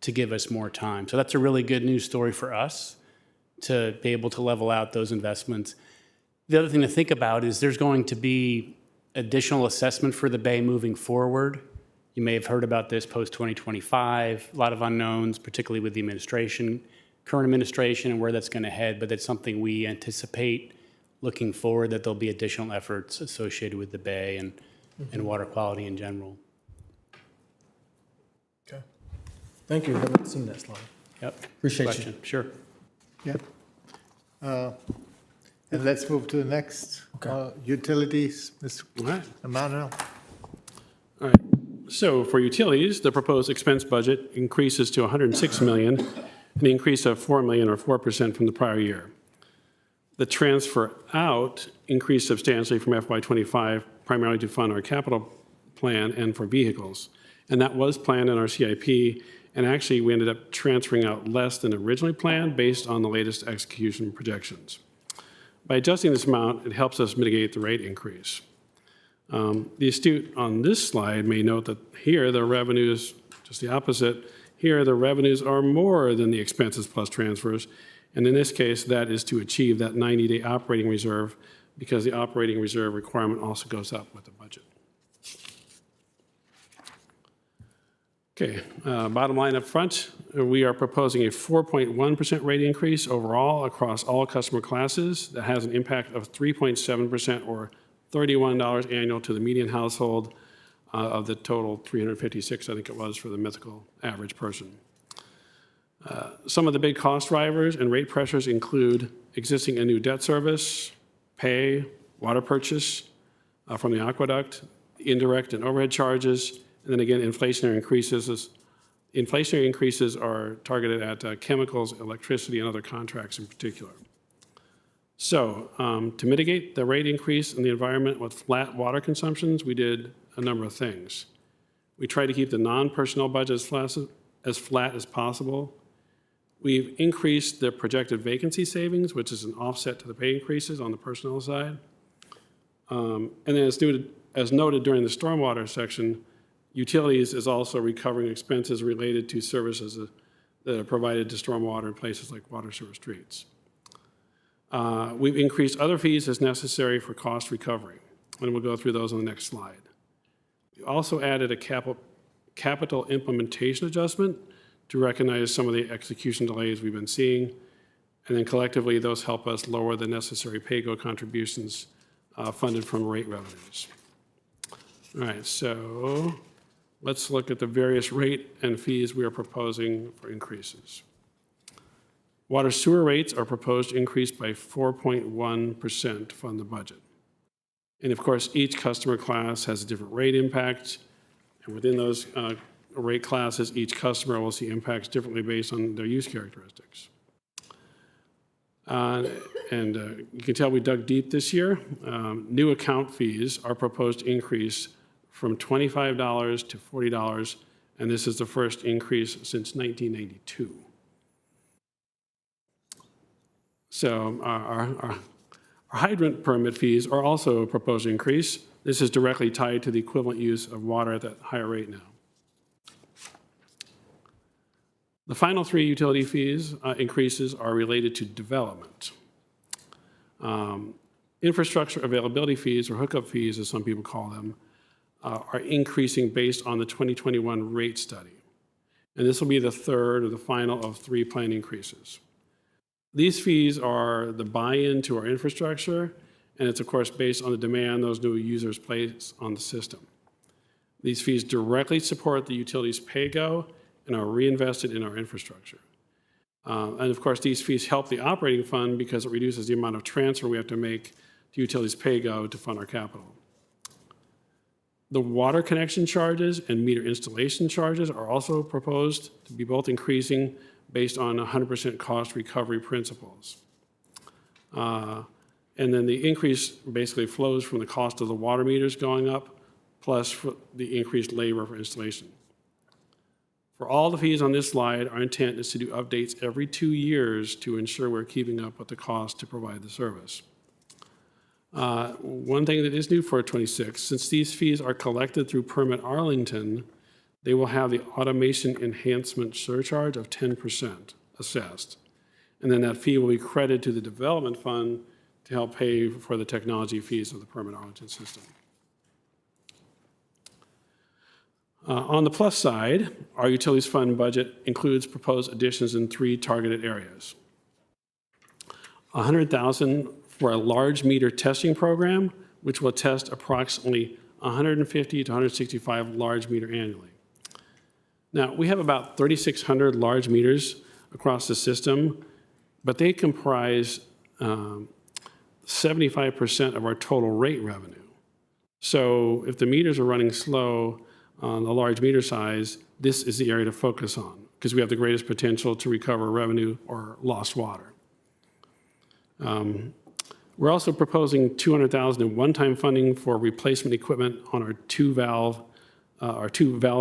to give us more time. So that's a really good news story for us to be able to level out those investments. The other thing to think about is there's going to be additional assessment for the bay moving forward. You may have heard about this post-2025, a lot of unknowns, particularly with the current administration and where that's going to head, but that's something we anticipate looking forward, that there'll be additional efforts associated with the bay and water quality in general. Okay. Thank you. I haven't seen that slide. Yep. Appreciate Question. you. Sure. Yeah. And let's move to the next. Utilities, Mr. All right. Emmanuel. All right. So for utilities, the proposed expense budget increases to $106 million, an increase of $4 million or 4% from the prior year. The transfer out increased substantially from FY25, primarily to fund our capital plan and for vehicles. And that was planned in our CIP, and actually we ended up transferring out less than originally planned based on the latest execution projections. By adjusting this amount, it helps us mitigate the rate increase. The astute on this slide may note that here the revenues, just the opposite, here the revenues are more than the expenses plus transfers. And in this case, that is to achieve that 90-day operating reserve, because the operating reserve requirement also goes up with the budget. Okay, bottom line up front, we are proposing a 4.1% rate increase overall across all customer classes that has an impact of 3.7% or $31 annual to the median household of the total 356, I think it was, for the mythical average person. Some of the big cost drivers and rate pressures include existing and new debt service, pay, water purchase from the aqueduct, indirect and overhead charges, and then again, inflationary increases. Inflationary increases are targeted at chemicals, electricity, and other contracts in particular. So to mitigate the rate increase in the environment with flat water consumptions, we did a number of things. We tried to keep the non-personnel budget as flat as possible. We've increased the projected vacancy savings, which is an offset to the pay increases on the personnel side. And then as noted during the stormwater section, utilities is also recovering expenses related to services that are provided to stormwater in places like water, sewer, streets. We've increased other fees as necessary for cost recovery, and we'll go through those on the next slide. We also added a capital implementation adjustment to recognize some of the execution delays we've been seeing. And then collectively, those help us lower the necessary pay-go contributions funded from rate revenues. All right, so let's look at the various rate and fees we are proposing for increases. Water sewer rates are proposed to increase by 4.1% to fund the budget. And of course, each customer class has a different rate impact. And within those rate classes, each customer will see impacts differently based on their use characteristics. You can tell we dug deep this year. New account fees are proposed to increase from $25 to $40, and this is the first increase since 1992. So our hydrant permit fees are also a proposed increase. This is directly tied to the equivalent use of water at that higher rate now. The final three utility fees increases are related to development. Infrastructure availability fees, or hookup fees as some people call them, are increasing based on the 2021 rate study. And this will be the third or the final of three planned increases. These fees are the buy-in to our infrastructure, and it's of course based on the demand those new users place on the system. These fees directly support the utilities pay-go and are reinvested in our infrastructure. And of course, these fees help the operating fund because it reduces the amount of transfer we have to make to utilities pay-go to fund our capital. The water connection charges and meter installation charges are also proposed to be both increasing based on 100% cost recovery principles. And then the increase basically flows from the cost of the water meters going up, plus the increased labor for installation. For all the fees on this slide, our intent is to do updates every 2 years to ensure we're keeping up with the cost to provide the service. One thing that is new for 26, since these fees are collected through Permit Arlington, they will have the automation enhancement surcharge of 10% assessed. And then that fee will be credited to the development fund to help pay for the technology fees of the Permit Arlington system. On the plus side, our utilities fund budget includes proposed additions in 3 targeted areas. $100,000 for a large meter testing program, which will test approximately 150 to 165 large meter annually. Now, we have about 3,600 large meters across the system, but they comprise 75% of our total rate revenue. So if the meters are running slow on the large meter size, this is the area to focus on because we have the greatest potential to recover revenue or lost water. We're also proposing $200,000 in one-time funding for replacement equipment on our two valve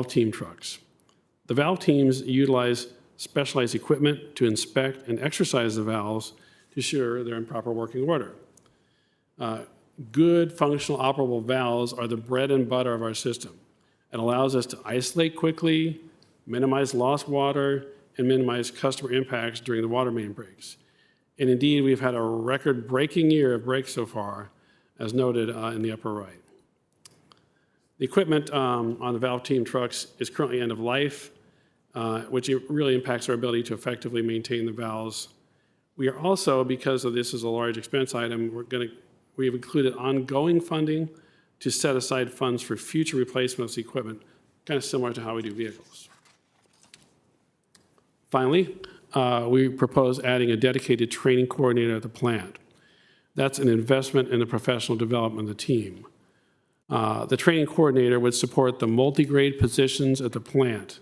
team trucks. The valve teams utilize specialized equipment to inspect and exercise the valves to ensure they're in proper working order. Good functional operable valves are the bread and butter of our system. It allows us to isolate quickly, minimize lost water, and minimize customer impacts during the water main breaks. And indeed, we've had a record-breaking year of breaks so far, as noted in the upper right. The equipment on the valve team trucks is currently end of life, which really impacts our ability to effectively maintain the valves. We are also, because of this is a large expense item, we have included ongoing funding to set aside funds for future replacement of the equipment, kind of similar to how we do vehicles. Finally, we propose adding a dedicated training coordinator at the plant. That's an investment in the professional development of the team. The training coordinator would support the multi-grade positions at the plant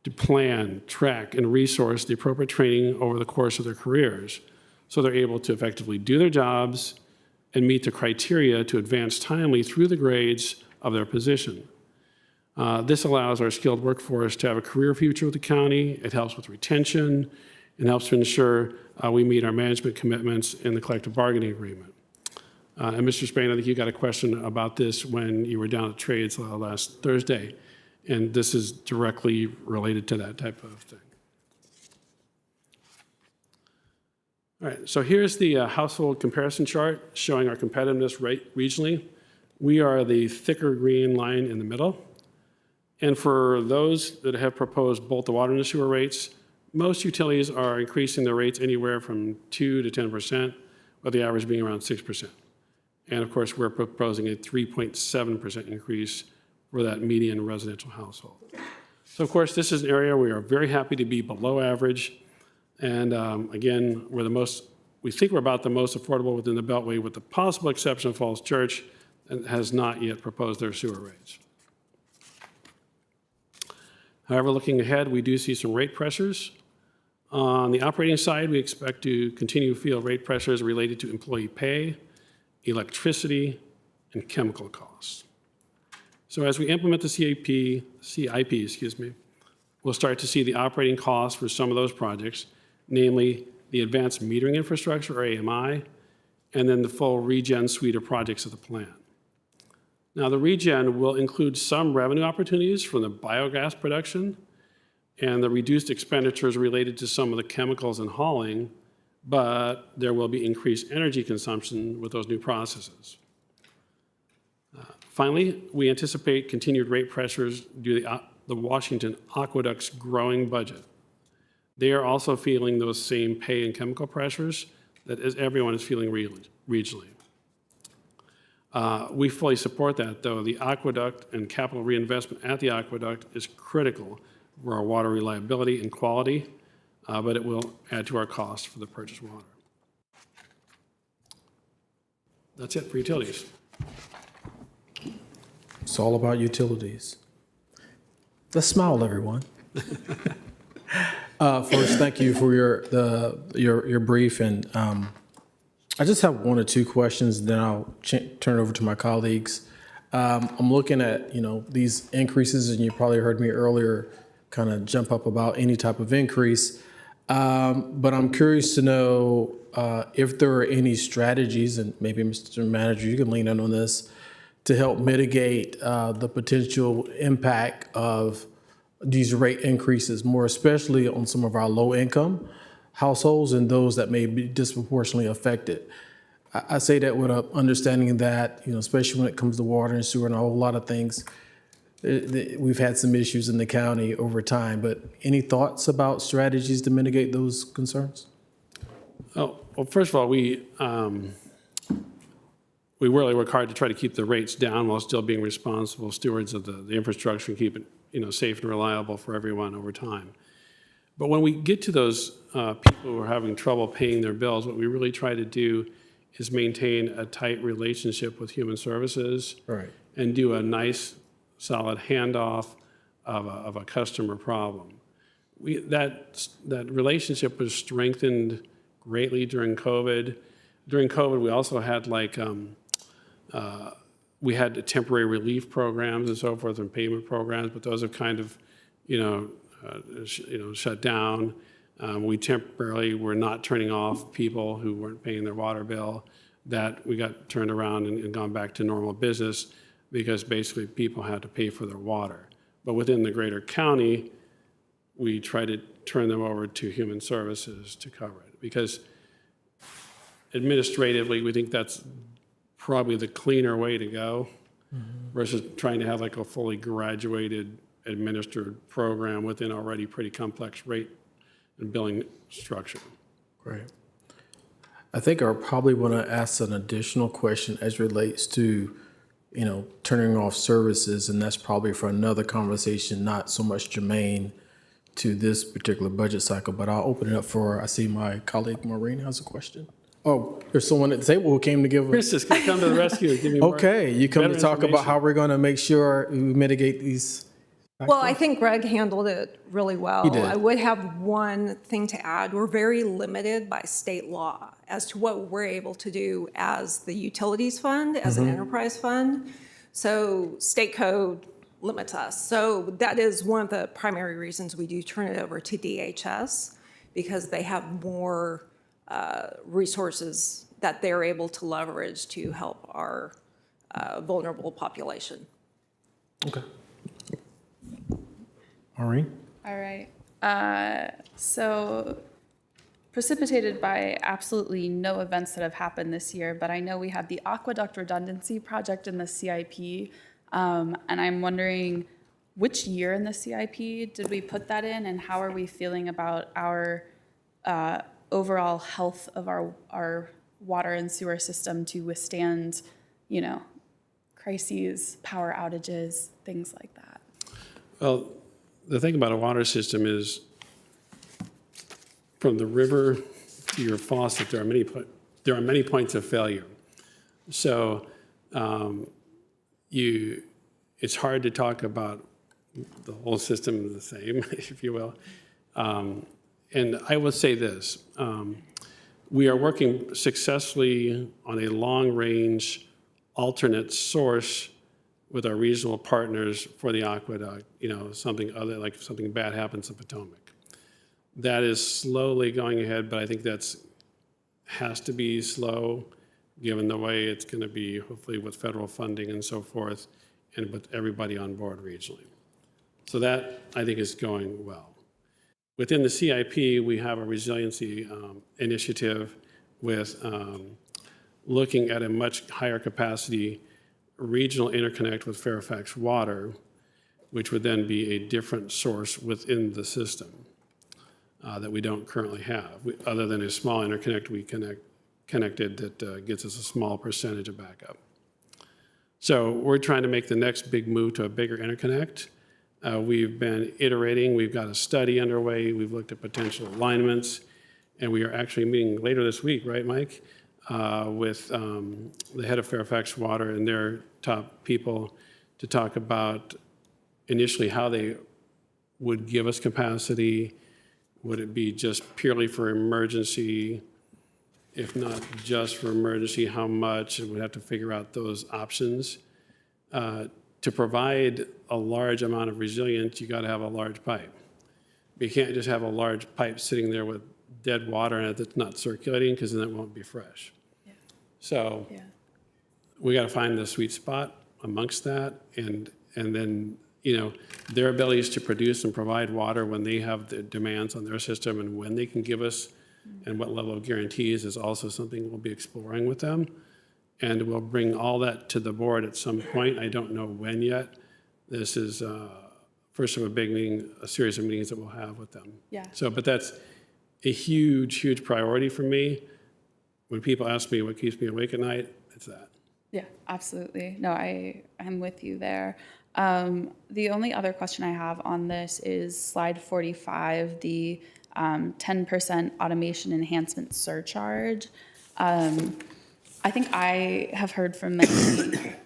to plan, track, and resource the appropriate training over the course of their careers so they're able to effectively do their jobs and meet the criteria to advance timely through the grades of their position. This allows our skilled workforce to have a career future with the county. It helps with retention. It helps to ensure we meet our management commitments in the collective bargaining agreement. And Mr. Spain, I think you got a question about this when you were down at Trades last Thursday, and this is directly related to that type of thing. All right, so here's the household comparison chart showing our competitiveness rate regionally. We are the thicker green line in the middle. And for those that have proposed both the water and the sewer rates, Most utilities are increasing their rates anywhere from 2 to 10%, with the average being around 6%. And of course, we're proposing a 3.7% increase for that median residential household. So of course, this is an area we are very happy to be below average. And again, we think we're about the most affordable within the Beltway, with the possible exception of Falls Church, and has not yet proposed their sewer rates. However, looking ahead, we do see some rate pressures. On the operating side, we expect to continue to feel rate pressures related to employee pay, electricity, and chemical costs. So as we implement the CIP, we'll start to see the operating costs for some of those projects, namely the advanced metering infrastructure, or AMI, and then the full regen suite of projects of the plan. Now, the regen will include some revenue opportunities from the biogas production and the reduced expenditures related to some of the chemicals and hauling, but there will be increased energy consumption with those new processes. Finally, we anticipate continued rate pressures due to the Washington Aqueduct's growing budget. They are also feeling those same pay and chemical pressures that everyone is feeling regionally. We fully support that, though. The aqueduct and capital reinvestment at the aqueduct is critical for our water reliability and quality, but it will add to our costs for the purchased water. That's it for utilities. It's all about utilities. Let's smile, everyone. First, thank you for your brief, and I just have one or two questions, then I'll turn it over to my colleagues. I'm looking at these increases, and you probably heard me earlier kind of jump up about any type of increase, but I'm curious to know if there are any strategies, and maybe Mr. Manager, you can lean in on this, to help mitigate the potential impact of these rate increases, more especially on some of our low-income households and those that may be disproportionately affected. I say that with an understanding that, especially when it comes to water and sewer and a whole lot of things, we've had some issues in the county over time, but any thoughts about strategies to mitigate those concerns? Oh, well, first of all, we really work hard to try to keep the rates down while still being responsible stewards of the infrastructure and keep it safe and reliable for everyone over time. But when we get to those people who are having trouble paying their bills, what we really try to do is maintain a tight relationship with human services, right, and do a nice, solid handoff of a customer problem. That relationship was strengthened greatly during COVID. During COVID, we also had we had temporary relief programs and so forth, and payment programs, but those have kind of, shut down. We temporarily were not turning off people who weren't paying their water bill. That we got turned around and gone back to normal business because basically people had to pay for their water. But within the greater county, we try to turn them over to human services to cover it, because administratively, we think that's probably the cleaner way to go, versus trying to have a fully graduated administered program within already pretty complex rate and billing structure. Great. I think I probably want to ask an additional question as relates to, turning off services, and that's probably for another conversation, not so much germane to this particular budget cycle, but I'll open it up I see my colleague Maureen has a question. Oh, there's someone at the table who came to give Chris is going to come to the rescue and give me more. Okay, you come to talk about how we're going to make sure we mitigate these. Well, I think Greg handled it really well. He did. I would have one thing to add. We're very limited by state law as to what we're able to do as the utilities fund, as an enterprise fund. So state code limits us. So that is one of the primary reasons we do turn it over to DHS, because they have more resources that they're able to leverage to help our vulnerable population. Okay. Maureen? All right. So precipitated by absolutely no events that have happened this year, but I know we have the aqueduct redundancy project in the CIP, and I'm wondering which year in the CIP did we put that in, and how are we feeling about our overall health of our water and sewer system to withstand, crises, power outages, things like that? Well, the thing about a water system is from the river to your faucet, there are many points of failure. So it's hard to talk about the whole system the same, if you will. And I will say this, we are working successfully on a long-range alternate source with our regional partners for the aqueduct, something other, like if something bad happens in Potomac. That is slowly going ahead, but I think has to be slow, given the way it's going to be, hopefully with federal funding and so forth, and with everybody on board regionally. So that, I think, is going well. Within the CIP, we have a resiliency initiative with looking at a much higher capacity regional interconnect with Fairfax Water, which would then be a different source within the system that we don't currently have. Other than a small interconnect we connected that gets us a small percentage of backup. So we're trying to make the next big move to a bigger interconnect. We've been iterating. We've got a study underway. We've looked at potential alignments, and we are actually meeting later this week, right, Mike? With the head of Fairfax Water and their top people to talk about initially how they would give us capacity. Would it be just purely for emergency? If not just for emergency, how much? And we'd have to figure out those options. To provide a large amount of resilience, you got to have a large pipe. You can't just have a large pipe sitting there with dead water in it that's not circulating, because then it won't be fresh. Yeah. So we got to find the sweet spot amongst that, and then their abilities to produce and provide water when they have the demands on their system and when they can give us and what level of guarantees is also something we'll be exploring with them. And we'll bring all that to the board at some point. I don't know when yet. This is first of a big meeting, a series of meetings that we'll have with them. Yeah. So, but that's a huge, huge priority for me. When people ask me what keeps me awake at night, it's that. Yeah, absolutely. No, I'm with you there. The only other question I have on this is slide 45, the 10% automation enhancement surcharge. I think I have heard from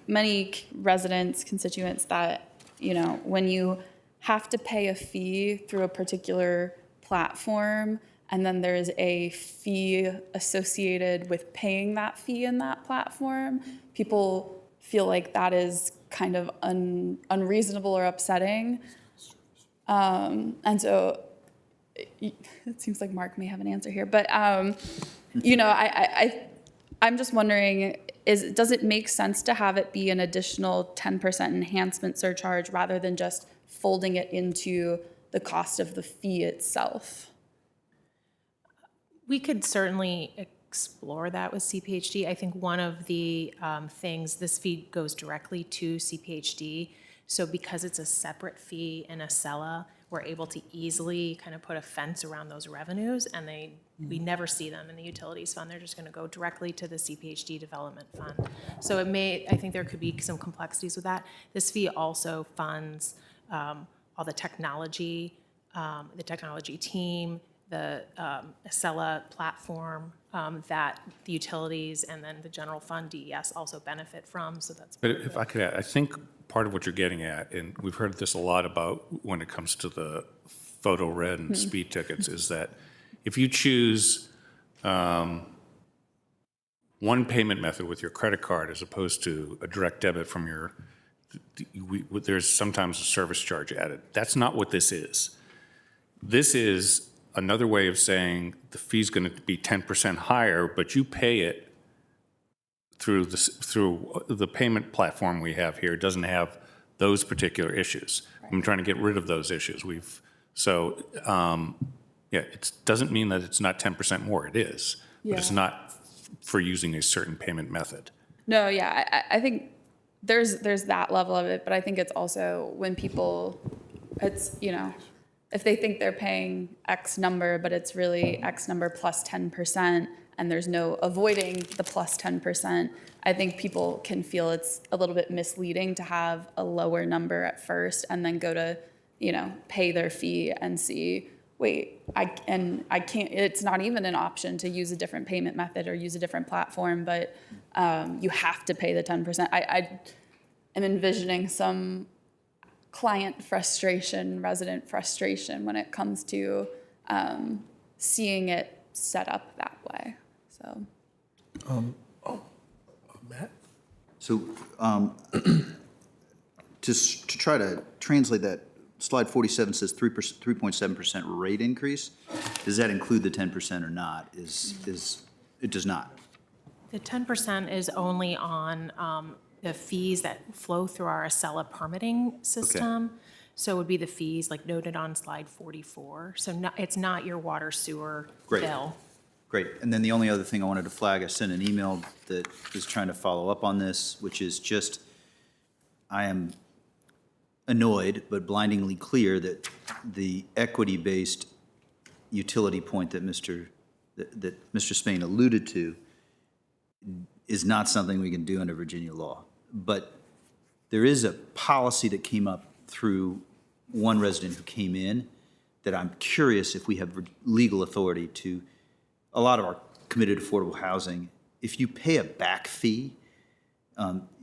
many residents, constituents that, when you have to pay a fee through a particular platform, and then there's a fee associated with paying that fee in that platform, people feel like that is kind of unreasonable or upsetting. And so it seems like Mark may have an answer here, but I'm just wondering, does it make sense to have it be an additional 10% enhancement surcharge rather than just folding it into the cost of the fee itself? We could certainly explore that with CPHD. I think one of the things, this fee goes directly to CPHD. So because it's a separate fee in Acela, we're able to easily kind of put a fence around those revenues, and we never see them in the utilities fund. They're just going to go directly to the CPHD development fund. So I think there could be some complexities with that. This fee also funds all the technology team, the Acela platform that the utilities and then the general fund DES also benefit from. So that's. But if I could add, I think part of what you're getting at, and we've heard this a lot about when it comes to the photo red and speed tickets, is that if you choose one payment method with your credit card as opposed to a direct debit from there's sometimes a service charge added. That's not what this is. This is another way of saying the fee's going to be 10% higher, but you pay it through the payment platform we have here. It doesn't have those particular issues. Right. I'm trying to get rid of those issues. It doesn't mean that it's not 10% more. It is, but it's not for using a certain payment method. No, yeah, I think there's that level of it, but I think it's also when people, it's, if they think they're paying X number, but it's really X number plus 10%, and there's no avoiding the plus 10%, I think people can feel it's a little bit misleading to have a lower number at first and then go to, pay their fee and see, wait, I can't, it's not even an option to use a different payment method or use a different platform, but you have to pay the 10%. I am envisioning some client frustration, resident frustration when it comes to seeing it set up that way. So. Matt? So to try to translate that, slide 47 says 3.7% rate increase. Does that include the 10% or not? It does not. The 10% is only on the fees that flow through our Acela permitting system. So it would be the fees like noted on slide 44. So it's not your water sewer bill. Great. And then the only other thing I wanted to flag, I sent an email that is trying to follow up on this, which is just, I am annoyed but blindingly clear that the equity-based utility point that Mr. Spain alluded to is not something we can do under Virginia law. But there is a policy that came up through one resident who came in that I'm curious if we have legal authority to, a lot of our committed affordable housing, if you pay a back fee,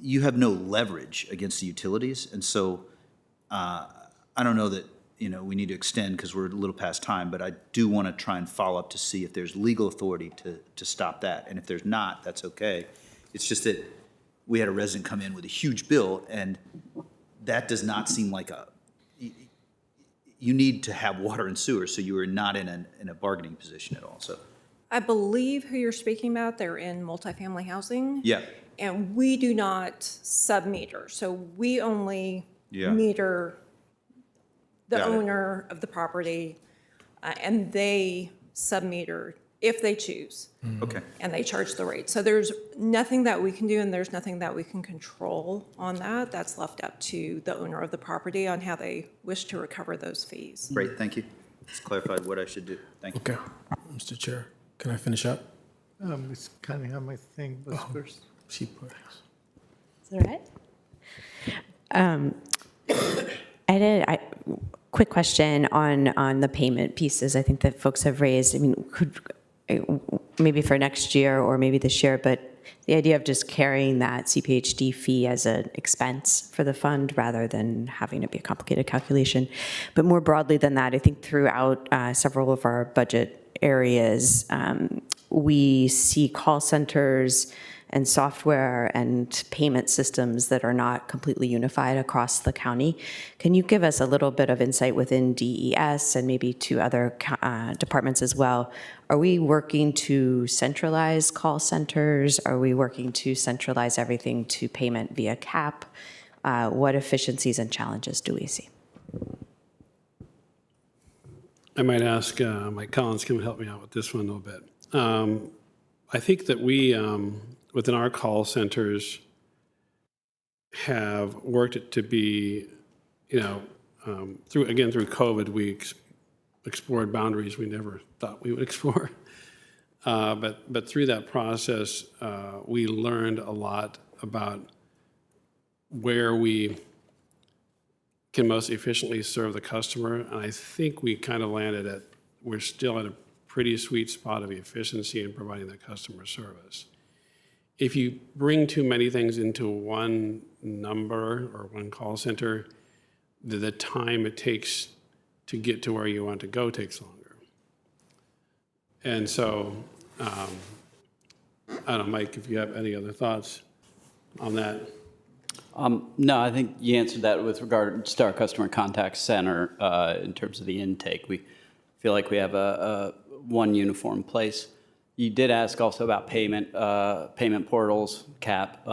you have no leverage against the utilities. And so I don't know that we need to extend because we're a little past time, but I do want to try and follow up to see if there's legal authority to stop that. And if there's not, that's okay. It's just that we had a resident come in with a huge bill, and that does not seem like you need to have water and sewer, so you are not in a bargaining position at all. So I believe who you're speaking about, they're in multifamily housing. yeah, And we do not sub-meter. So we only meter the Got it. owner of the property, and they sub-meter if they choose. okay. And they charge the rate. So there's nothing that we can do, and there's nothing that we can control on that. That's left up to the owner of the property on how they wish to recover those fees. Great, thank you. It's clarified what I should do. Thank you. Okay. Mr. Chair, can I finish up? Ms. Cunningham, I think, was first. She put. Is that right? Quick question on the payment pieces I think that folks have raised. I mean, maybe for next year or maybe this year, but the idea of just carrying that CPHD fee as an expense for the fund rather than having it be a complicated calculation. But more broadly than that, I think throughout several of our budget areas, we see call centers and software and payment systems that are not completely unified across the county. Can you give us a little bit of insight within DES and maybe to other departments as well? Are we working to centralize call centers? Are we working to centralize everything to payment via CAP? What efficiencies and challenges do we see? I might ask Mike Collins can help me out with this one a little bit. I think that we, within our call centers, have worked it to be, through COVID, we explored boundaries we never thought we would explore. But through that process, we learned a lot about where we can most efficiently serve the customer. And I think we kind of landed at, we're still at a pretty sweet spot of efficiency in providing that customer service. If you bring too many things into one number or one call center, the time it takes to get to where you want to go takes longer. And so, I don't know, Mike, if you have any other thoughts on that. No, I think you answered that with regard to our customer contact center in terms of the intake. We feel like we have a one uniform place. You did ask also about payment portals, CAP.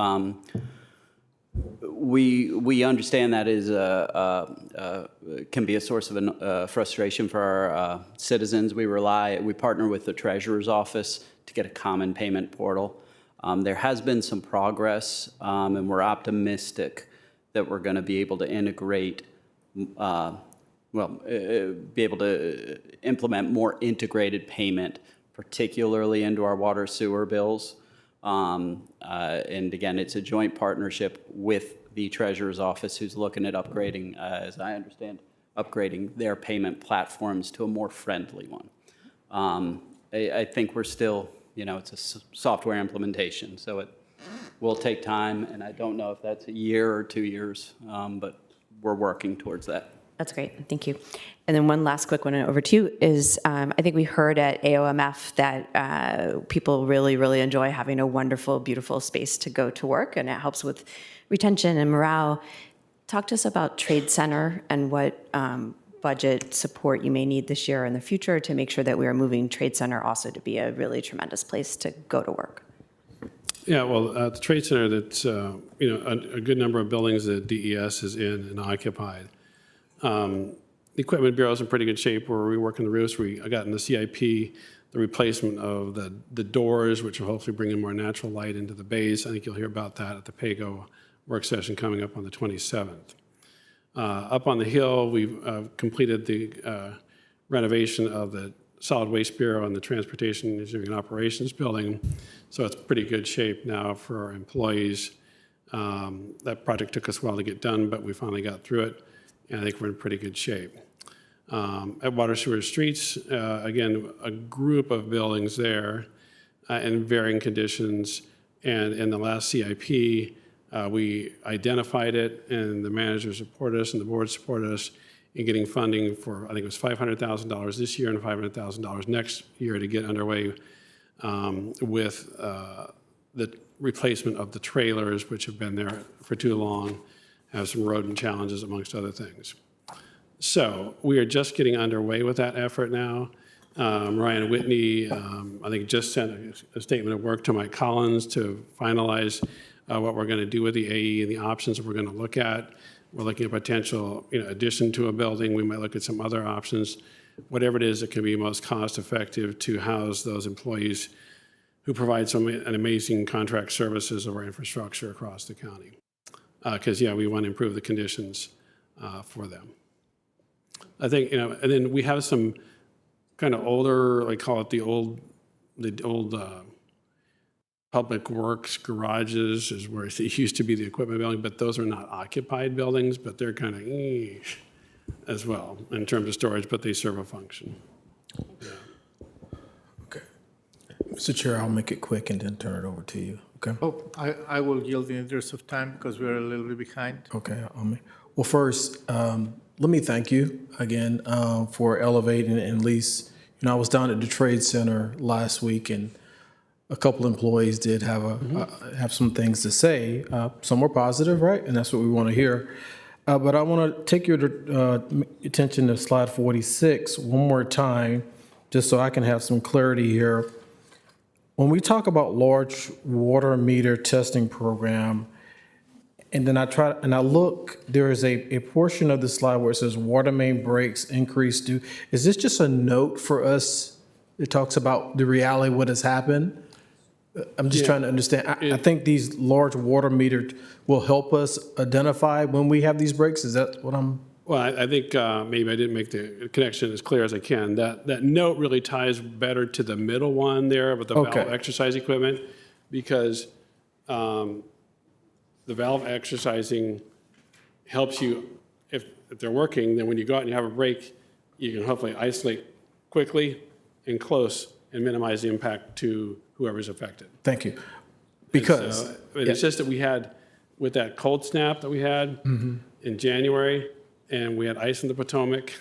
We understand that is can be a source of frustration for our citizens. We partner with the treasurer's office to get a common payment portal. There has been some progress, and we're optimistic that we're going to be able to integrate, be able to implement more integrated payment, particularly into our water sewer bills. And again, it's a joint partnership with the Treasurer's Office, who's looking at upgrading, as I understand, upgrading their payment platforms to a more friendly one. I think we're still, it's a software implementation, so it will take time, and I don't know if that's a year or 2 years, but we're working towards that. That's great. Thank you. And then one last quick one over to you is I think we heard at AOMF that people really, really enjoy having a wonderful, beautiful space to go to work, and it helps with retention and morale. Talk to us about Trade Center and what budget support you may need this year or in the future to make sure that we are moving Trade Center also to be a really tremendous place to go to work. Yeah, well, the Trade Center, that's a good number of buildings that DES is in and occupied. The Equipment Bureau is in pretty good shape where we work on the roofs. I got in the CIP the replacement of the doors, which will hopefully bring in more natural light into the bays. I think you'll hear about that at the PAYGO work session coming up on the 27th. Up on the hill, we've completed the renovation of the Solid Waste Bureau and the Transportation Engineering and Operations building. So it's pretty good shape now for our employees. That project took us a while to get done, but we finally got through it, and I think we're in pretty good shape. At Water Sewer Streets, again, a group of buildings there in varying conditions. And in the last CIP, we identified it, and the managers supported us and the board supported us in getting funding for, I think it was $500,000 this year and $500,000 next year to get underway with the replacement of the trailers, which have been there for too long, have some rodent challenges amongst other things. So we are just getting underway with that effort now. Ryan Whitney, I think, just sent a statement of work to Mike Collins to finalize what we're going to do with the AE and the options that we're going to look at. We're looking at potential addition to a building. We might look at some other options. Whatever it is that can be most cost effective to house those employees who provide an amazing contract services of our infrastructure across the county. Because, we want to improve the conditions for them. I think, and then we have some kind of older, I call it the old public works garages is where it used to be the equipment building, but those are not occupied buildings, but they're kind of as well in terms of storage, but they serve a function. Yeah. Okay. Mr. Chair, I'll make it quick and then turn it over to you. Okay. Oh, I will yield in the interest of time because we're a little bit behind. Okay. Well, first, let me thank you again for elevating at least. I was down at the Trade Center last week, and a couple employees did have some things to say. Some were positive, right? And that's what we want to hear. But I want to take your attention to slide 46 one more time, just so I can have some clarity here. When we talk about large water meter testing program, and then I look, there is a portion of the slide where it says water main breaks increase due. Is this just a note for us? It talks about the reality of what has happened. I'm just trying to understand. I think these large water meters will help us identify when we have these breaks. Is that what I'm? Well, I think maybe I didn't make the connection as clear as I can. That note really ties better to the middle one there with the valve exercise equipment, because the valve exercising helps you, if they're working, then when you go out and you have a break, you can hopefully isolate quickly and close and minimize the impact to whoever's affected. Thank you. Because it's just that we had, with that cold snap that we had in January, and we had ice in the Potomac,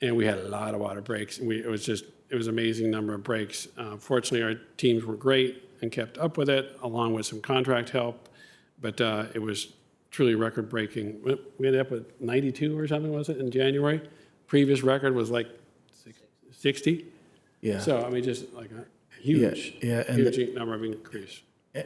and we had a lot of water breaks. It was an amazing number of breaks. Fortunately, our teams were great and kept up with it, along with some contract help, but it was truly record-breaking. We ended up with 92 or something, was it, in January? Previous record was like 60. Yeah. So, I mean, just like a huge number of increase.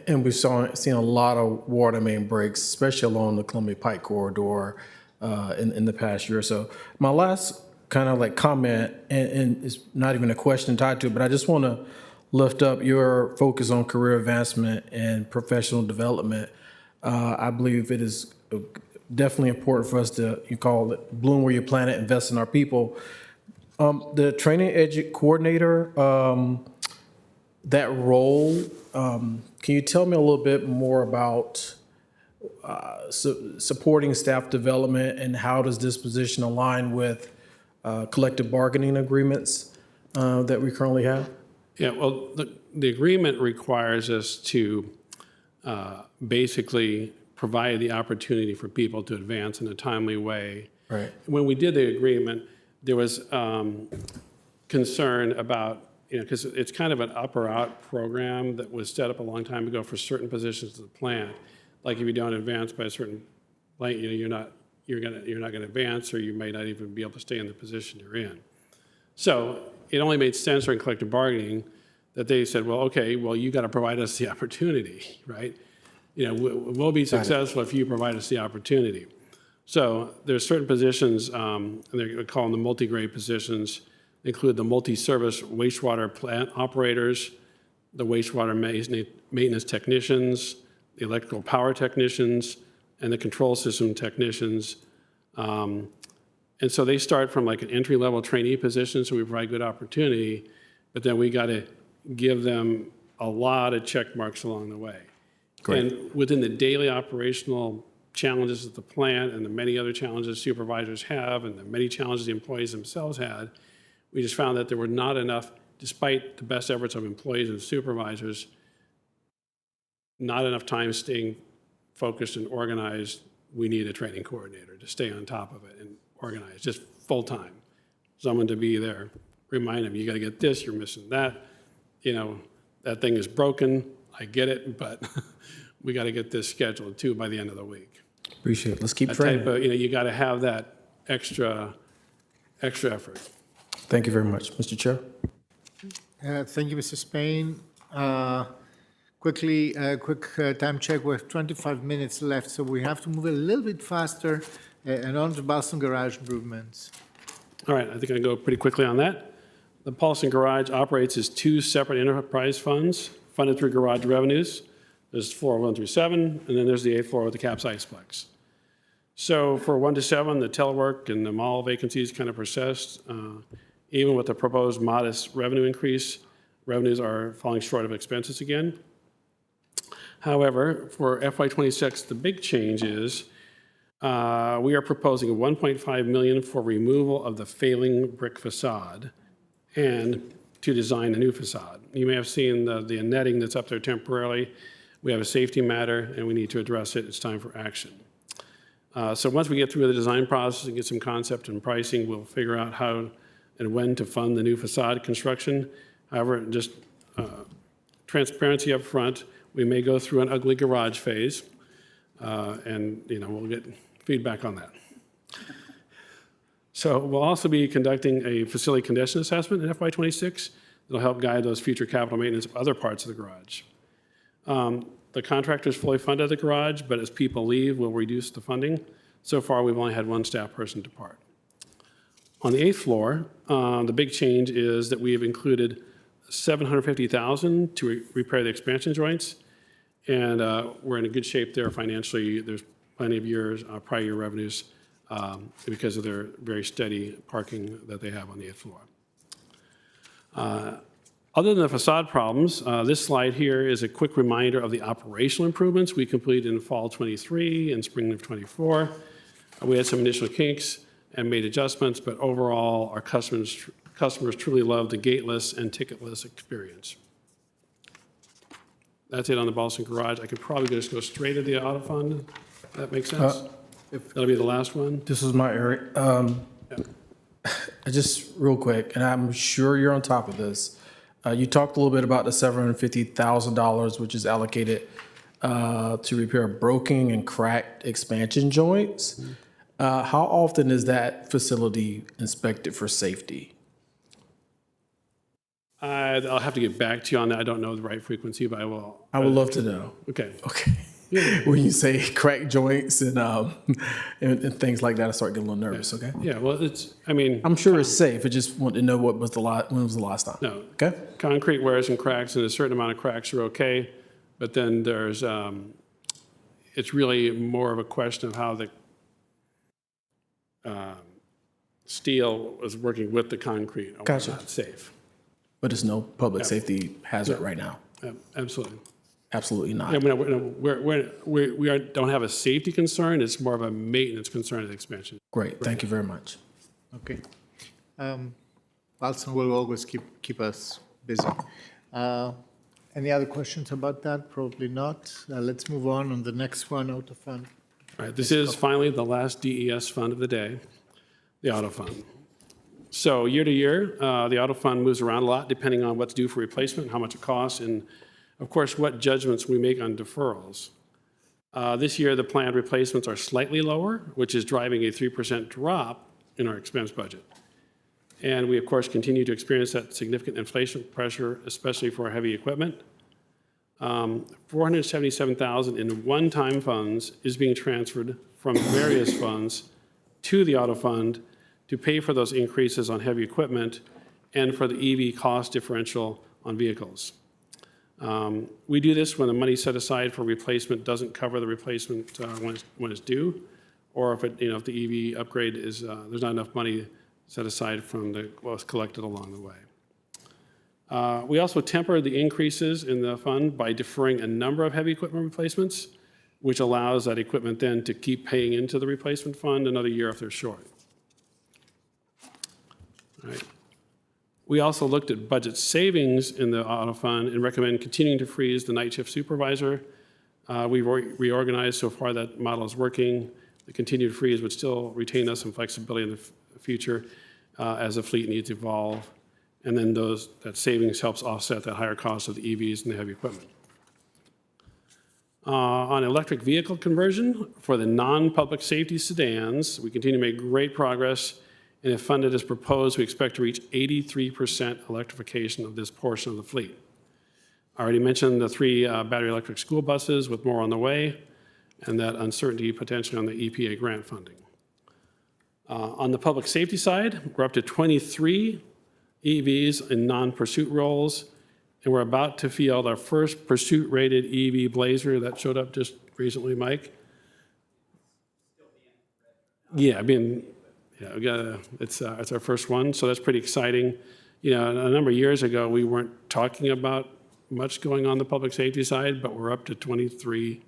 And we've seen a lot of water main breaks, especially along the Columbia Pike corridor in the past year or so. My last kind of like comment, and it's not even a question tied to it, but I just want to lift up your focus on career advancement and professional development. I believe it is definitely important for us to, you call it, bloom where you plant it, invest in our people. The training coordinator, that role, can you tell me a little bit more about supporting staff development, and how does this position align with collective bargaining agreements that we currently have? Yeah, well, the agreement requires us to basically provide the opportunity for people to advance in a timely way. Right. When we did the agreement, there was concern about, because it's kind of an up or out program that was set up a long time ago for certain positions of the plant. Like if you don't advance by a certain point, you're not gonna advance, or you may not even be able to stay in the position you're in. So it only made sense during collective bargaining that they said, well, okay, well, you got to provide us the opportunity, right? We'll be successful if you provide us the opportunity. So there's certain positions, and they call them the multi-grade positions, include the multi-service wastewater plant operators, the wastewater maintenance technicians, the electrical power technicians, and the control system technicians. And so they start from like an entry-level trainee position, so we provide good opportunity, but then we got to give them a lot of check marks along the way. Great. And within the daily operational challenges of the plant and the many other challenges supervisors have and the many challenges the employees themselves had, we just found that there were not enough, despite the best efforts of employees and supervisors, not enough time staying focused and organized. We need a training coordinator to stay on top of it and organize, just full time. Someone to be there, remind them, you got to get this, you're missing that. That thing is broken, I get it, but we got to get this scheduled too by the end of the week. Appreciate it. Let's keep That training. type of, you got to have that extra effort. Thank you very much, Mr. Chair. Thank you, Mr. Spain. Quick time check. We have 25 minutes left, so we have to move a little bit faster and on to Boston Garage improvements. All right, I think I can go pretty quickly on that. The Paulson Garage operates as two separate enterprise funds funded through garage revenues. There's floor 1 through 7, and then there's the 8th floor with the Capsizeplex. So for 1 to 7, the telework and the mall vacancies kind of persist. Even with the proposed modest revenue increase, revenues are falling short of expenses again. However, for FY26, the big change is we are proposing $1.5 million for removal of the failing brick facade and to design a new facade. You may have seen the netting that's up there temporarily. We have a safety matter and we need to address it. It's time for action. So once we get through the design process and get some concept and pricing, we'll figure out how and when to fund the new facade construction. However, just transparency up front, we may go through an ugly garage phase, and we'll get feedback on that. So we'll also be conducting a facility condition assessment in FY26 that'll help guide those future capital maintenance of other parts of the garage. The contractor is fully funded the garage, but as people leave, we'll reduce the funding. So far, we've only had one staff person depart. On the 8th floor, the big change is that we have included $750,000 to repair the expansion joints, and we're in a good shape there financially. There's plenty of years, prior year revenues, because of their very steady parking that they have on the 8th floor. Other than the facade problems, this slide here is a quick reminder of the operational improvements we completed in fall 23 and spring of 24. We had some initial kinks and made adjustments, but overall, our customers truly love the gateless and ticketless experience. That's it on the Boston Garage. I could probably just go straight to the auto fund. That makes sense? That'll be the last one. This is my area. Just real quick, and I'm sure you're on top of this. You talked a little bit about the $750,000, which is allocated to repair broken and cracked expansion joints. How often is that facility inspected for safety? I'll have to get back to you on that. I don't know the right frequency, but I will. I would love to know. Okay. Okay. when you say crack joints and things like that, I start getting a little nervous. Okay. Yeah, well, I mean. I'm sure it's safe. I just want to know when was the last time. No. Okay. Concrete wears and cracks, and a certain amount of cracks are okay, but then there's, it's really more of a question of how the steel is working with the concrete. Or Gotcha. not safe. But it's no public safety hazard right now. Absolutely. Absolutely not. Yeah, we don't have a safety concern. It's more of a maintenance concern at the expansion. Great. Thank you very much. Okay. Alson will always keep us busy. Any other questions about that? Probably not. Let's move on the next one, auto fund. All right, this is finally the last DES fund of the day, the auto fund. So year to year, the auto fund moves around a lot depending on what's due for replacement, how much it costs, and of course, what judgments we make on deferrals. This year, the planned replacements are slightly lower, which is driving a 3% drop in our expense budget. And we, of course, continue to experience that significant inflation pressure, especially for heavy equipment. $477,000 in one-time funds is being transferred from various funds to the auto fund to pay for those increases on heavy equipment and for the EV cost differential on vehicles. We do this when the money set aside for replacement doesn't cover the replacement when it's due, or if if the EV upgrade is there's not enough money set aside from what was collected along the way. We also temper the increases in the fund by deferring a number of heavy equipment replacements, which allows that equipment then to keep paying into the replacement fund another year if they're short. All right. We also looked at budget savings in the auto fund and recommend continuing to freeze the night shift supervisor. We've reorganized so far that model is working. The continued freeze would still retain us some flexibility in the future as the fleet needs to evolve. And then that savings helps offset that higher cost of the EVs and the heavy equipment. On electric vehicle conversion for the non-public safety sedans, we continue to make great progress. And if funded as proposed, we expect to reach 83% electrification of this portion of the fleet. I already mentioned the 3 battery electric school buses with more on the way, and that uncertainty potentially on the EPA grant funding. On the public safety side, we're up to 23 EVs in non-pursuit roles, and we're about to field our first pursuit-rated EV Blazer that showed up just recently, Mike. Yeah, we got it's our first one, so that's pretty exciting. A number of years ago, we weren't talking about much going on the public safety side, but we're up to 23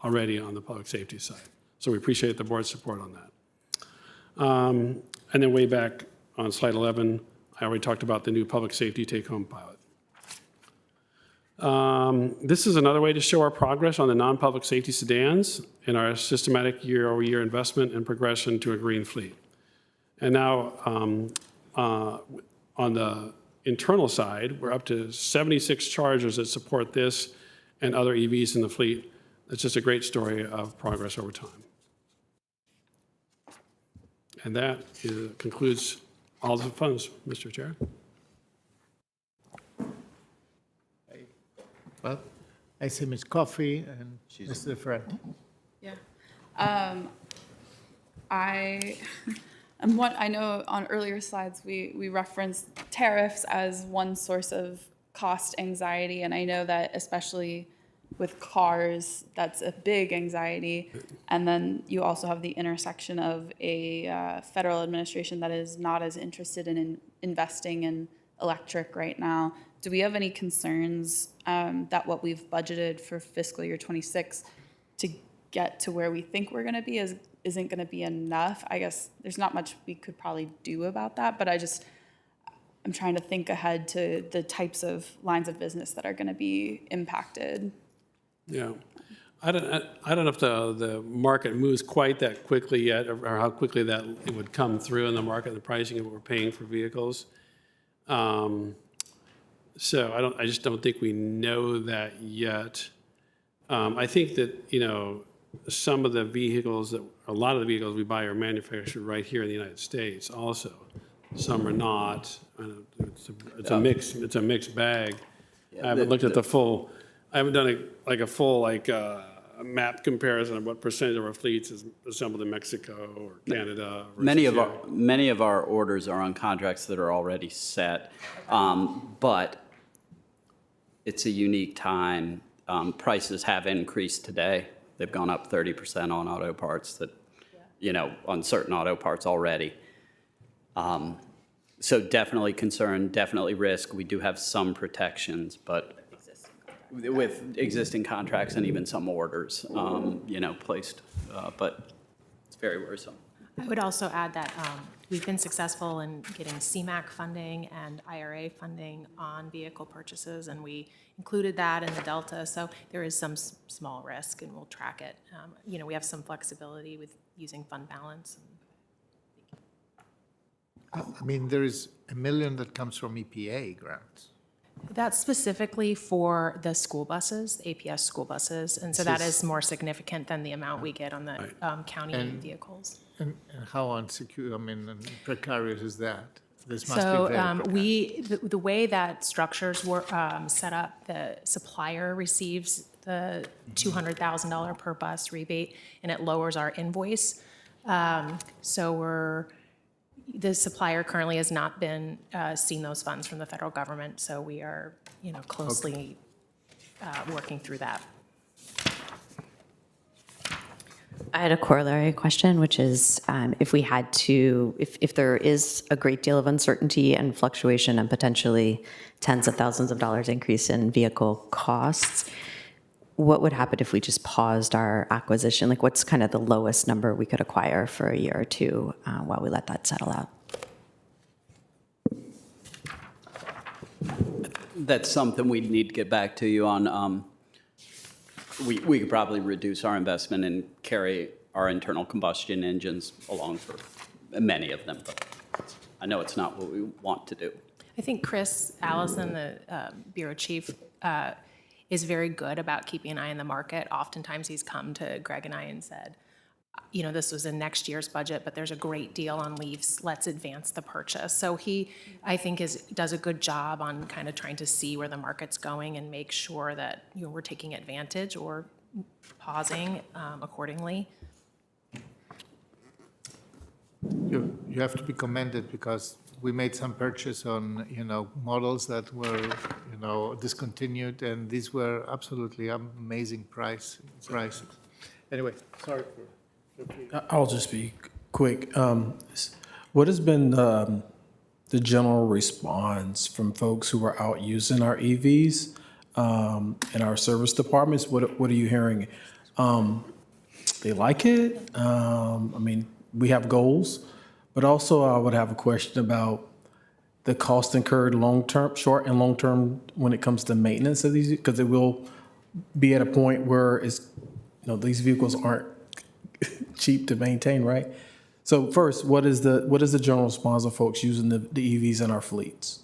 already on the public safety side. So we appreciate the board's support on that. And then way back on slide 11, I already talked about the new public safety take-home pilot. This is another way to show our progress on the non-public safety sedans and our systematic year-over-year investment and progression to a green fleet. And now on the internal side, we're up to 76 chargers that support this and other EVs in the fleet. It's just a great story of progress over time. And that concludes all the funds, Mr. Chair. Well, I see Ms. Coffey and Mr. Ferrante. Yeah. I know on earlier slides we referenced tariffs as one source of cost anxiety, and I know that especially with cars, that's a big anxiety. And then you also have the intersection of a federal administration that is not as interested in investing in electric right now. Do we have any concerns that what we've budgeted for fiscal year 26 to get to where we think we're going to be isn't going to be enough? I guess there's not much we could probably do about that, but I'm trying to think ahead to the types of lines of business that are going to be impacted. Yeah, I don't know if the market moves quite that quickly yet, or how quickly that it would come through in the market, the pricing of what we're paying for vehicles. So I just don't think we know that yet. I think that some of the vehicles a lot of the vehicles we buy are manufactured right here in the United States. Also, some are not. It's a mixed bag. I haven't looked at the full. I haven't done a full a map comparison of what percentage of our fleets is assembled in Mexico or Canada? Many versus of here? many of our orders are on contracts that are already set, but it's a unique time. Prices have increased today. They've gone up 30% on auto parts that, on certain auto parts already. So definitely concern, definitely risk. We do have some protections, but with existing contracts and even some orders, placed, but it's very worrisome. I would also add that we've been successful in getting CMAQ funding and IRA funding on vehicle purchases, and we included that in the delta. So there is some small risk, and we'll track it. We have some flexibility with using fund balance. I mean, there is $1 million that comes from EPA grants. That's specifically for the school buses, the APS school buses, and so that is more significant than the amount we get on the county vehicles. And how unsecure, and precarious is that? This must be So very precarious. the way that structures were set up, the supplier receives the $200,000 per bus rebate, and it lowers our invoice. So the supplier currently has not been seen those funds from the federal government, so we are, closely working through that. I had a corollary question, which is if we had to, if there is a great deal of uncertainty and fluctuation and potentially tens of thousands of dollars increase in vehicle costs, what would happen if we just paused our acquisition? Like, what's kind of the lowest number we could acquire for a year or two while we let that settle out? That's something we'd need to get back to you on. We could probably reduce our investment and carry our internal combustion engines along for many of them, but I know it's not what we want to do. I think Chris Allison, the bureau chief, is very good about keeping an eye on the market. Oftentimes he's come to Greg and I and said, this was in next year's budget, but there's a great deal on leaves. Let's advance the purchase. So he, I think, does a good job on kind of trying to see where the market's going and make sure that we're taking advantage or pausing accordingly. You have to be commended because we made some purchase on, models that were, discontinued, and these were absolutely amazing prices. Anyway, sorry for. I'll just be quick. What has been the general response from folks who are out using our EVs in our service departments? What are you hearing? They like it. We have goals, but also I would have a question about the cost incurred long-term, short and long-term when it comes to maintenance of these, because it will be at a point where these vehicles aren't cheap to maintain, right? So first, what is the general response of folks using the EVs in our fleets?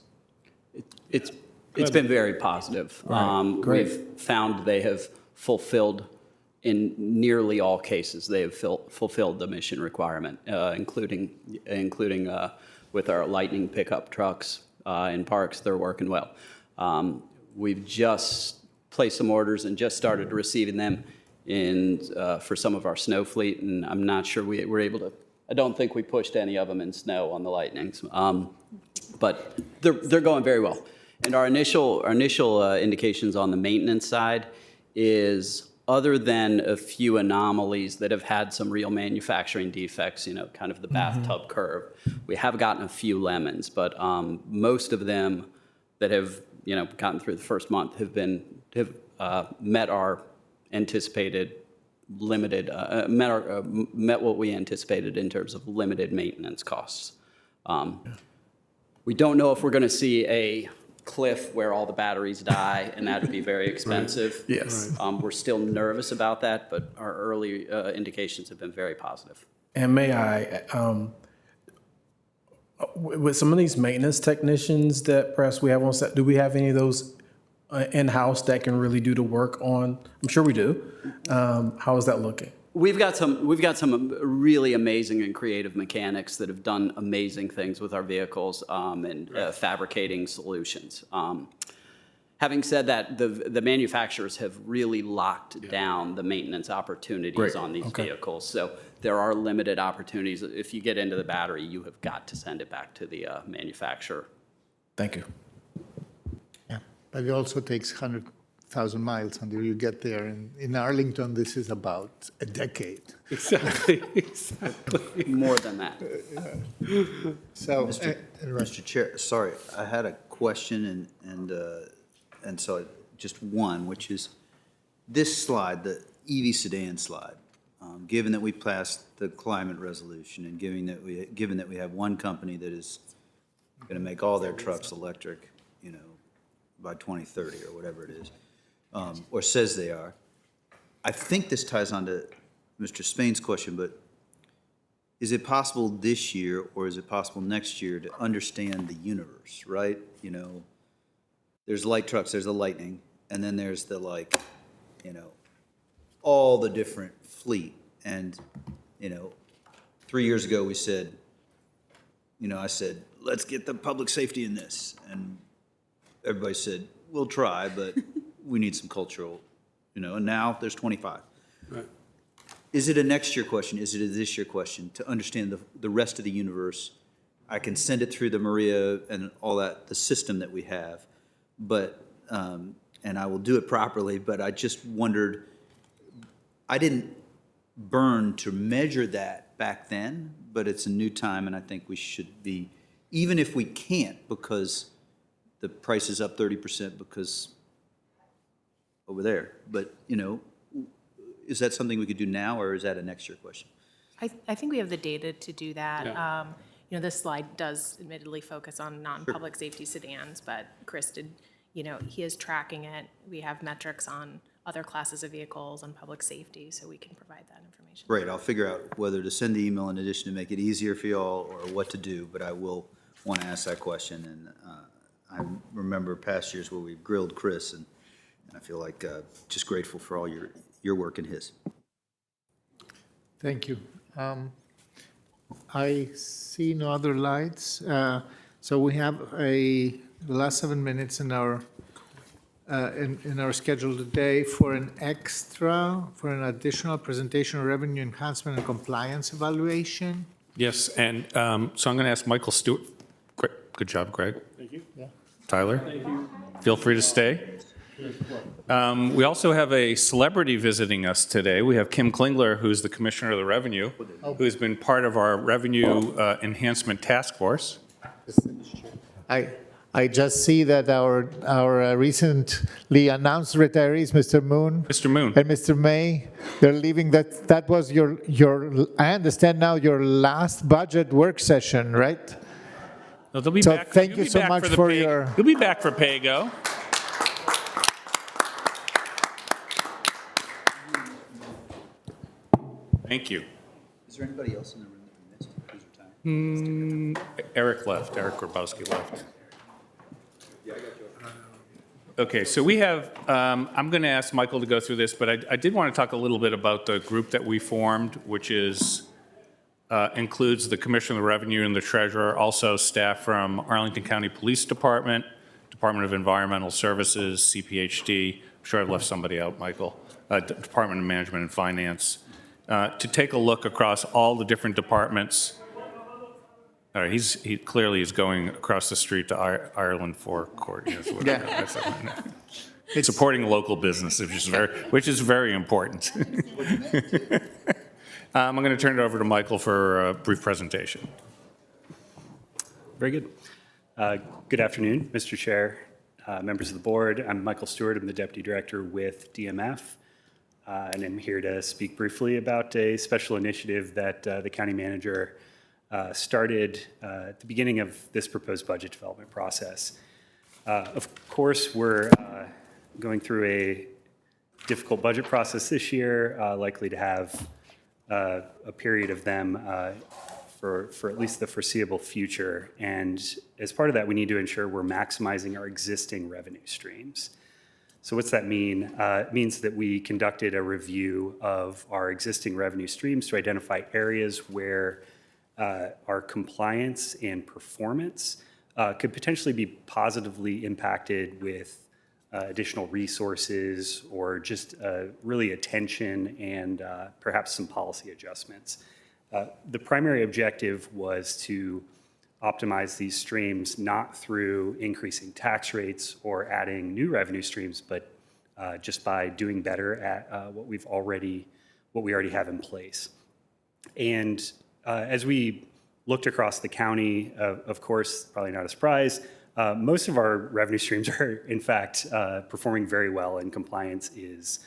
It's been very positive. Right, great. We've found they have fulfilled, in nearly all cases, they have fulfilled the mission requirement, including with our Lightning pickup trucks in parks. They're working well. We've just placed some orders and just started receiving them for some of our snow fleet, and I'm not sure we were able to. I don't think we pushed any of them in snow on the Lightnings, but they're going very well. And our initial indications on the maintenance side is, other than a few anomalies that have had some real manufacturing defects, kind of the bathtub curve, we have gotten a few lemons, but most of them that have gotten through the first month have met our anticipated limited, met what we anticipated in terms of limited maintenance costs. We don't know if we're going to see a cliff where all the batteries die, and that would be very expensive. Right. Yes. We're still nervous about that, but our early indications have been very positive. And may I, with some of these maintenance technicians that perhaps we have on set, do we have any of those in-house that can really do the work on? I'm sure we do. How is that looking? We've got some really amazing and creative mechanics that have done amazing things with our vehicles and fabricating solutions. Having said that, the manufacturers have really locked down the maintenance opportunities Great. on these Okay. vehicles. So there are limited opportunities. If you get into the battery, you have got to send it back to the manufacturer. Thank you. Yeah, but it also takes 100,000 miles until you get there. And in Arlington, this is about a decade. Exactly, exactly. More than that. So, Mr. Chair, sorry, I had a question and so just one, which is this slide, the EV sedan slide. Given that we passed the climate resolution and given that we have one company that is going to make all their trucks electric, by 2030 or whatever it is, or says they are. I think this ties on to Mr. Spain's question, but is it possible this year or is it possible next year to understand the universe, right? There's light trucks, there's the Lightning, and then there's the all the different fleet. And, 3 years ago we said, I said, let's get the public safety in this. And everybody said, we'll try, but we need some cultural, and now there's 25. Right. Is it a next year question? Is it a this year question to understand the rest of the universe? I can send it through the Maria and all that, the system that we have, but, and I will do it properly, but I just wondered, I didn't burn to measure that back then, but it's a new time and I think we should be, even if we can't because the price is up 30% because over there, but, is that something we could do now or is that a next year question? I think we have the data to do that. Yeah. This slide does admittedly focus on non-public safety sedans, but Chris did, he is tracking it. We have metrics on other classes of vehicles on public safety, so we can provide that information. Great, I'll figure out whether to send the email in addition to make it easier for y'all or what to do, but I will want to ask that question. And I remember past years where we've grilled Chris, and I feel like just grateful for all your work and his. thank you. I see no other lights. So we have the last 7 minutes in our schedule today for an additional presentation of revenue enhancement and compliance evaluation. Yes, and so I'm going to ask Michael Stewart. Good job, Greg. Thank you. Tyler? Feel free to stay. We also have a celebrity visiting us today. We have Kim Klingler, who's the Commissioner of the Revenue, who's been part of our Revenue Enhancement Task Force. I just see that our recently announced retirees, Mr. Moon and Mr. May, they're leaving. That was your I understand now, your last budget work session, right? No, they'll be So back. thank you'll you be so back much the for pay- your- You'll be back for PAYGO. Thank you. Is there anybody else in the room that we missed? Who's retiring? Eric left. Eric Grabowski left. Okay, so we have, I'm going to ask Michael to go through this, but I did want to talk a little bit about the group that we formed, which includes the Commissioner of the Revenue and the Treasurer, also staff from Arlington County Police Department, Department of Environmental Services, CPHD, I'm sure I've left somebody out, Michael, Department of Management and Finance, to take a look across all the different departments. All right, he clearly is going across the street to Ireland for court. Yes, supporting local business, which is very important. I'm going to turn it over to Michael for a brief presentation. Very good. Good afternoon, Mr. Chair, members of the board. I'm Michael Stewart. I'm the Deputy Director with DMF, and I'm here to speak briefly about a special initiative that the County Manager started at the beginning of this proposed budget development process. Of course, we're going through a difficult budget process this year, likely to have a period of them for at least the foreseeable future. And as part of that, we need to ensure we're maximizing our existing revenue streams. So what's that mean? It means that we conducted a review of our existing revenue streams to identify areas where our compliance and performance could potentially be positively impacted with additional resources or just really attention and perhaps some policy adjustments. The primary objective was to optimize these streams not through increasing tax rates or adding new revenue streams, but just by doing better at what we already have in place. And as we looked across the county, of course, probably not a surprise, most of our revenue streams are, in fact, performing very well, and compliance is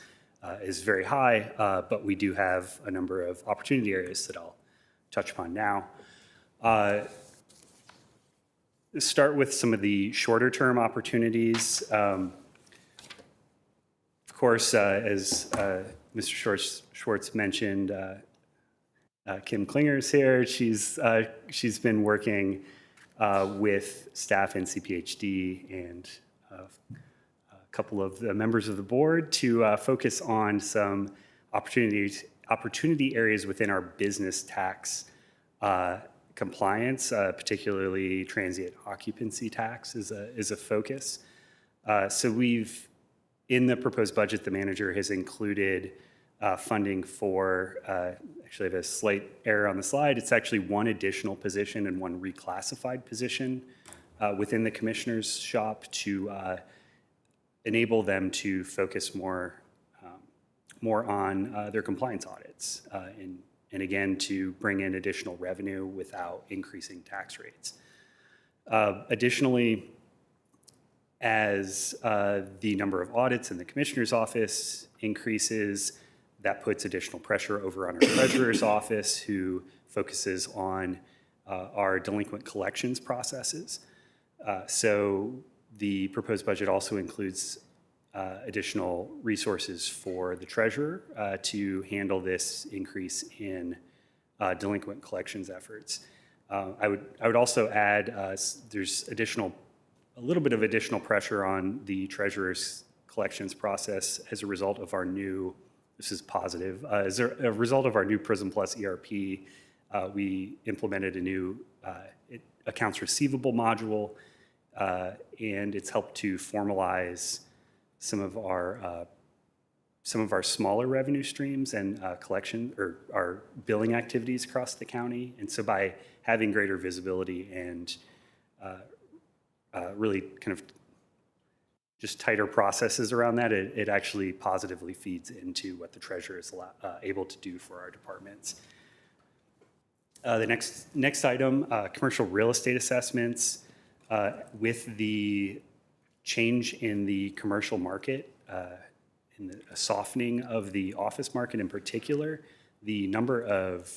very high, but we do have a number of opportunity areas that I'll touch upon now. Start with some of the shorter term opportunities. Of course, as Mr. Schwartz mentioned, Kim Klinger's here. She's been working with staff in CPHD and a couple of the members of the board to focus on some opportunity areas within our business tax compliance, particularly transient occupancy tax is a focus. So in the proposed budget, the manager has included funding for, actually I have a slight error on the slide, it's actually one additional position and one reclassified position within the commissioner's shop to enable them to focus more on their compliance audits and again, to bring in additional revenue without increasing tax rates. Additionally, as the number of audits in the commissioner's office increases, that puts additional pressure over on our treasurer's office, who focuses on our delinquent collections processes. So the proposed budget also includes additional resources for the treasurer to handle this increase in delinquent collections efforts. I would also add there's a little bit of additional pressure on the treasurer's collections process as a result of our new, this is positive, as a result of our new Prism Plus ERP, we implemented a new accounts receivable module, and it's helped to formalize some of our smaller revenue streams and collection or our billing activities across the county. And so by having greater visibility and really kind of just tighter processes around that, it actually positively feeds into what the treasurer is able to do for our departments. The next item, commercial real estate assessments. With the change in the commercial market, in the softening of the office market in particular, the number of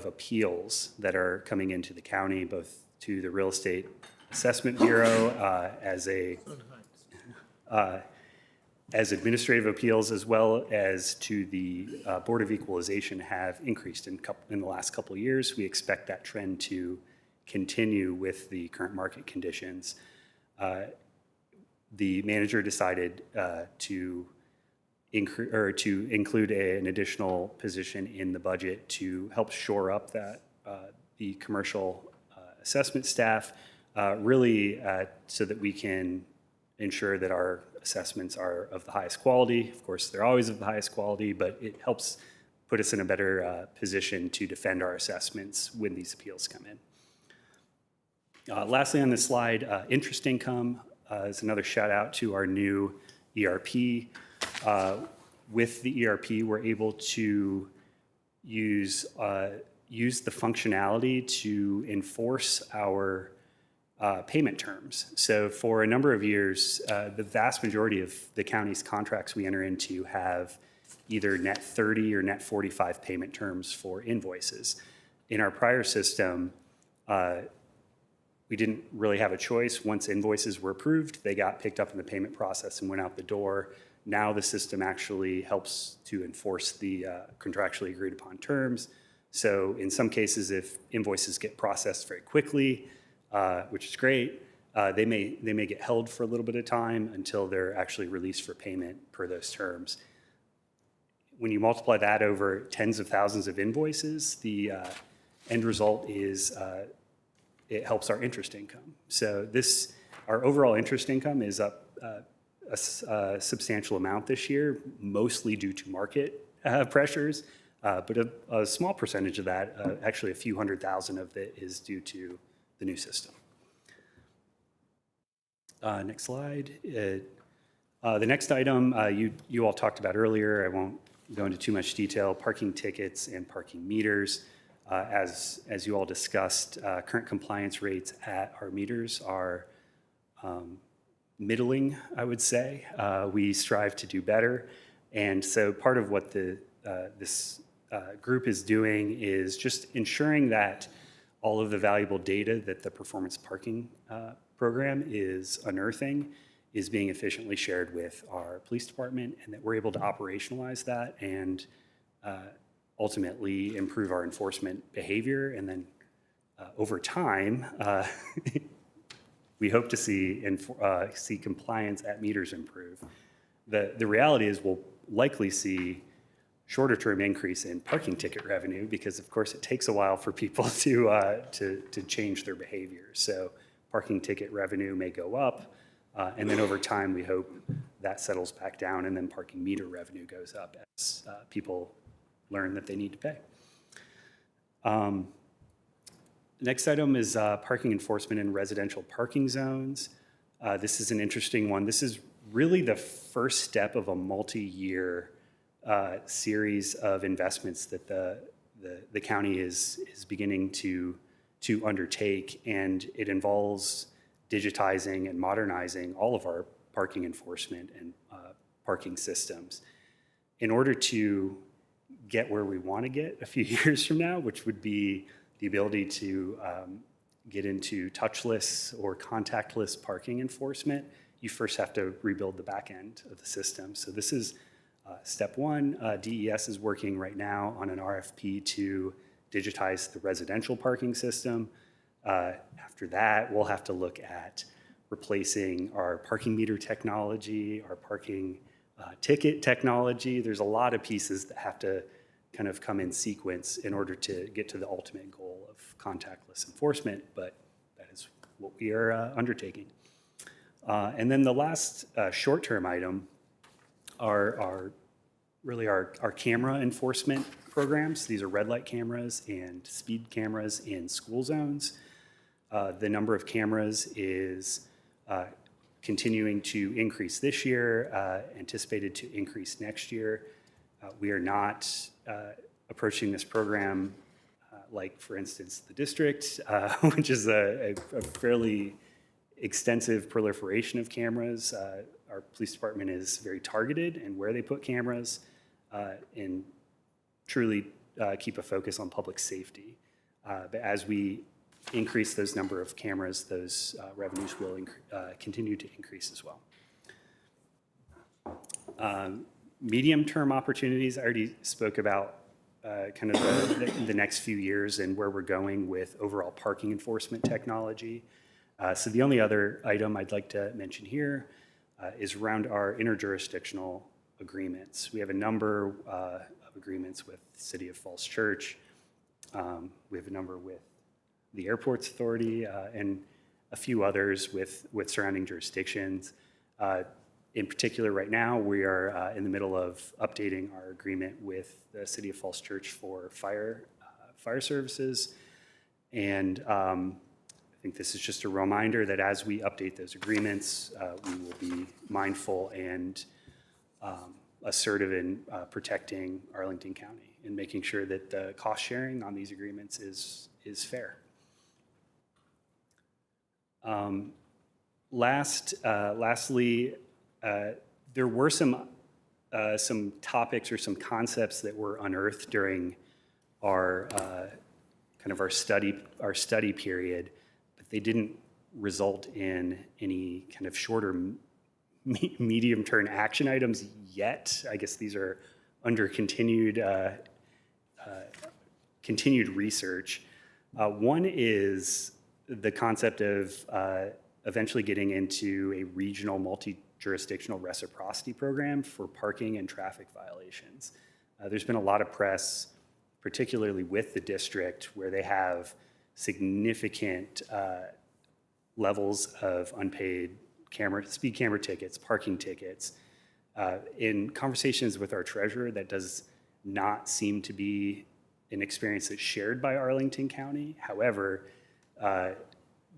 appeals that are coming into the county, both to the Real Estate Assessment Bureau as administrative appeals, as well as to the Board of Equalization, have increased in the last couple of years. We expect that trend to continue with the current market conditions. The manager decided to include an additional position in the budget to help shore up the commercial assessment staff, really so that we can ensure that our assessments are of the highest quality. Of course, they're always of the highest quality, but it helps put us in a better position to defend our assessments when these appeals come in. Lastly on this slide, interest income is another shout out to our new ERP. With the ERP, we're able to use the functionality to enforce our payment terms. So for a number of years, the vast majority of the county's contracts we enter into have either net 30 or net 45 payment terms for invoices. In our prior system, we didn't really have a choice. Once invoices were approved, they got picked up in the payment process and went out the door. Now the system actually helps to enforce the contractually agreed upon terms. So in some cases, if invoices get processed very quickly, which is great, they may get held for a little bit of time until they're actually released for payment per those terms. When you multiply that over tens of thousands of invoices, the end result is it helps our interest income. So our overall interest income is up a substantial amount this year, mostly due to market pressures, but a small percentage of that, actually a few $100,000 of it, is due to the new system. Next slide. The next item you all talked about earlier, I won't go into too much detail, parking tickets and parking meters. As you all discussed, current compliance rates at our meters are middling, I would say. We strive to do better. And so part of what this group is doing is just ensuring that all of the valuable data that the performance parking program is unearthing is being efficiently shared with our police department, and that we're able to operationalize that and ultimately improve our enforcement behavior. And then over time, we hope to see compliance at meters improve. The reality is we'll likely see shorter term increase in parking ticket revenue because of course it takes a while for people to change their behavior. So parking ticket revenue may go up, and then over time we hope that settles back down, and then parking meter revenue goes up as people learn that they need to pay. Next item is parking enforcement in residential parking zones. This is an interesting one. This is really the first step of a multi-year series of investments that the county is beginning to undertake, and it involves digitizing and modernizing all of our parking enforcement and parking systems in order to get where we want to get a few years from now, which would be the ability to get into touchless or contactless parking enforcement. You first have to rebuild the back end of the system. So this is step one. DES is working right now on an RFP to digitize the residential parking system. After that, we'll have to look at replacing our parking meter technology, our parking ticket technology. There's a lot of pieces that have to kind of come in sequence in order to get to the ultimate goal of contactless enforcement, but that is what we are undertaking. And then the last short-term item are really our camera enforcement programs. These are red light cameras and speed cameras in school zones. The number of cameras is continuing to increase this year, anticipated to increase next year. We are not approaching this program like, for instance, the district, which is a fairly extensive proliferation of cameras. Our police department is very targeted in where they put cameras and truly keep a focus on public safety. But as we increase those number of cameras, those revenues will continue to increase as well. Medium-term opportunities, I already spoke about kind of the next few years and where we're going with overall parking enforcement technology. So the only other item I'd like to mention here is around our interjurisdictional agreements. We have a number of agreements with the City of Falls Church. We have a number with the Airports Authority and a few others with surrounding jurisdictions. In particular, right now, we are in the middle of updating our agreement with the City of Falls Church for fire services. And I think this is just a reminder that as we update those agreements, we will be mindful and assertive in protecting Arlington County and making sure that the cost sharing on these agreements is fair. Lastly, there were some topics or some concepts that were unearthed during our our study period, but they didn't result in any kind of shorter medium-term action items yet. I guess these are under continued research. One is the concept of eventually getting into a regional multi-jurisdictional reciprocity program for parking and traffic violations. There's been a lot of press, particularly with the district, where they have significant levels of unpaid speed camera tickets, parking tickets. In conversations with our treasurer, that does not seem to be an experience that's shared by Arlington County. However,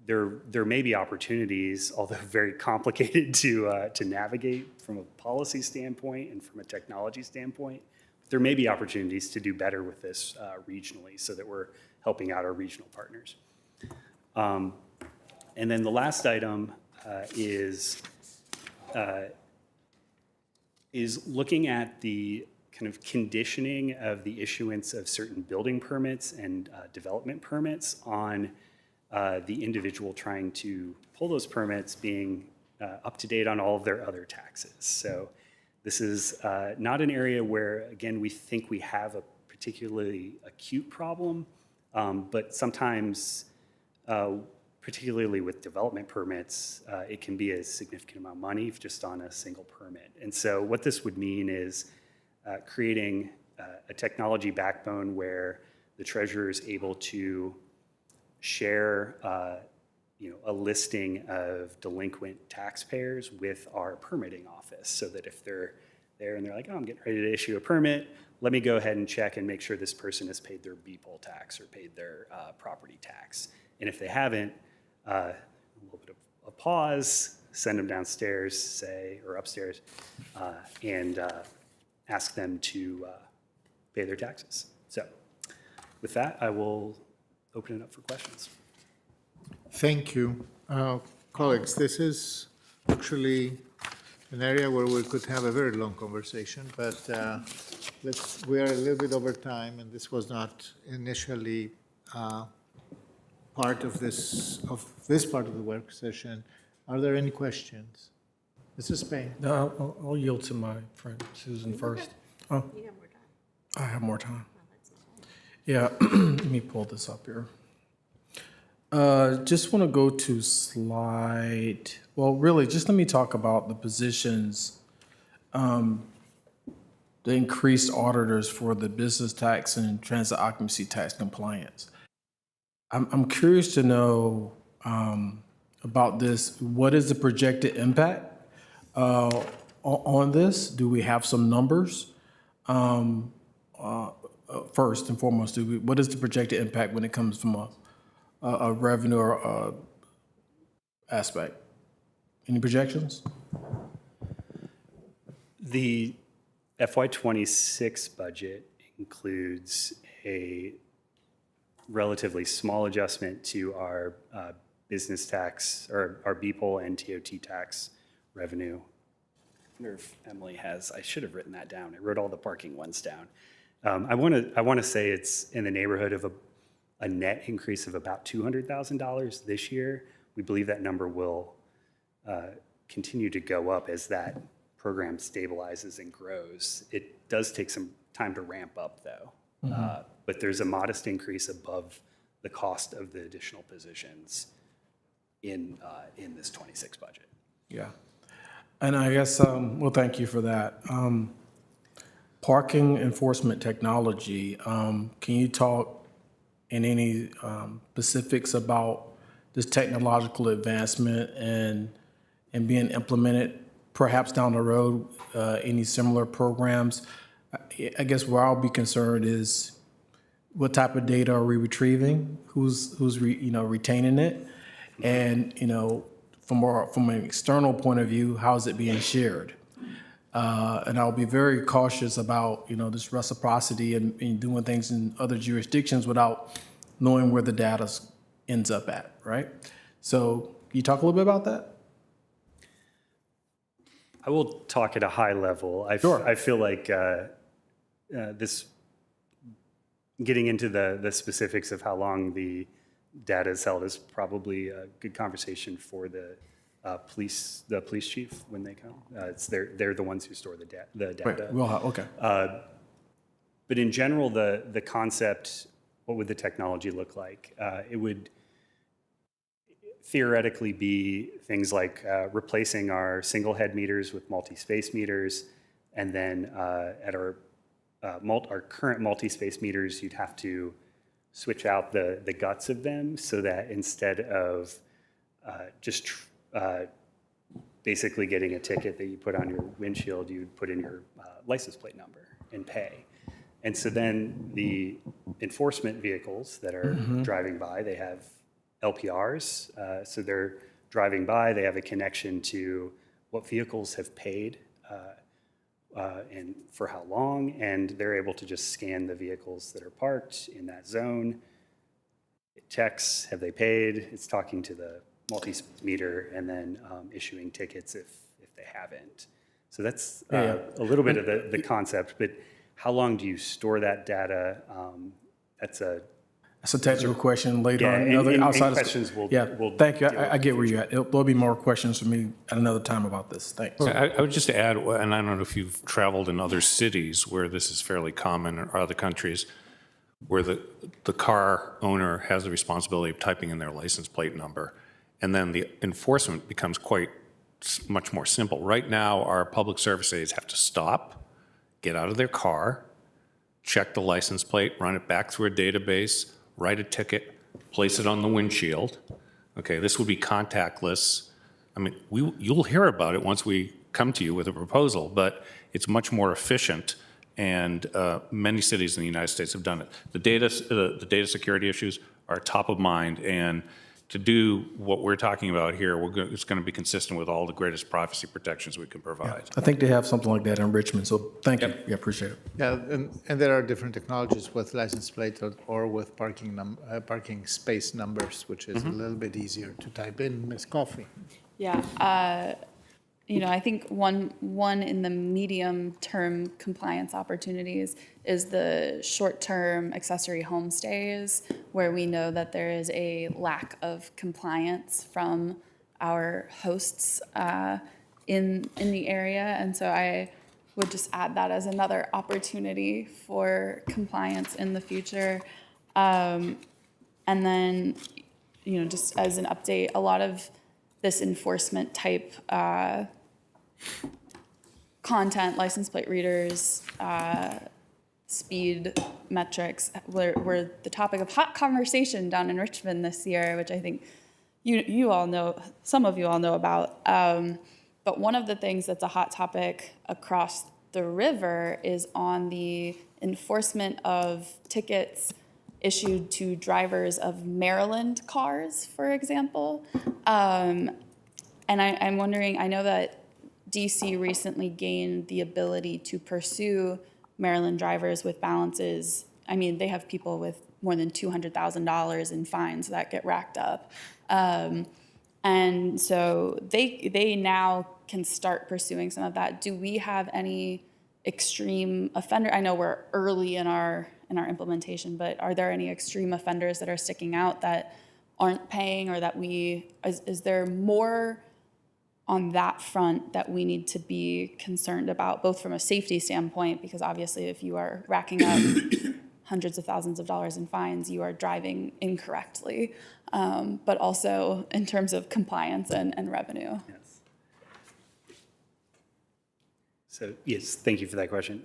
there may be opportunities, although very complicated to navigate from a policy standpoint and from a technology standpoint. There may be opportunities to do better with this regionally, so that we're helping out our regional partners. And then the last item is looking at the kind of conditioning of the issuance of certain building permits and development permits on the individual trying to pull those permits being up to date on all of their other taxes. So this is not an area where, again, we think we have a particularly acute problem, but sometimes, particularly with development permits, it can be a significant amount of money just on a single permit. And so what this would mean is creating a technology backbone where the treasurer is able to share a listing of delinquent taxpayers with our permitting office, so that if they're there and they're like, oh, I'm getting ready to issue a permit, let me go ahead and check and make sure this person has paid their B-poll tax or paid their property tax. And if they haven't, a little bit of a pause, send them downstairs, or upstairs, and ask them to pay their taxes. So with that, I will open it up for questions. Thank you. Colleagues, this is actually an area where we could have a very long conversation, but we are a little bit over time, and this was not initially part of this part of the work session. Are there any questions? Mr. Spain? No, I'll yield to my friend Susan first. Oh, You have more time. I have more time. Yeah, let me pull this up here. Just want to go to slide, well, really, just let me talk about the positions, the increased auditors for the business tax and transit occupancy tax compliance. I'm curious to know about this. What is the projected impact on this? Do we have some numbers? First and foremost, what is the projected impact when it comes from a revenue or aspect? Any projections? The FY26 budget includes a relatively small adjustment to our business tax, or our B-poll and TOT tax revenue. I wonder if Emily has, I should have written that down. I wrote all the parking ones down. I want to say it's in the neighborhood of a net increase of about $200,000 this year. We believe that number will continue to go up as that program stabilizes and grows. It does take some time to ramp up, though. But there's a modest increase above the cost of the additional positions in this 26 budget. Yeah. And I guess, well, thank you for that. Parking enforcement technology, can you talk in any specifics about this technological advancement and being implemented perhaps down the road, any similar programs? I guess where I'll be concerned is what type of data are we retrieving? Who's retaining it? And, from an external point of view, how is it being shared? And I'll be very cautious about, this reciprocity and doing things in other jurisdictions without knowing where the data ends up at, right? So can you talk a little bit about that? I will talk at a high level. Sure. I feel like this, getting into the specifics of how long the data is held is probably a good conversation for the police chief when they come. They're the ones who store the data. Right. Well, okay. But in general, the concept, what would the technology look like? It would theoretically be things like replacing our single head meters with multi-space meters, and then at our current multi-space meters, you'd have to switch out the guts of them so that instead of just basically getting a ticket that you put on your windshield, you put in your license plate number and pay. And so then the enforcement vehicles that are driving by, they have LPRs. So they're driving by, they have a connection to what vehicles have paid and for how long, and they're able to just scan the vehicles that are parked in that zone. It checks, have they paid? It's talking to the multimeter and then issuing tickets if they haven't. So that's a little bit of the concept, but how long do you store that data? That's a technical question later on. and outside of questions we'll thank you. deal I with get where you're at. There'll be more questions for me at another time about this. Thanks. I would just add, and I don't know if you've traveled in other cities where this is fairly common or other countries, where the car owner has the responsibility of typing in their license plate number, and then the enforcement becomes much more simple. Right now, our public service aides have to stop, get out of their car, check the license plate, run it back through a database, write a ticket, place it on the windshield. Okay, this would be contactless. I mean, you'll hear about it once we come to you with a proposal, but it's much more efficient, and many cities in the United States have done it. The data security issues are top of mind, and to do what we're talking about here, it's going to be consistent with all the greatest privacy protections we can provide. I think they have something like that in Richmond, so thank you. Yeah, appreciate it. Yeah, and there are different technologies with license plate or with parking space numbers, which is a little bit easier to type in. Ms. Coffey. Yeah, I think one in the medium-term compliance opportunities is the short-term accessory homestays, where we know that there is a lack of compliance from our hosts in the area. And so I would just add that as another opportunity for compliance in the future. And then, just as an update, a lot of this enforcement type content, license plate readers, speed metrics were the topic of hot conversation down in Richmond this year, which I think you all know, some of you all know about. But one of the things that's a hot topic across the river is on the enforcement of tickets issued to drivers of Maryland cars, for example. And I'm wondering, I know that DC recently gained the ability to pursue Maryland drivers with balances. I mean, they have people with more than $200,000 in fines that get racked up. And so they now can start pursuing some of that. Do we have any extreme offender? I know we're early in our implementation, but are there any extreme offenders that are sticking out that aren't paying, or that is there more on that front that we need to be concerned about, both from a safety standpoint, because obviously if you are racking up hundreds of thousands of dollars in fines, you are driving incorrectly, but also in terms of compliance and revenue? Yes. So, yes, thank you for that question.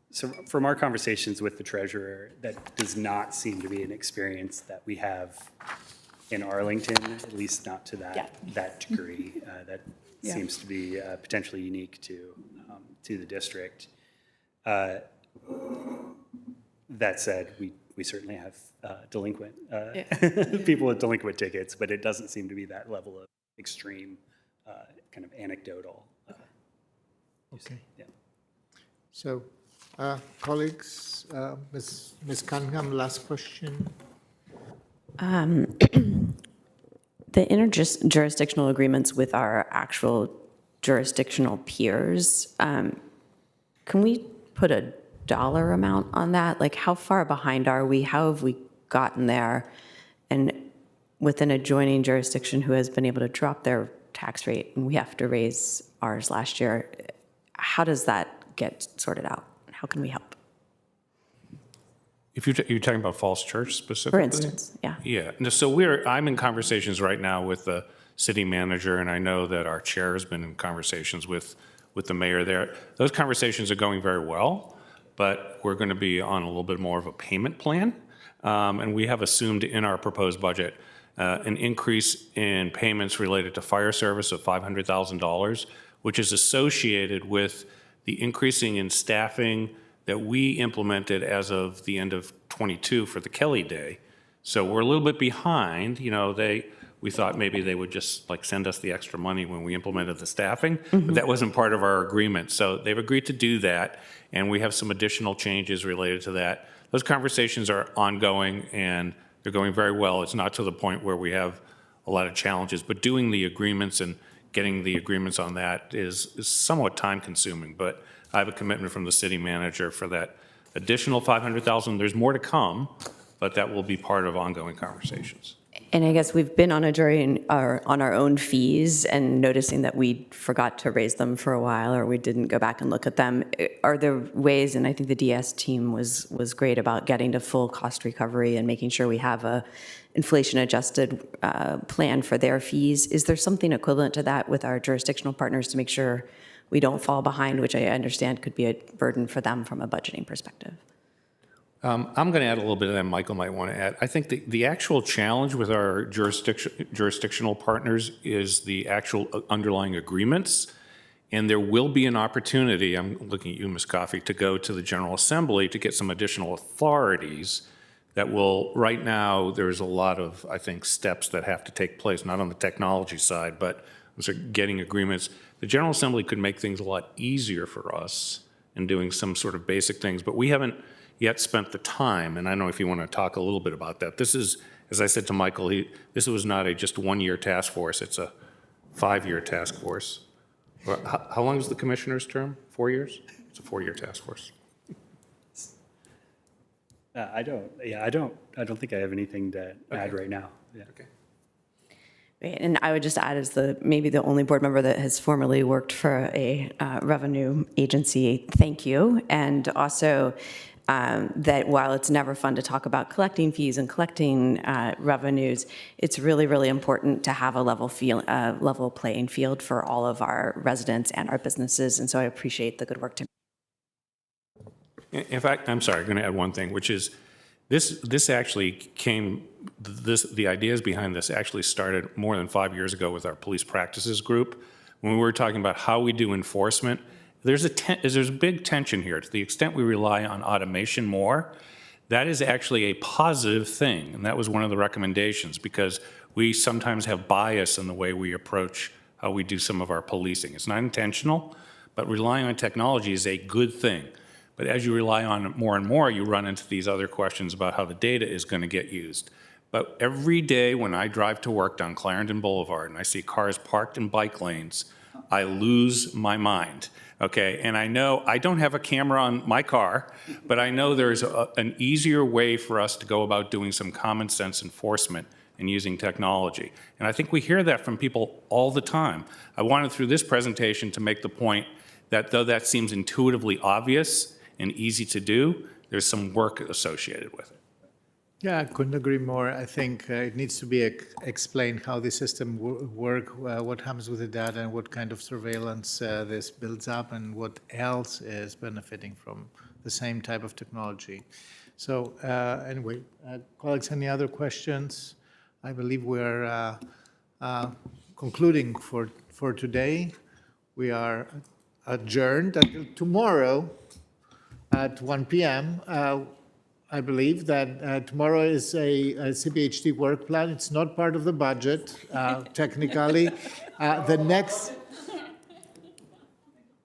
So from our conversations with the treasurer, that does not seem to be an experience that we have in Arlington, at least not to that degree. That seems to be potentially unique to the district. That said, we certainly have delinquent people with delinquent tickets, but it doesn't seem to be that level of extreme kind of anecdotal. Okay. Yeah. So, colleagues, Ms. Cunningham, last question. The interjurisdictional agreements with our actual jurisdictional peers, can we put a dollar amount on that? Like, how far behind are we? How have we gotten there? And with an adjoining jurisdiction who has been able to drop their tax rate, and we have to raise ours last year, how does that get sorted out? How can we help? If you're talking about Falls Church specifically? For instance, yeah. Yeah, so I'm in conversations right now with the city manager, and I know that our chair has been in conversations with the mayor there. Those conversations are going very well, but we're going to be on a little bit more of a payment plan. And we have assumed in our proposed budget an increase in payments related to fire service of $500,000, which is associated with the increasing in staffing that we implemented as of the end of '22 for the Kelly Day. So we're a little bit behind. We thought maybe they would just like send us the extra money when we implemented the staffing, but that wasn't part of our agreement. So they've agreed to do that, and we have some additional changes related to that. Those conversations are ongoing, and they're going very well. It's not to the point where we have a lot of challenges, but doing the agreements and getting the agreements on that is somewhat time-consuming. But I have a commitment from the city manager for that additional $500,000. There's more to come, but that will be part of ongoing conversations. And I guess we've been on a journey on our own fees and noticing that we forgot to raise them for a while, or we didn't go back and look at them. Are there ways, and I think the DS team was great about getting to full cost recovery and making sure we have a inflation-adjusted plan for their fees. Is there something equivalent to that with our jurisdictional partners to make sure we don't fall behind, which I understand could be a burden for them from a budgeting perspective? I'm going to add a little bit of that. Michael might want to add. I think the actual challenge with our jurisdictional partners is the actual underlying agreements. And there will be an opportunity, I'm looking at you, Ms. Coffey, to go to the General Assembly to get some additional authorities that will, right now, there's a lot of, I think, steps that have to take place, not on the technology side, but getting agreements. The General Assembly could make things a lot easier for us in doing some sort of basic things, but we haven't yet spent the time, and I don't know if you want to talk a little bit about that. This is, as I said to Michael, this was not a just one-year task force, it's a 5-year task force. How long is the commissioner's term? 4 years? It's a 4-year task force. I don't think I have anything to add right now. Yeah. Okay. And I would just add, as maybe the only board member that has formerly worked for a revenue agency, thank you. And also that while it's never fun to talk about collecting fees and collecting revenues, it's really, really important to have a level playing field for all of our residents and our businesses. And so I appreciate the good work. In fact, I'm sorry, I'm going to add one thing, which is this actually came, the ideas behind this actually started more than 5 years ago with our police practices group. When we were talking about how we do enforcement, there's a big tension here. To the extent we rely on automation more, that is actually a positive thing. And that was one of the recommendations, because we sometimes have bias in the way we approach how we do some of our policing. It's not intentional, but relying on technology is a good thing. But as you rely on it more and more, you run into these other questions about how the data is going to get used. But every day when I drive to work down Clarendon Boulevard and I see cars parked in bike lanes, I lose my mind. Okay, and I know I don't have a camera on my car, but I know there's an easier way for us to go about doing some common sense enforcement and using technology. And I think we hear that from people all the time. I wanted through this presentation to make the point that though that seems intuitively obvious and easy to do, there's some work associated with it. Yeah, I couldn't agree more. I think it needs to be explained how the system work, what happens with the data, and what kind of surveillance this builds up, and what else is benefiting from the same type of technology. So anyway, colleagues, any other questions? I believe we're concluding for today. We are adjourned until tomorrow at 1 p.m. I believe that tomorrow is a CBHT work plan. It's not part of the budget, technically. The next,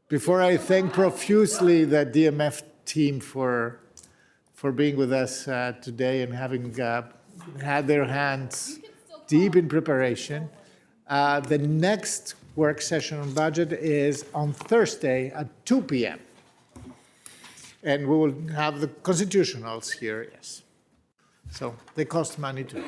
before I thank profusely the DMF team for being with us today and having had their hands deep in preparation, the next work session on budget is on Thursday at 2 p.m. And we will have the constitutionals here, yes. So they cost money too.